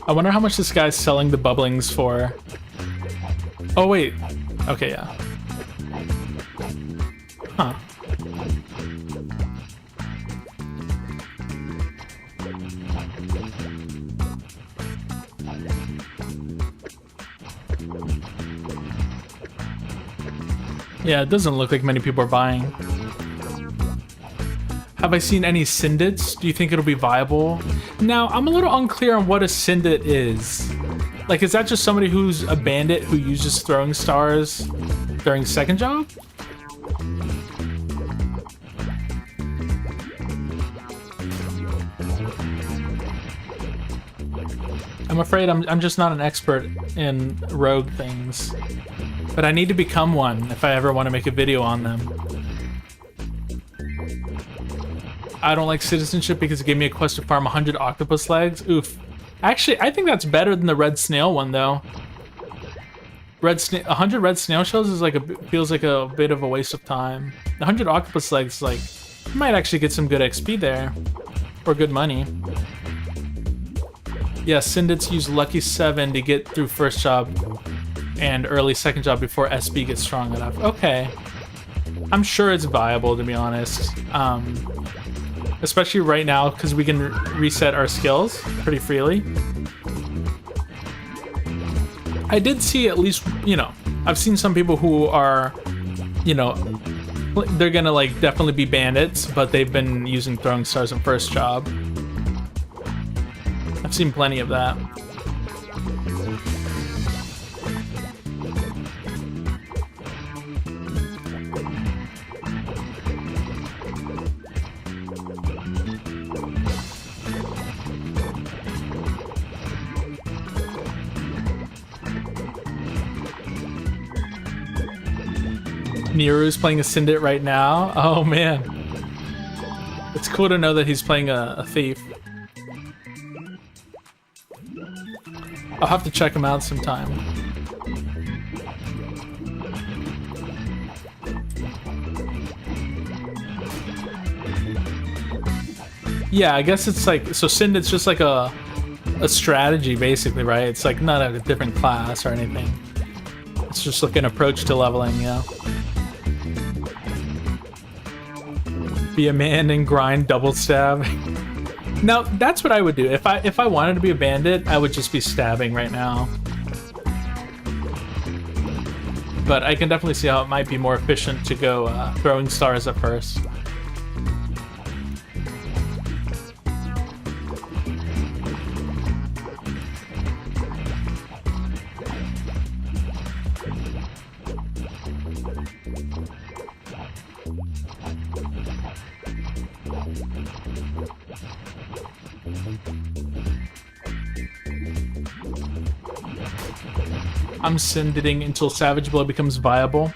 I wonder how much this guy's selling the bubblings for. Oh, wait. Okay, yeah. Huh. Yeah, it doesn't look like many people are buying. Have I seen any syndicts? Do you think it'll be viable? Now, I'm a little unclear on what a syndicate is. Like, is that just somebody who's a bandit who uses throwing stars during second job? I'm afraid I'm just not an expert in rogue things. But I need to become one if I ever want to make a video on them. I don't like citizenship because it gave me a quest to farm 100 octopus legs. Oof. Actually, I think that's better than the red snail one, though. 100 red snail shells is like feels like a bit of a waste of time. 100 octopus legs, like, you might actually get some good XP there. Or good money. Yeah, Syndicts use Lucky 7 to get through first job and early second job before SB gets strong enough. Okay. I'm sure it's viable, to be honest. Especially right now, because we can reset our skills pretty freely. I did see at least, you know, I've seen some people who are, you know, they're gonna like definitely be bandits, but they've been using throwing stars in first job. I've seen plenty of that. Nero's playing a Syndicate right now. Oh man. It's cool to know that he's playing a thief. I'll have to check him out sometime. Yeah, I guess it's like, so Syndicate's just like a strategy basically, right? It's like not a different class or anything. It's just like an approach to leveling, yeah. Be a man and grind double stab. Now that's what I would do if I wanted to be a bandit. I would just be stabbing right now. But I can definitely see how it might be more efficient to go throwing stars at first. I'm Syndicating until Savage Blow becomes viable.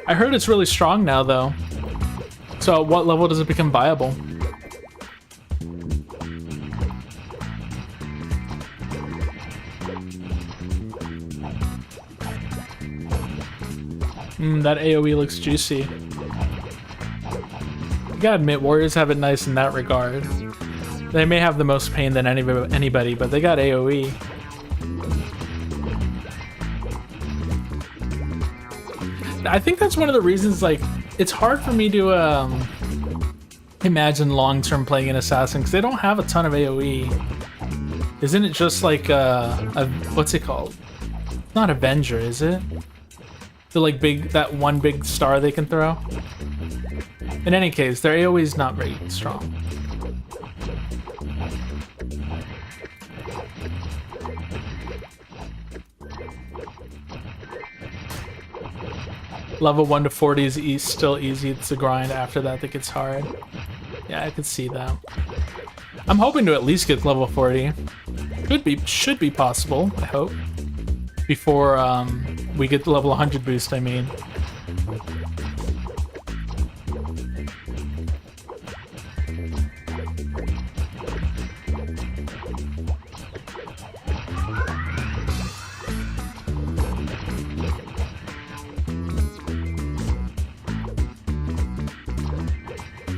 I heard it's really strong now, though. So at what level does it become viable? That AoE looks juicy. You gotta admit, warriors have it nice in that regard. They may have the most pain than anybody, but they got AoE. I think that's one of the reasons, like, it's hard for me to imagine long-term playing an assassin because they don't have a ton of AoE. Isn't it just like what's it called? Not Avenger, is it? The like that one big star they can throw? In any case, their AoE is not very strong. Level 1 to 40 is still easy. It's a grind. After that, it gets hard. Yeah, I could see that. I'm hoping to at least get level 40. Should be possible, I hope. Before we get the level 100 boost, I mean.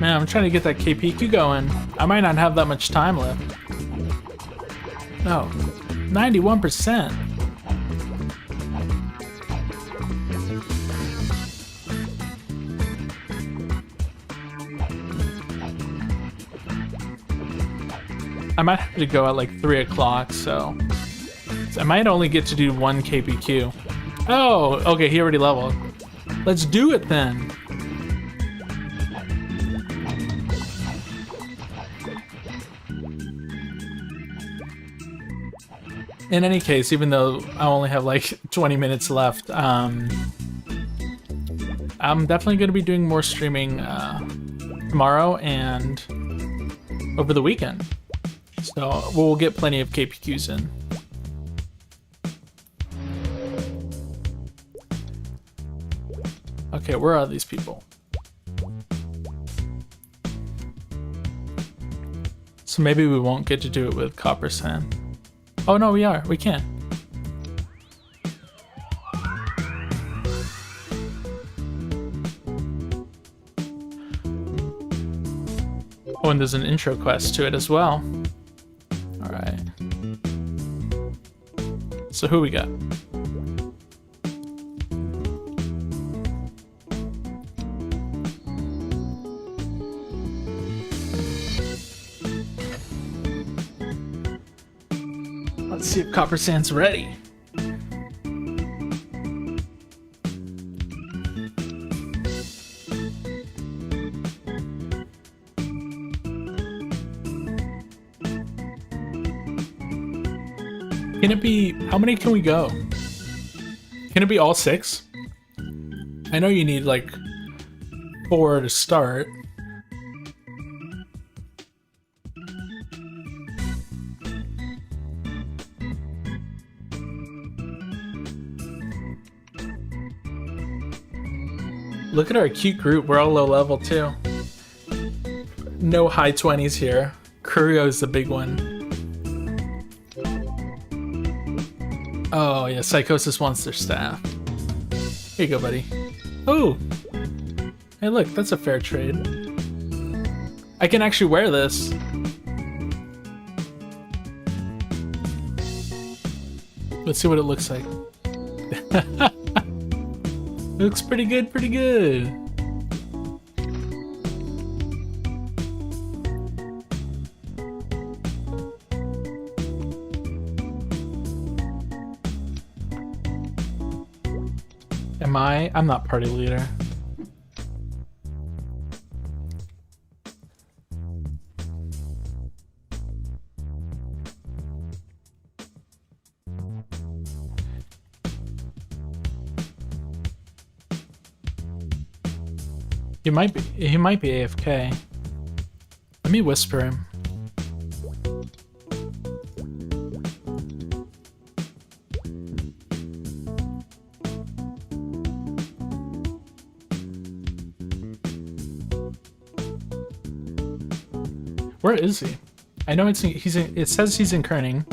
Man, I'm trying to get that KPQ going. I might not have that much time left. No, 91%. I might have to go at like 3 o'clock, so I might only get to do 1 KPQ. Oh, okay, he already leveled. Let's do it then. In any case, even though I only have like 20 minutes left, I'm definitely going to be doing more streaming tomorrow and over the weekend. So we'll get plenty of KPQs in. Okay, where are these people? So maybe we won't get to do it with copper sand. Oh no, we are. We can. Oh, and there's an intro quest to it as well. All right. So who we got? Let's see if Copper Sand's ready. Can it be, how many can we go? Can it be all 6? I know you need like 4 to start. Look at our cute group, we're all low level too. No high 20s here. Kurio's the big one. Oh yeah, Psychosis wants their staff. Here you go, buddy. Oh! Hey look, that's a fair trade. I can actually wear this. Let's see what it looks like. It looks pretty good, pretty good. Am I? I'm not party leader. He might be AFK. Let me whisper him. Where is he? I know it says he's in Kerning.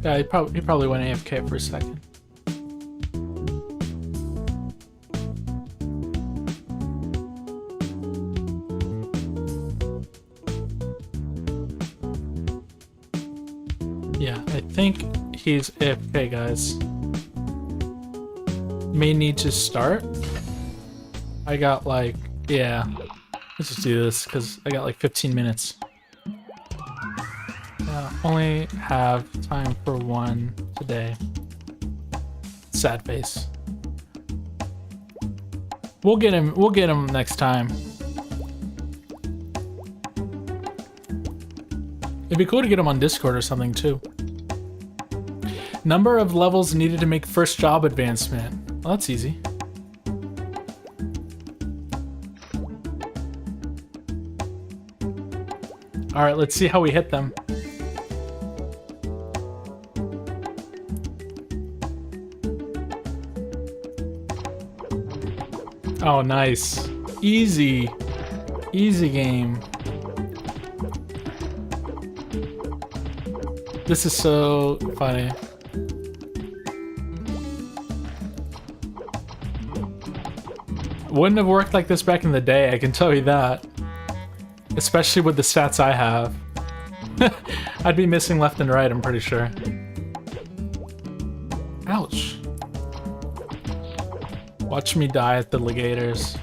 Yeah, he probably went AFK for a second. Yeah, I think he's AFK, guys. May need to start. I got like, yeah. Let's just do this because I got like 15 minutes. Only have time for one today. Sad face. We'll get him next time. It'd be cool to get him on Discord or something too. Number of levels needed to make first job advancement. Well, that's easy. All right, let's see how we hit them. Oh, nice. Easy. Easy game. This is so funny. Wouldn't have worked like this back in the day, I can tell you that. Especially with the stats I have. I'd be missing left and right, I'm pretty sure. Ouch. Watch me die at the ligators.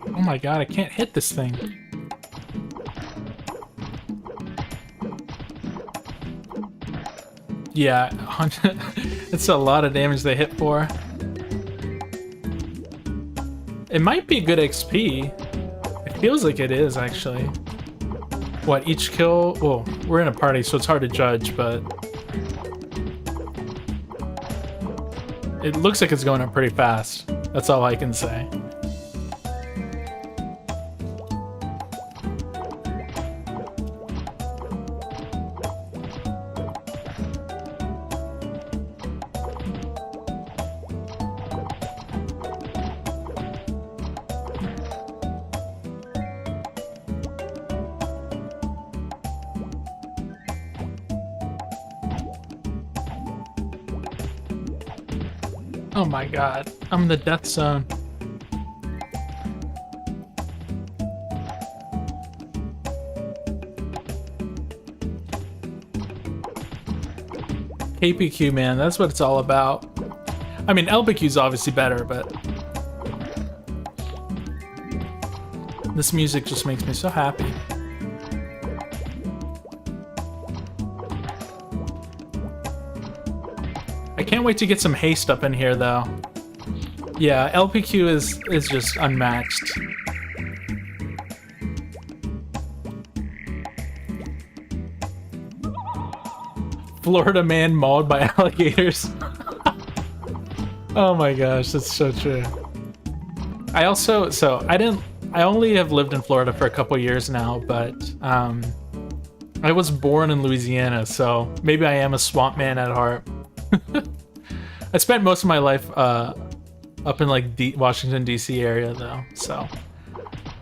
Oh my god, I can't hit this thing. Yeah, it's a lot of damage they hit for. It might be good XP. It feels like it is, actually. What, each kill? Well, we're in a party, so it's hard to judge, but it looks like it's going up pretty fast. That's all I can say. Oh my god, I'm in the death zone. KPQ, man, that's what it's all about. I mean, LPQ is obviously better, but this music just makes me so happy. I can't wait to get some haste up in here, though. Yeah, LPQ is just unmatched. Florida man mauled by alligators. Oh my gosh, that's so true. I only have lived in Florida for a couple years now, but I was born in Louisiana, so maybe I am a swamp man at heart. I spent most of my life up in like Washington DC area though, so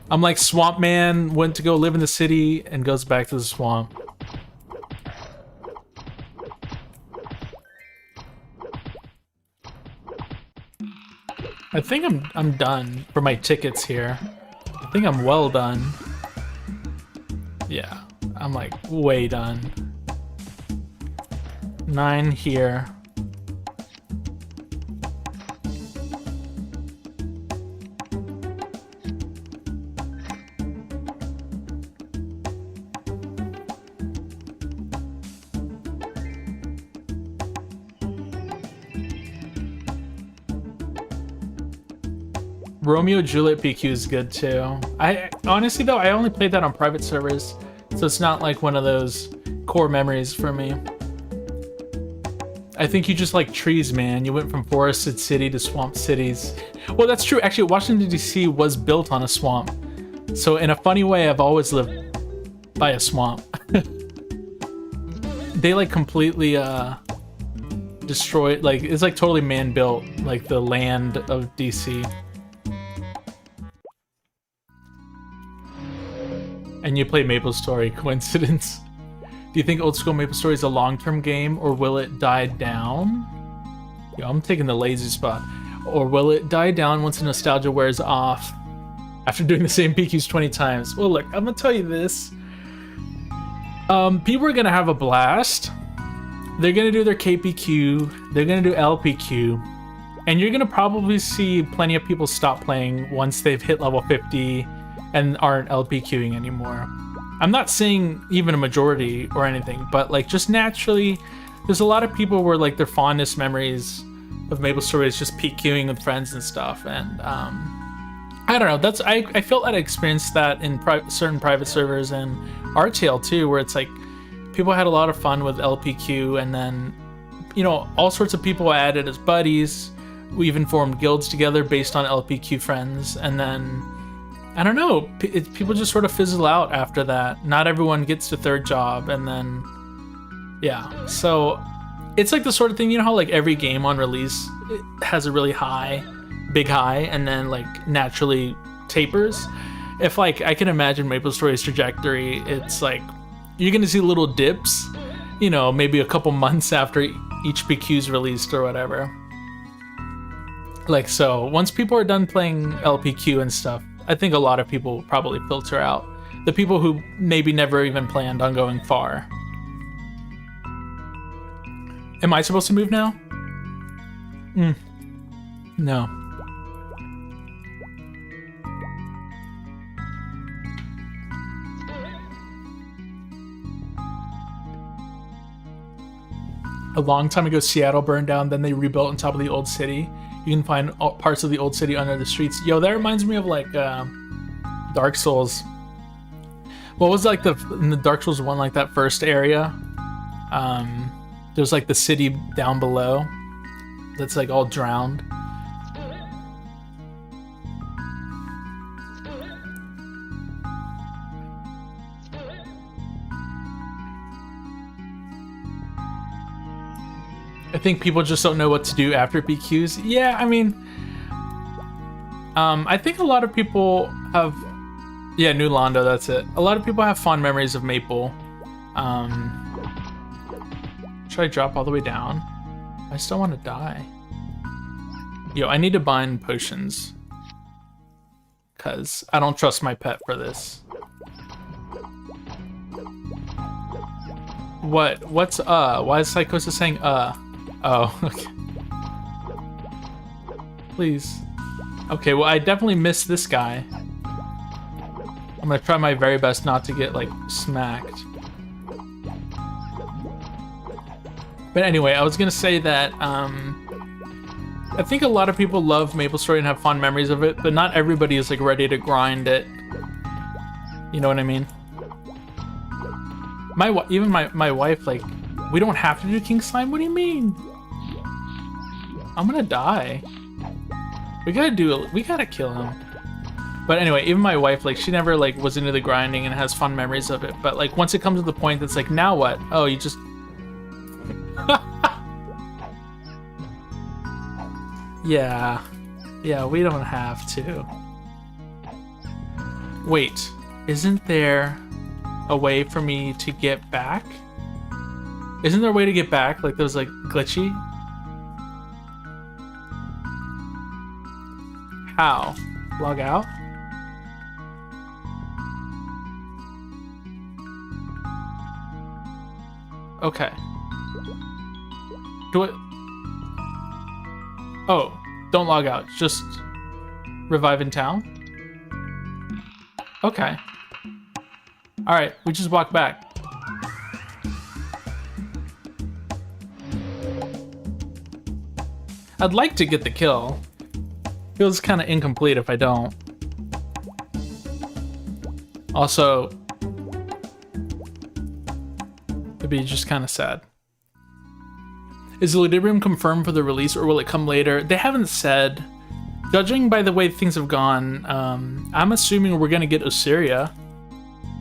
I'm like swamp man, went to go live in the city and goes back to the swamp. I think I'm done for my tickets here. I think I'm well done. Yeah, I'm like way done. 9 here. Romeo Juliet PQ is good too. I honestly though, I only played that on private servers, so it's not like one of those core memories for me. I think you just like trees, man. You went from forested city to swamp cities. Well, that's true. Actually, Washington DC was built on a swamp. So in a funny way, I've always lived by a swamp. They like completely destroyed, like it's like totally man-built, like the land of DC. And you play MapleStory, coincidence? Do you think old school MapleStory is a long-term game, or will it die down? Yo, I'm taking the lazy spot. Or will it die down once the nostalgia wears off after doing the same PQs 20 times? Well, look, I'm gonna tell you this. People are gonna have a blast. They're gonna do their KPQ, they're gonna do LPQ, and you're gonna probably see plenty of people stop playing once they've hit level 50 and aren't LPQing anymore. I'm not saying even a majority or anything, but like just naturally, there's a lot of people where like their fondest memories of MapleStory is just PQing with friends and stuff. And I don't know, I felt I experienced that in certain private servers and RTL too, where it's like people had a lot of fun with LPQ, and then, you know, all sorts of people added as buddies. We even formed guilds together based on LPQ friends, and then I don't know, people just sort of fizzle out after that. Not everyone gets to third job, and then, yeah. So it's like the sort of thing, you know how like every game on release it has a really big high, and then like naturally tapers? If like, I can imagine MapleStory's trajectory, it's like, you're gonna see little dips, you know, maybe a couple months after each PQ's released or whatever. Like, so once people are done playing LPQ and stuff, I think a lot of people probably filter out. The people who maybe never even planned on going far. Am I supposed to move now? No. A long time ago, Seattle burned down, then they rebuilt on top of the old city. You can find parts of the old city under the streets. Yo, that reminds me of like Dark Souls. What was like in the Dark Souls 1, like that first area? There's like the city down below that's like all drowned. I think people just don't know what to do after PQs. Yeah, I mean, I think a lot of people have, yeah, New Londo, that's it. A lot of people have fond memories of Maple. Should I drop all the way down? I still want to die. Yo, I need to bind potions. Because I don't trust my pet for this. What's Why is Psychosis saying Oh, okay. Please. Okay, well, I definitely missed this guy. I'm gonna try my very best not to get, like, smacked. But anyway, I was gonna say that, I think a lot of people love MapleStory and have fond memories of it, but not everybody is, like, ready to grind it. You know what I mean? Even my wife, like, we don't have to do King Slime? What do you mean? I'm gonna die. We gotta kill him. But anyway, even my wife, like, she never, like, was into the grinding and has fond memories of it. But, like, once it comes to the point that's like, now what? Oh, you just... Yeah. Yeah, we don't have to. Wait, isn't there a way for me to get back? Isn't there a way to get back? Like, those, like, glitchy? How? Log out? Okay. Do it. Oh, don't log out. Just revive in town? Okay. Alright, we just walk back. I'd like to get the kill. Feels kind of incomplete if I don't. Also, it'd be just kind of sad. Is the Ludibrium confirmed for the release, or will it come later? They haven't said. Judging by the way things have gone, I'm assuming we're gonna get Osiria,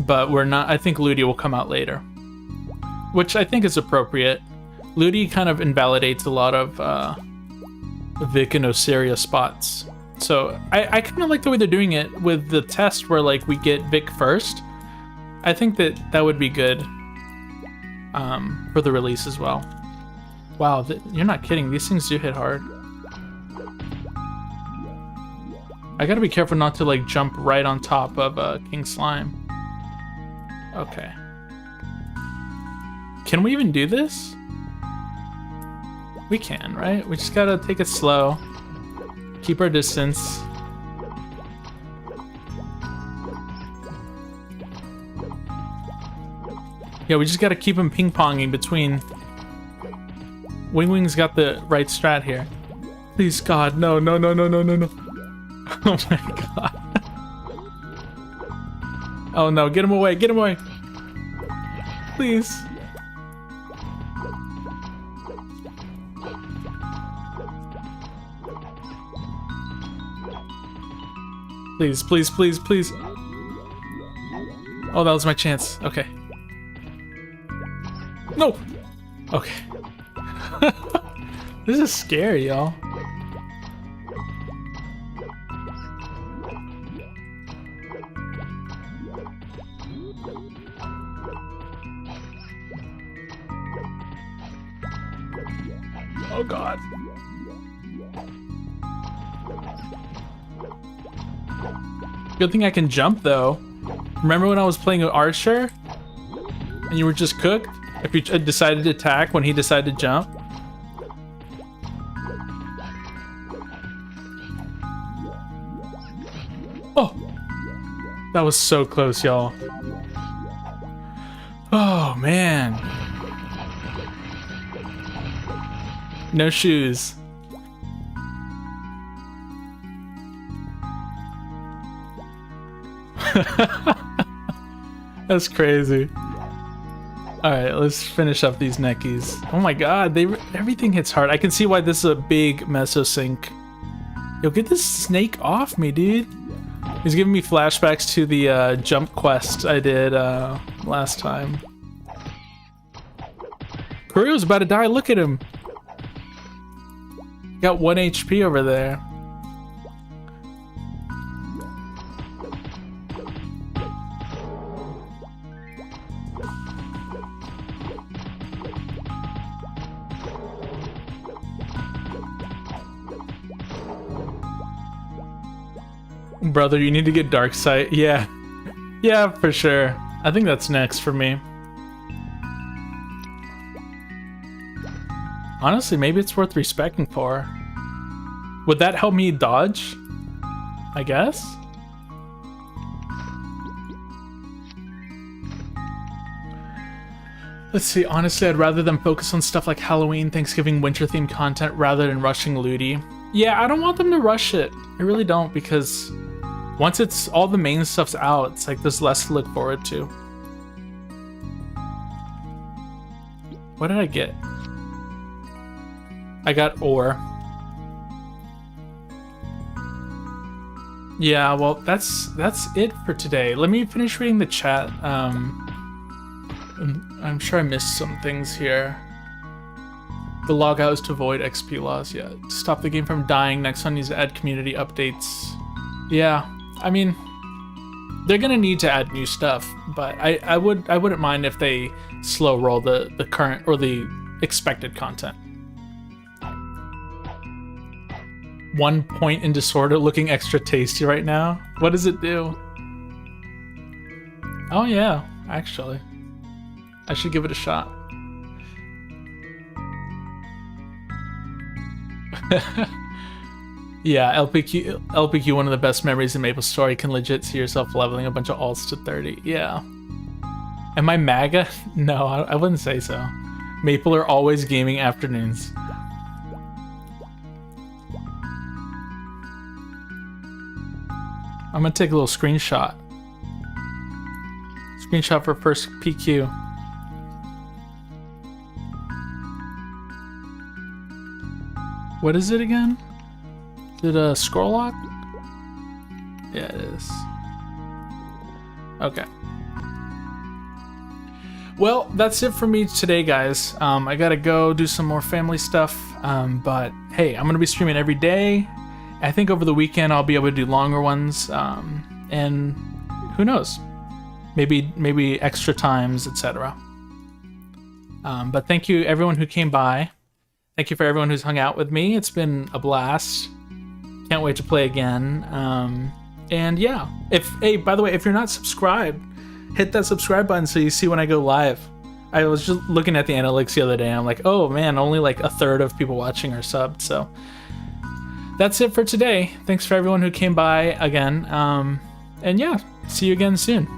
but we're not. I think Ludi will come out later, which I think is appropriate. Ludi kind of invalidates a lot of Vic and Osiria spots. So I kind of like the way they're doing it with the test where, like, we get Vic first. I think that would be good for the release as well. Wow, you're not kidding. These things do hit hard. I gotta be careful not to, like, jump right on top of King Slime. Okay. Can we even do this? We can, right? We just gotta take it slow. Keep our distance. Yeah, we just gotta keep him ping-ponging between... Wing Wing's got the right strat here. Please, God, no, no, no, no, no, no, no. Oh my God. Oh no, get him away, get him away. Please. Please, please, please, please. Oh, that was my chance. Okay. No! Okay. This is scary, y'all. Oh God. Good thing I can jump though. Remember when I was playing with Archer? And you were just cooked? If you decided to attack when he decided to jump? Oh! That was so close, y'all. Oh, man. No shoes. That's crazy. All right, let's finish up these neckies. Oh my god, everything hits hard. I can see why this is a big meso sink. Yo, get this snake off me, dude. He's giving me flashbacks to the jump quest I did last time. Kurio's about to die, look at him. Got 1 HP over there. Brother, you need to get dark sight. Yeah. Yeah, for sure. I think that's next for me. Honestly, maybe it's worth respecting for. Would that help me dodge? I guess? Let's see, honestly, I'd rather them focus on stuff like Halloween, Thanksgiving, winter-themed content rather than rushing Ludi. Yeah, I don't want them to rush it. I really don't, because once it's all the main stuff's out, it's like there's less to look forward to. What did I get? I got ore. Yeah, well, that's it for today. Let me finish reading the chat. I'm sure I missed some things here. The logout is to avoid XP loss. Yeah, stop the game from dying. Next one needs to add community updates. Yeah, I mean, they're gonna need to add new stuff, but I wouldn't mind if they slow roll the current or the expected content. 1 point in disorder, looking extra tasty right now. What does it do? Oh yeah, actually, I should give it a shot. Yeah, LPQ, one of the best memories in MapleStory. Can legit see yourself leveling a bunch of alts to 30. Yeah. Am I MAGA? No, I wouldn't say so. Maple are always gaming afternoons. I'm gonna take a little screenshot. Screenshot for first PQ. What is it again? Is it a scroll lock? Yeah, it is. Okay. Well, that's it for me today, guys. I gotta go do some more family stuff. But hey, I'm gonna be streaming every day. I think over the weekend I'll be able to do longer ones. And who knows? Maybe extra times, etc. But thank you everyone who came by. Thank you for everyone who's hung out with me. It's been a blast. Can't wait to play again. And yeah, hey, by the way, if you're not subscribed, hit that subscribe button so you see when I go live. I was just looking at the analytics the other day. I'm like, oh man, only like a third of people watching are subbed. So that's it for today. Thanks for everyone who came by again. And yeah, see you again soon.